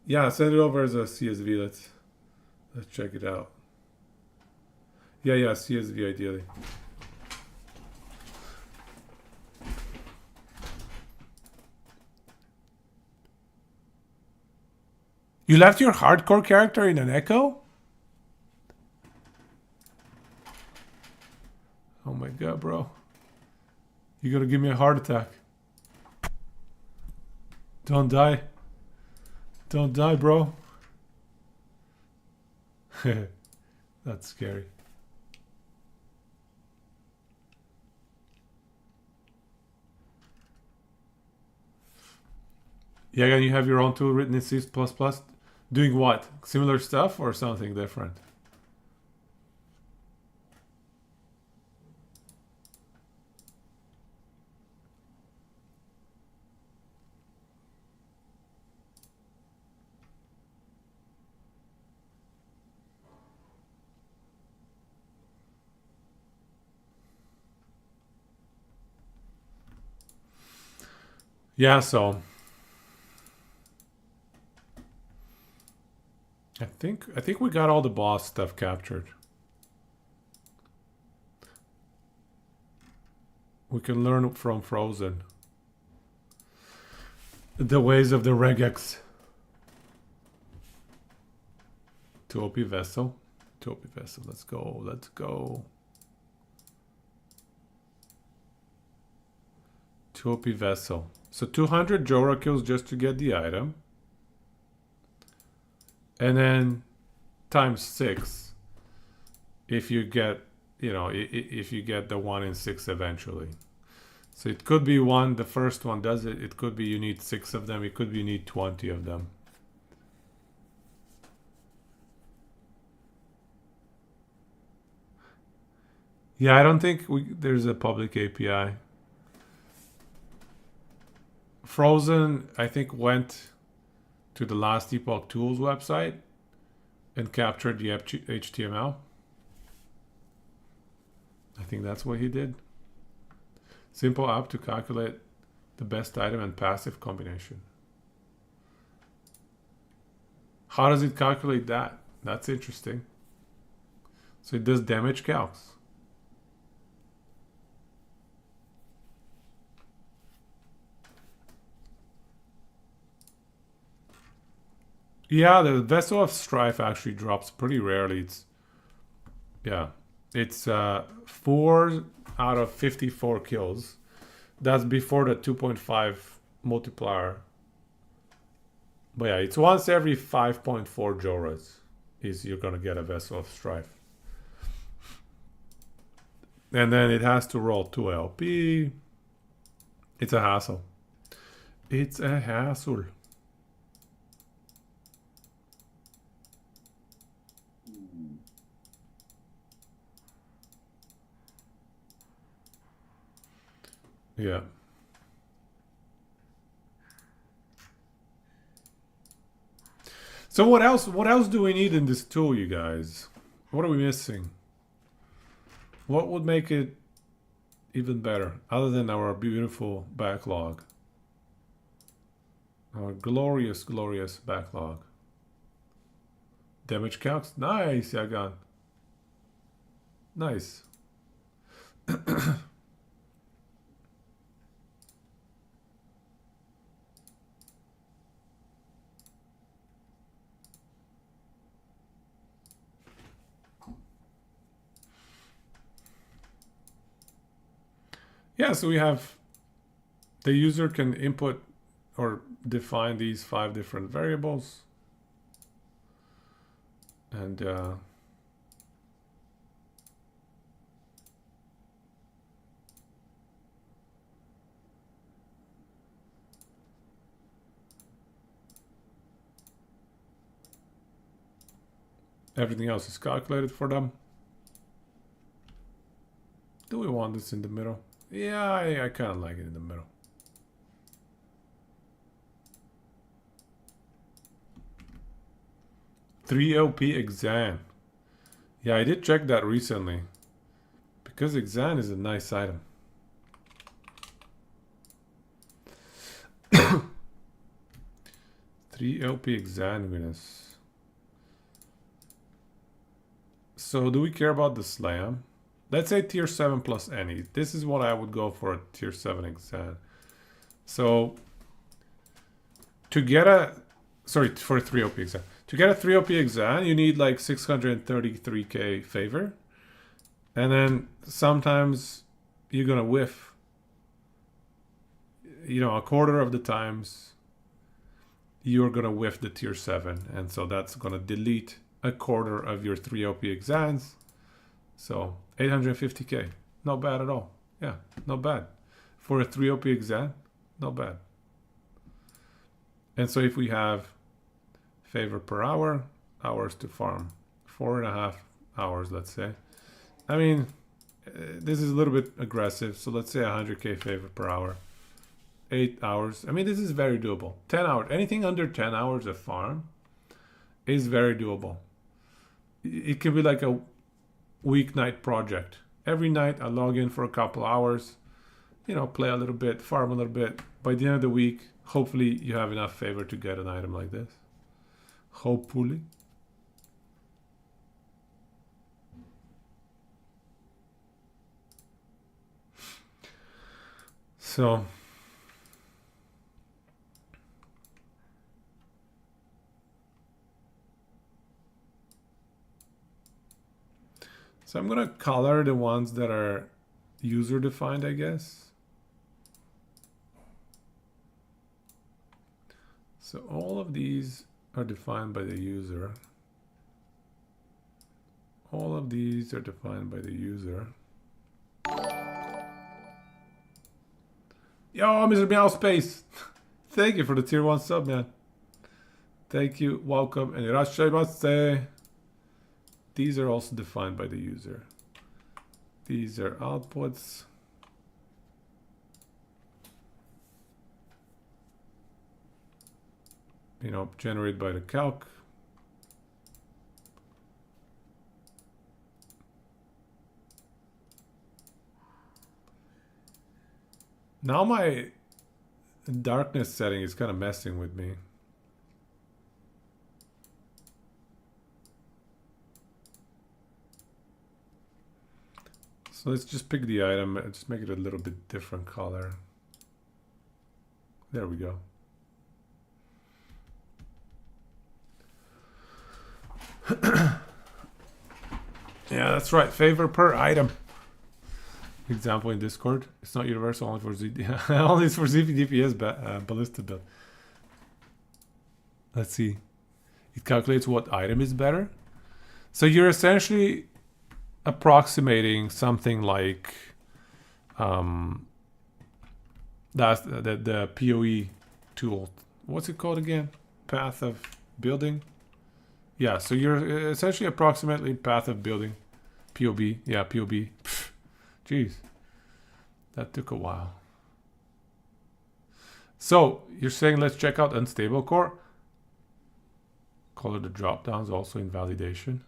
Yeah, send it over as a CSV. Let's check it out. Yeah, CSV ideally. You left your hardcore character in an echo? Oh my god, bro. You're gonna give me a heart attack. Don't die. Don't die, bro. That's scary. Yeah, and you have your own tool written in C++. Doing what? Similar stuff or something different? Yeah, so I think we got all the boss stuff captured. We can learn from Frozen the ways of the regex. 2 OP vessel. 2 OP vessel. Let's go. 2 OP vessel. So 200 Jorah kills just to get the item. And then times 6 if you get, you know, if you get the 1 in 6 eventually. So it could be one, the first one does it. It could be you need 6 of them. It could be you need 20 of them. Yeah, I don't think there's a public API. Frozen, I think, went to the Last Epoch Tools website and captured the HTML. I think that's what he did. Simple app to calculate the best item and passive combination. How does it calculate that? That's interesting. So it does damage calcs. Yeah, the Vessel of Strife actually drops pretty rarely. It's 4 out of 54 kills. That's before the 2.5 multiplier. But yeah, it's once every 5.4 Joras is you're gonna get a Vessel of Strife. And then it has to roll 2 LP. It's a hassle. It's a hassle. Yeah. So what else do we need in this tool, you guys? What are we missing? What would make it even better other than our beautiful backlog? Our glorious, glorious backlog. Damage calcs? Nice, Yagan. Nice. Yeah, so we have the user can input or define these 5 different variables. And everything else is calculated for them. Do we want this in the middle? Yeah, I kind of like it in the middle. $3 exam. Yeah, I did check that recently. Because exam is a nice item. $3 exam winners. So do we care about the slam? Let's say tier 7 plus any. This is what I would go for a tier 7 exam. So to get a, sorry, for a 3 OP exam. To get a 3 OP exam, you need like 633k favor. And then sometimes you're gonna whiff. You know, a quarter of the times you're gonna whiff the tier 7. And so that's gonna delete a quarter of your 3 OP exams. So 850k, not bad at all. Yeah, not bad. For a 3 OP exam, not bad. And so if we have favor per hour, hours to farm, 4.5 hours, let's say. I mean, this is a little bit aggressive. So let's say 100k favor per hour, 8 hours. I mean, this is very doable. 10 hours, anything under 10 hours of farm is very doable. It can be like a weeknight project. Every night I log in for a couple hours, you know, play a little bit, farm a little bit. By the end of the week, hopefully you have enough favor to get an item like this. Hopefully. So I'm gonna color the ones that are user defined, I guess. So all of these are defined by the user. all of these are defined by the user. Yo, Mr. Meow Space! Thank you for the tier 1 sub, man. Thank you, welcome, and irashaimase. These are also defined by the user. These are outputs. You know, generated by the calc. Now my darkness setting is kind of messing with me. So let's just pick the item and just make it a little bit different color. There we go. Yeah, that's right. Favor per item. Example in Discord. It's not universal, only for Z. Only for ZPDPS ballista build. Let's see. It calculates what item is better. So you're essentially approximating something like that's the POE tool. What's it called again? Path of building. Yeah, so you're essentially approximately path of building. POB. Yeah, POB. Pfft. Jeez. That took a while. So you're saying let's check out unstable core. Color the drop downs also in validation.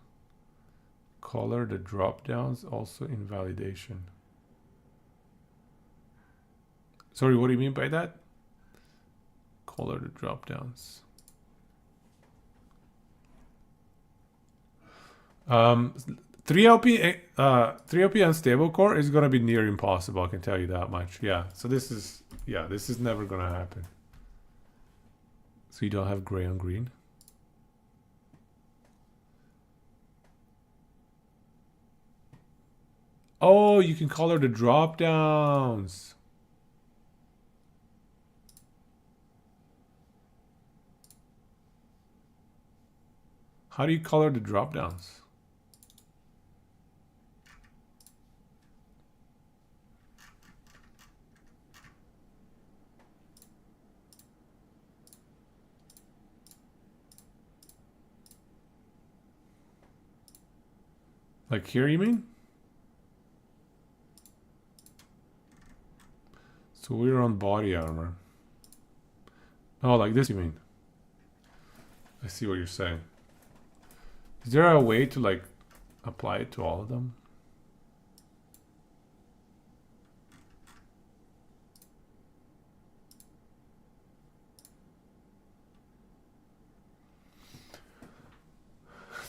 Color the drop downs also in validation. Sorry, what do you mean by that? Color the drop downs. 3LP unstable core is gonna be near impossible, I can tell you that much. Yeah, so this is never gonna happen. So you don't have gray on green. Oh, you can color the drop downs. How do you color the drop downs? Like here, you mean? So we're on body armor. Oh, like this, you mean? I see what you're saying. Is there a way to like apply it to all of them?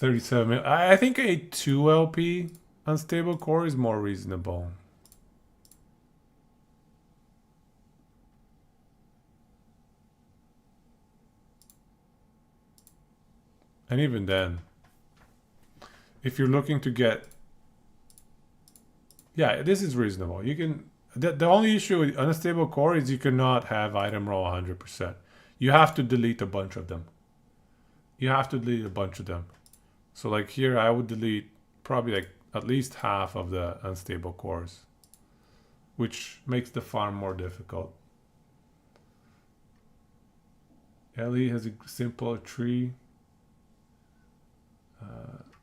$37 I think a 2LP unstable core is more reasonable. And even then, if you're looking to get, yeah, this is reasonable. You can, the only issue with unstable core is you cannot have item roll 100%. You have to delete a bunch of them. You have to delete a bunch of them. So like here, I would delete probably like at least half of the unstable cores, which makes the farm more difficult. Ellie has a simple tree.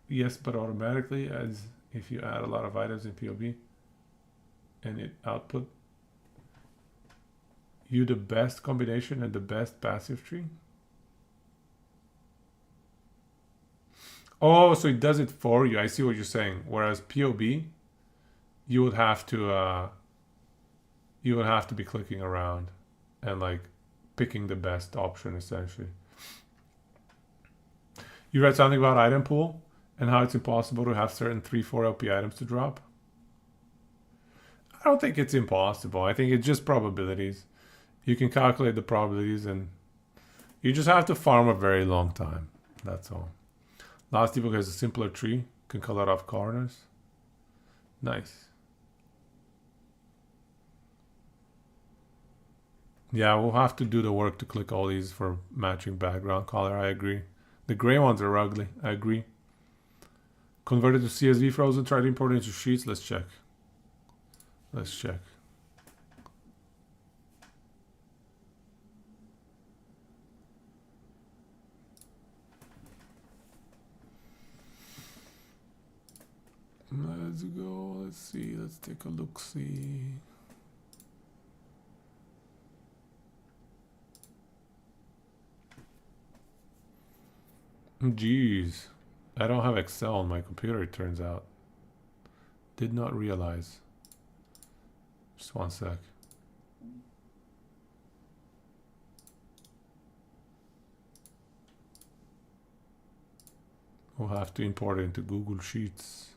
Yes, but automatically, as if you add a lot of items in POB and it output you the best combination and the best passive tree. Oh, so it does it for you. I see what you're saying. Whereas POB, you would have to be clicking around and like picking the best option essentially. You read something about item pool and how it's impossible to have certain 3-4 LP items to drop? I don't think it's impossible. I think it's just probabilities. You can calculate the probabilities and you just have to farm a very long time. That's all. Last ebook has a simpler tree. Can color off corners. Nice. Yeah, we'll have to do the work to click all these for matching background color. I agree. The gray ones are ugly. I agree. Converted to CSV frozen, tried to import it into sheets. Let's check. Let's check. Let's go. Let's see. Let's take a look. See. Jeez. I don't have Excel on my computer, it turns out. Did not realize. Just one sec. We'll have to import it into Google Sheets.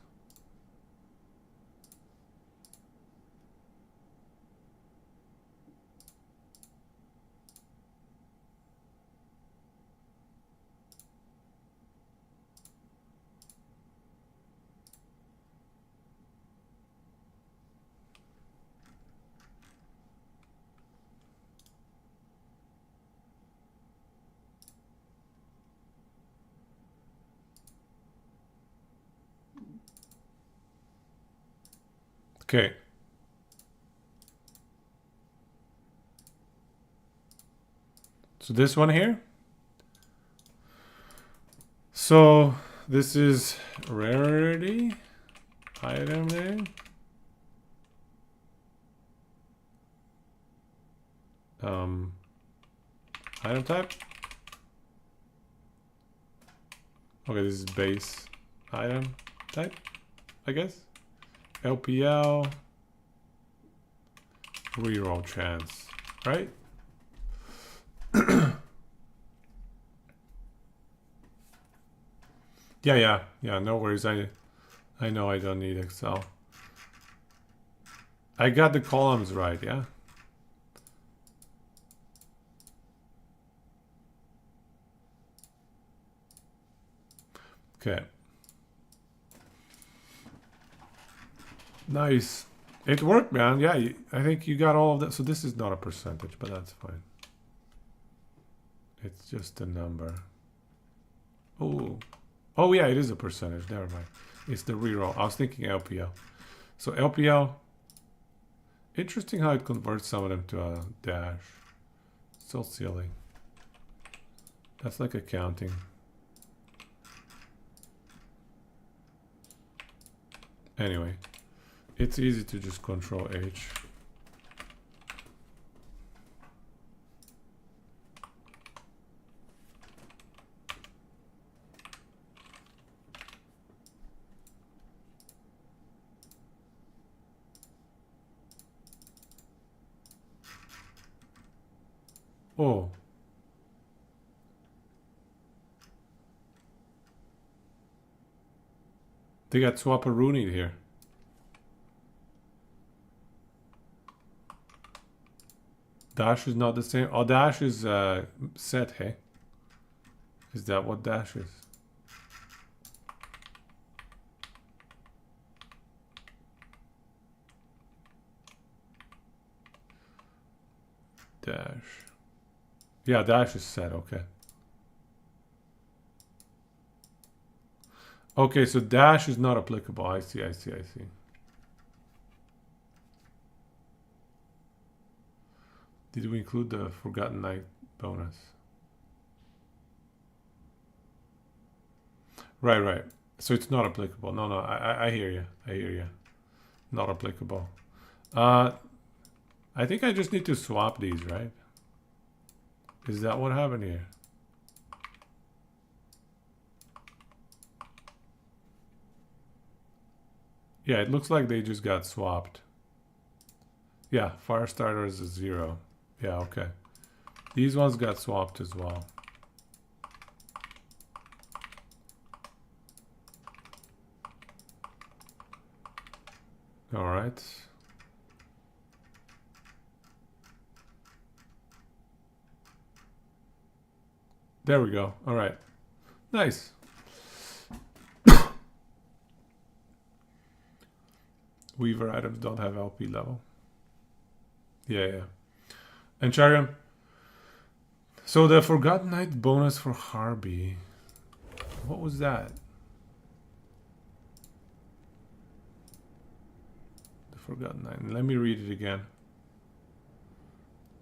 Okay. So this one here. So this is rarity, item name. Item type. Okay, this is base item type, I guess. LPL, reroll chance, right? Yeah, no worries. I know I don't need Excel. I got the columns right, yeah? Okay. Nice. It worked, man. Yeah, I think you got all of that. So this is not a percentage, but that's fine. It's just a number. Oh yeah, it is a percentage. Never mind. It's the reroll. I was thinking LPL. So LPL. Interesting how it converts some of them to a dash. Still silly. That's like accounting. Anyway, it's easy to just control H. Oh. They got swap-a-rooney here. Dash is not the same. Oh, dash is set, hey? Is that what dash is? Dash. Yeah, dash is set, okay. Okay, so dash is not applicable. I see. Did we include the Forgotten Night bonus? Right. So it's not applicable. No, I hear you. Not applicable. I think I just need to swap these, right? Is that what happened here? Yeah, it looks like they just got swapped. Yeah, Firestarter is a 0. Yeah, okay. These ones got swapped as well. All right. There we go. All right. Nice. Weaver items don't have LP level. Yeah. And Chariam. So the Forgotten Night bonus for Harby. What was that? forgot 9. Let me read it again.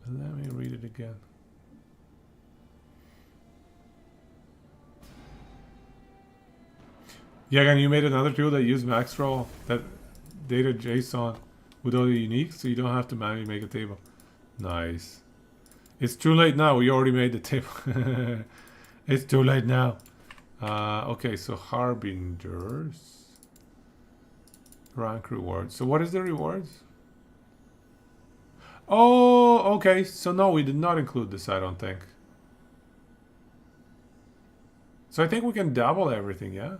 Let me read it again. Yeah, and you made another tool that used Maxroll, that data JSON with all the uniques, so you don't have to manually make a table. Nice. It's too late now. We already made the table. It's too late now. Okay, so harbingers. Rank rewards. So what is the rewards? Oh, okay. So no, we did not include this, I don't think. So I think we can double everything, yeah?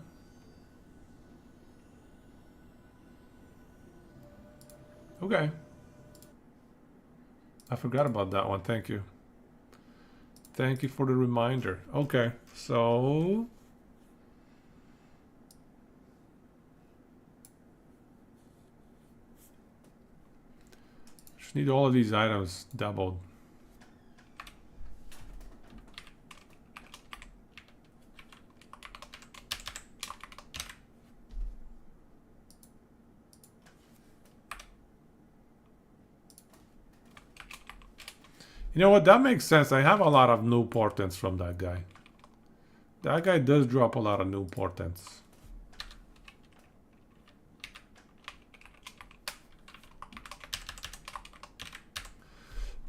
Okay. I forgot about that one. Thank you. Thank you for the reminder. Okay, so... just need all of these items doubled. You know what? That makes sense. I have a lot of new portents from that guy. That guy does drop a lot of new portents.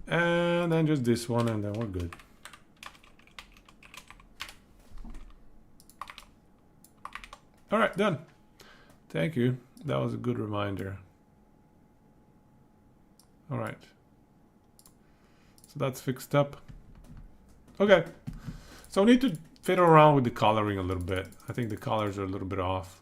And then just this one, and then we're good. All right, done. Thank you. That was a good reminder. All right. So that's fixed up. Okay. So we need to fiddle around with the coloring a little bit. I think the colors are a little bit off.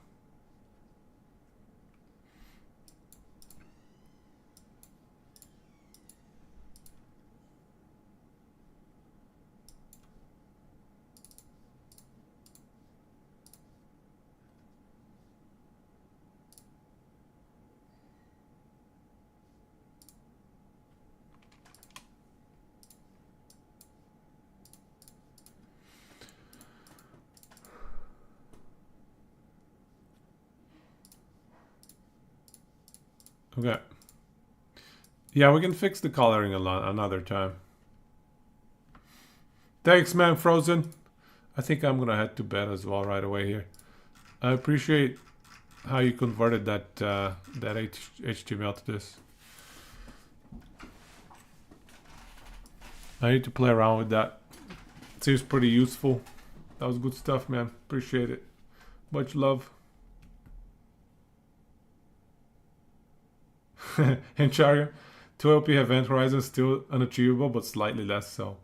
Okay. Yeah, we can fix the coloring a lot another time. Thanks, man, Frozen. I think I'm gonna head to bed as well right away here. I appreciate how you converted that HTML to this. I need to play around with that. It seems pretty useful. That was good stuff, man. Appreciate it. Much love. And Charia, 2LP Event Horizon still unachievable, but slightly less so.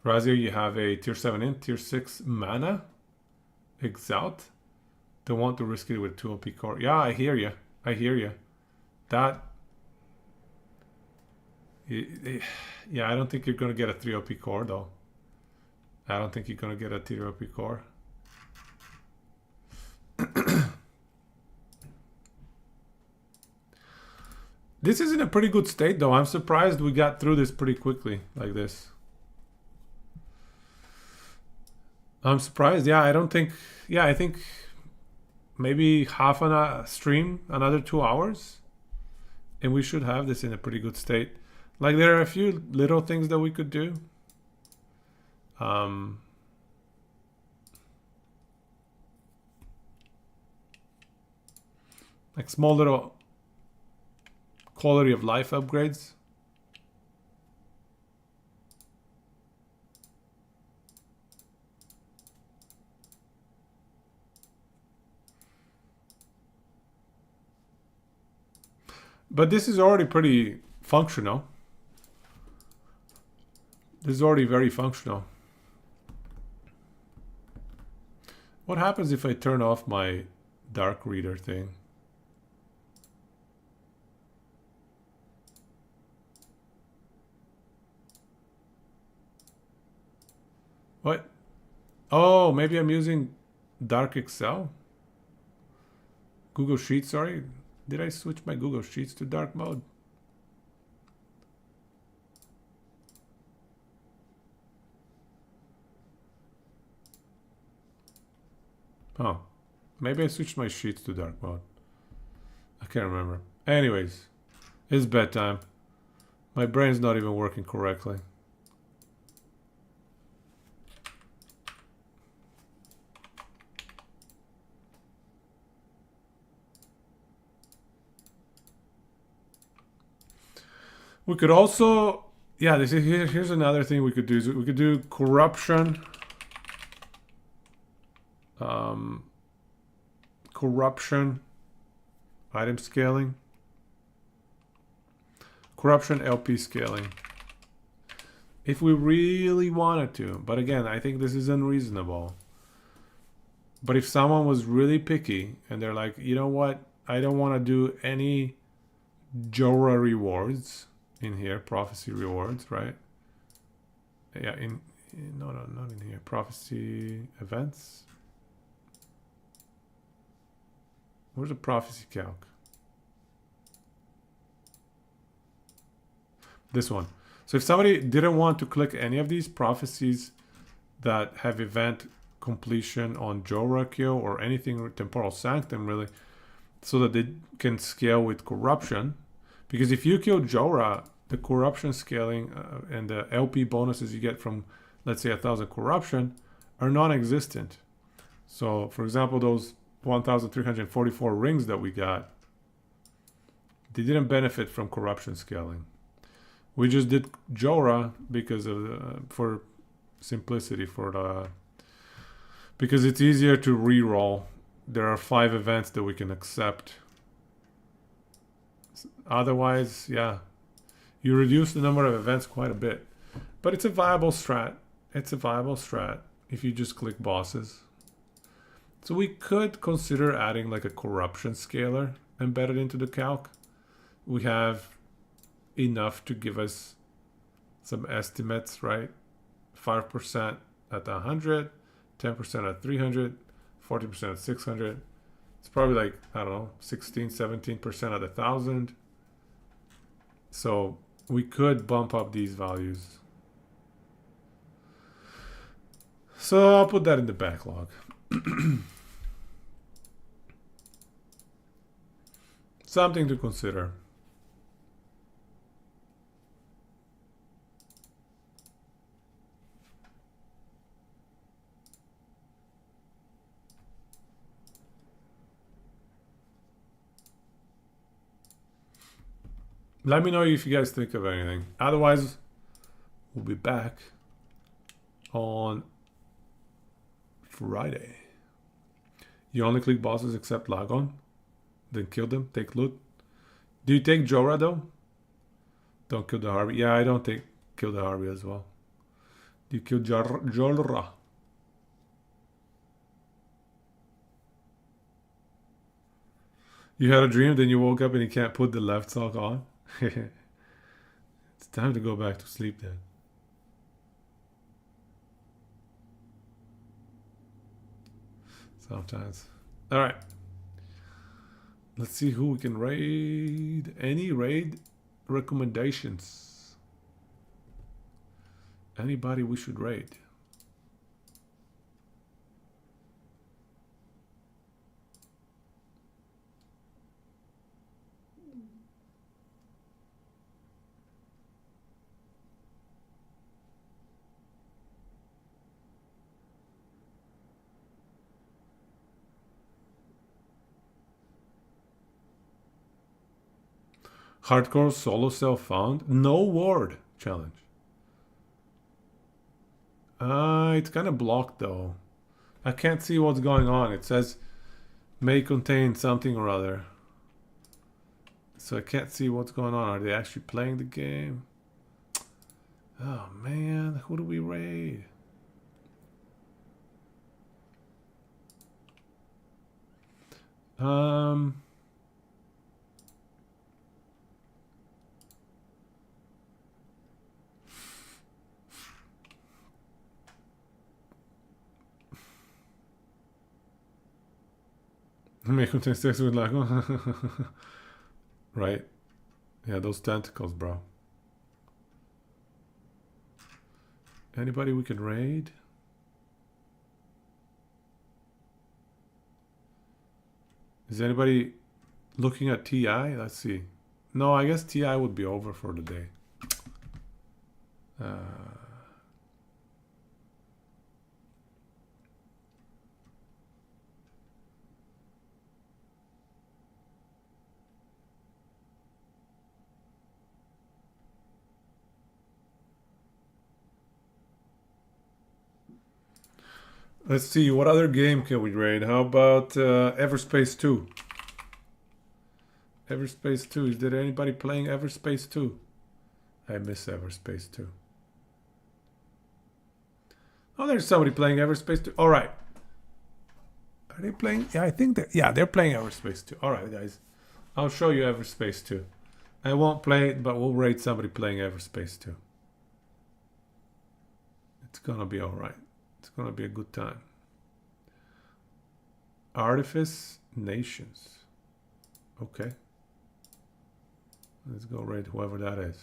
Razia, you have a tier 7 in, tier 6 mana. Exalt. Don't want to risk it with 2LP core. Yeah, I hear you. I hear you. That... yeah, I don't think you're going to get a 3OP core, though. I don't think you're going to get a 3OP core. This is in a pretty good state, though. I'm surprised we got through this pretty quickly, like this. I'm surprised. Yeah, I don't think... yeah, I think maybe half an hour stream, another 2 hours. And we should have this in a pretty good state. Like, there are a few little things that we could do. Like small little quality of life upgrades. But this is already pretty functional. This is already very functional. What happens if I turn off my dark reader thing? What? Oh, maybe I'm using Dark Excel? Google Sheets, sorry. Did I switch my Google Sheets to dark mode? Oh, maybe I switched my sheets to dark mode. I can't remember. Anyways, it's bedtime. My brain's not even working correctly. We could also, yeah, here's another thing we could do. Is we could do corruption. Corruption item scaling. Corruption LP scaling. If we really wanted to. But again, I think this is unreasonable. But if someone was really picky and they're like, you know what? I don't want to do any Jora rewards in here. Prophecy rewards, right? Yeah, no, not in here. Prophecy events. Where's the prophecy calc? This one. So if somebody didn't want to click any of these prophecies that have event completion on Jorakyo or anything temporal sanctum really, so that they can scale with corruption, because if you kill Jora, the corruption scaling and the LP bonuses you get from, let's say, 1,000 corruption are non-existent. So for example, those 1,344 rings that we got, they didn't benefit from corruption scaling. We just did Jora because of for simplicity, because it's easier to re-roll. There are 5 events that we can accept. Otherwise, yeah, you reduce the number of events quite a bit. But it's a viable strat. It's a viable strat if you just click bosses. So we could consider adding like a corruption scaler embedded into the calc. We have enough to give us some estimates, right? 5% at 100, 10% at 300, 40% at 600. It's probably like, I don't know, 16, 17% at 1,000. So we could bump up these values. So I'll put that in the backlog. Something to consider. Let me know if you guys think of anything. Otherwise, we'll be back on Friday. You only click bosses except Lagon? Then kill them, take loot. Do you take Jora though? Don't kill the Harvey. Yeah, I don't kill the Harvey as well. Do you kill Jora? You had a dream, then you woke up and you can't put the left sock on? It's time to go back to sleep then. Sometimes. Alright. Let's see who we can raid. Any raid recommendations? Anybody we should raid? Hardcore solo cell found. No ward challenge. It's kind of blocked though. I can't see what's going on. It says may contain something or other. So I can't see what's going on. Are they actually playing the game? Oh man, who do we raid? May contain sex with Lago. Right. Yeah, those tentacles, bro. Anybody we can raid? Is anybody looking at TI? Let's see. No, I guess TI would be over for the day. Let's see, what other game can we raid? How about Everspace 2? Everspace 2. Is there anybody playing Everspace 2? I miss Everspace 2. Oh, there's somebody playing Everspace 2. All right. Are they playing? Yeah, I think they're playing Everspace 2. All right, guys. I'll show you Everspace 2. I won't play it, but we'll raid somebody playing Everspace 2. It's going to be all right. It's going to be a good time. Artifice Nations. Okay. Let's go raid whoever that is.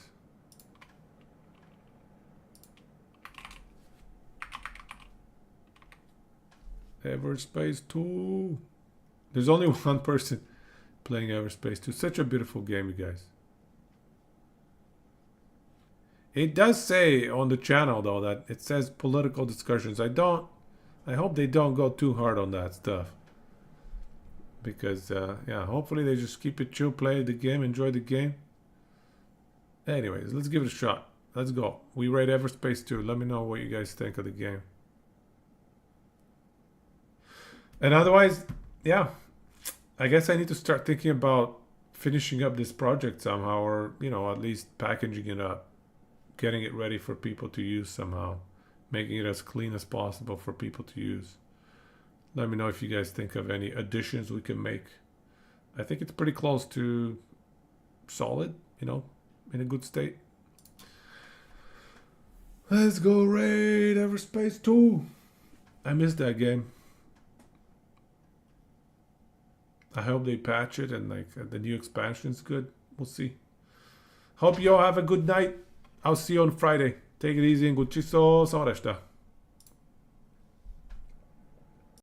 Everspace 2. There's only one person playing Everspace 2. Such a beautiful game, you guys. It does say on the channel, though, that it says political discussions. I hope they don't go too hard on that stuff. Because, yeah, hopefully they just keep it chill, play the game, enjoy the game. Anyways, let's give it a shot. Let's go. We raid Everspace 2. Let me know what you guys think of the game. And otherwise, yeah, I guess I need to start thinking about finishing up this project somehow, or, you know, at least packaging it up, getting it ready for people to use somehow, making it as clean as possible for people to use. Let me know if you guys think of any additions we can make. I think it's pretty close to solid, you know, in a good state. Let's go raid Everspace 2. I missed that game. I hope they patch it and like the new expansion's good. We'll see. Hope you all have a good night. I'll see you on Friday. Take it easy and good chiso. Sa resta.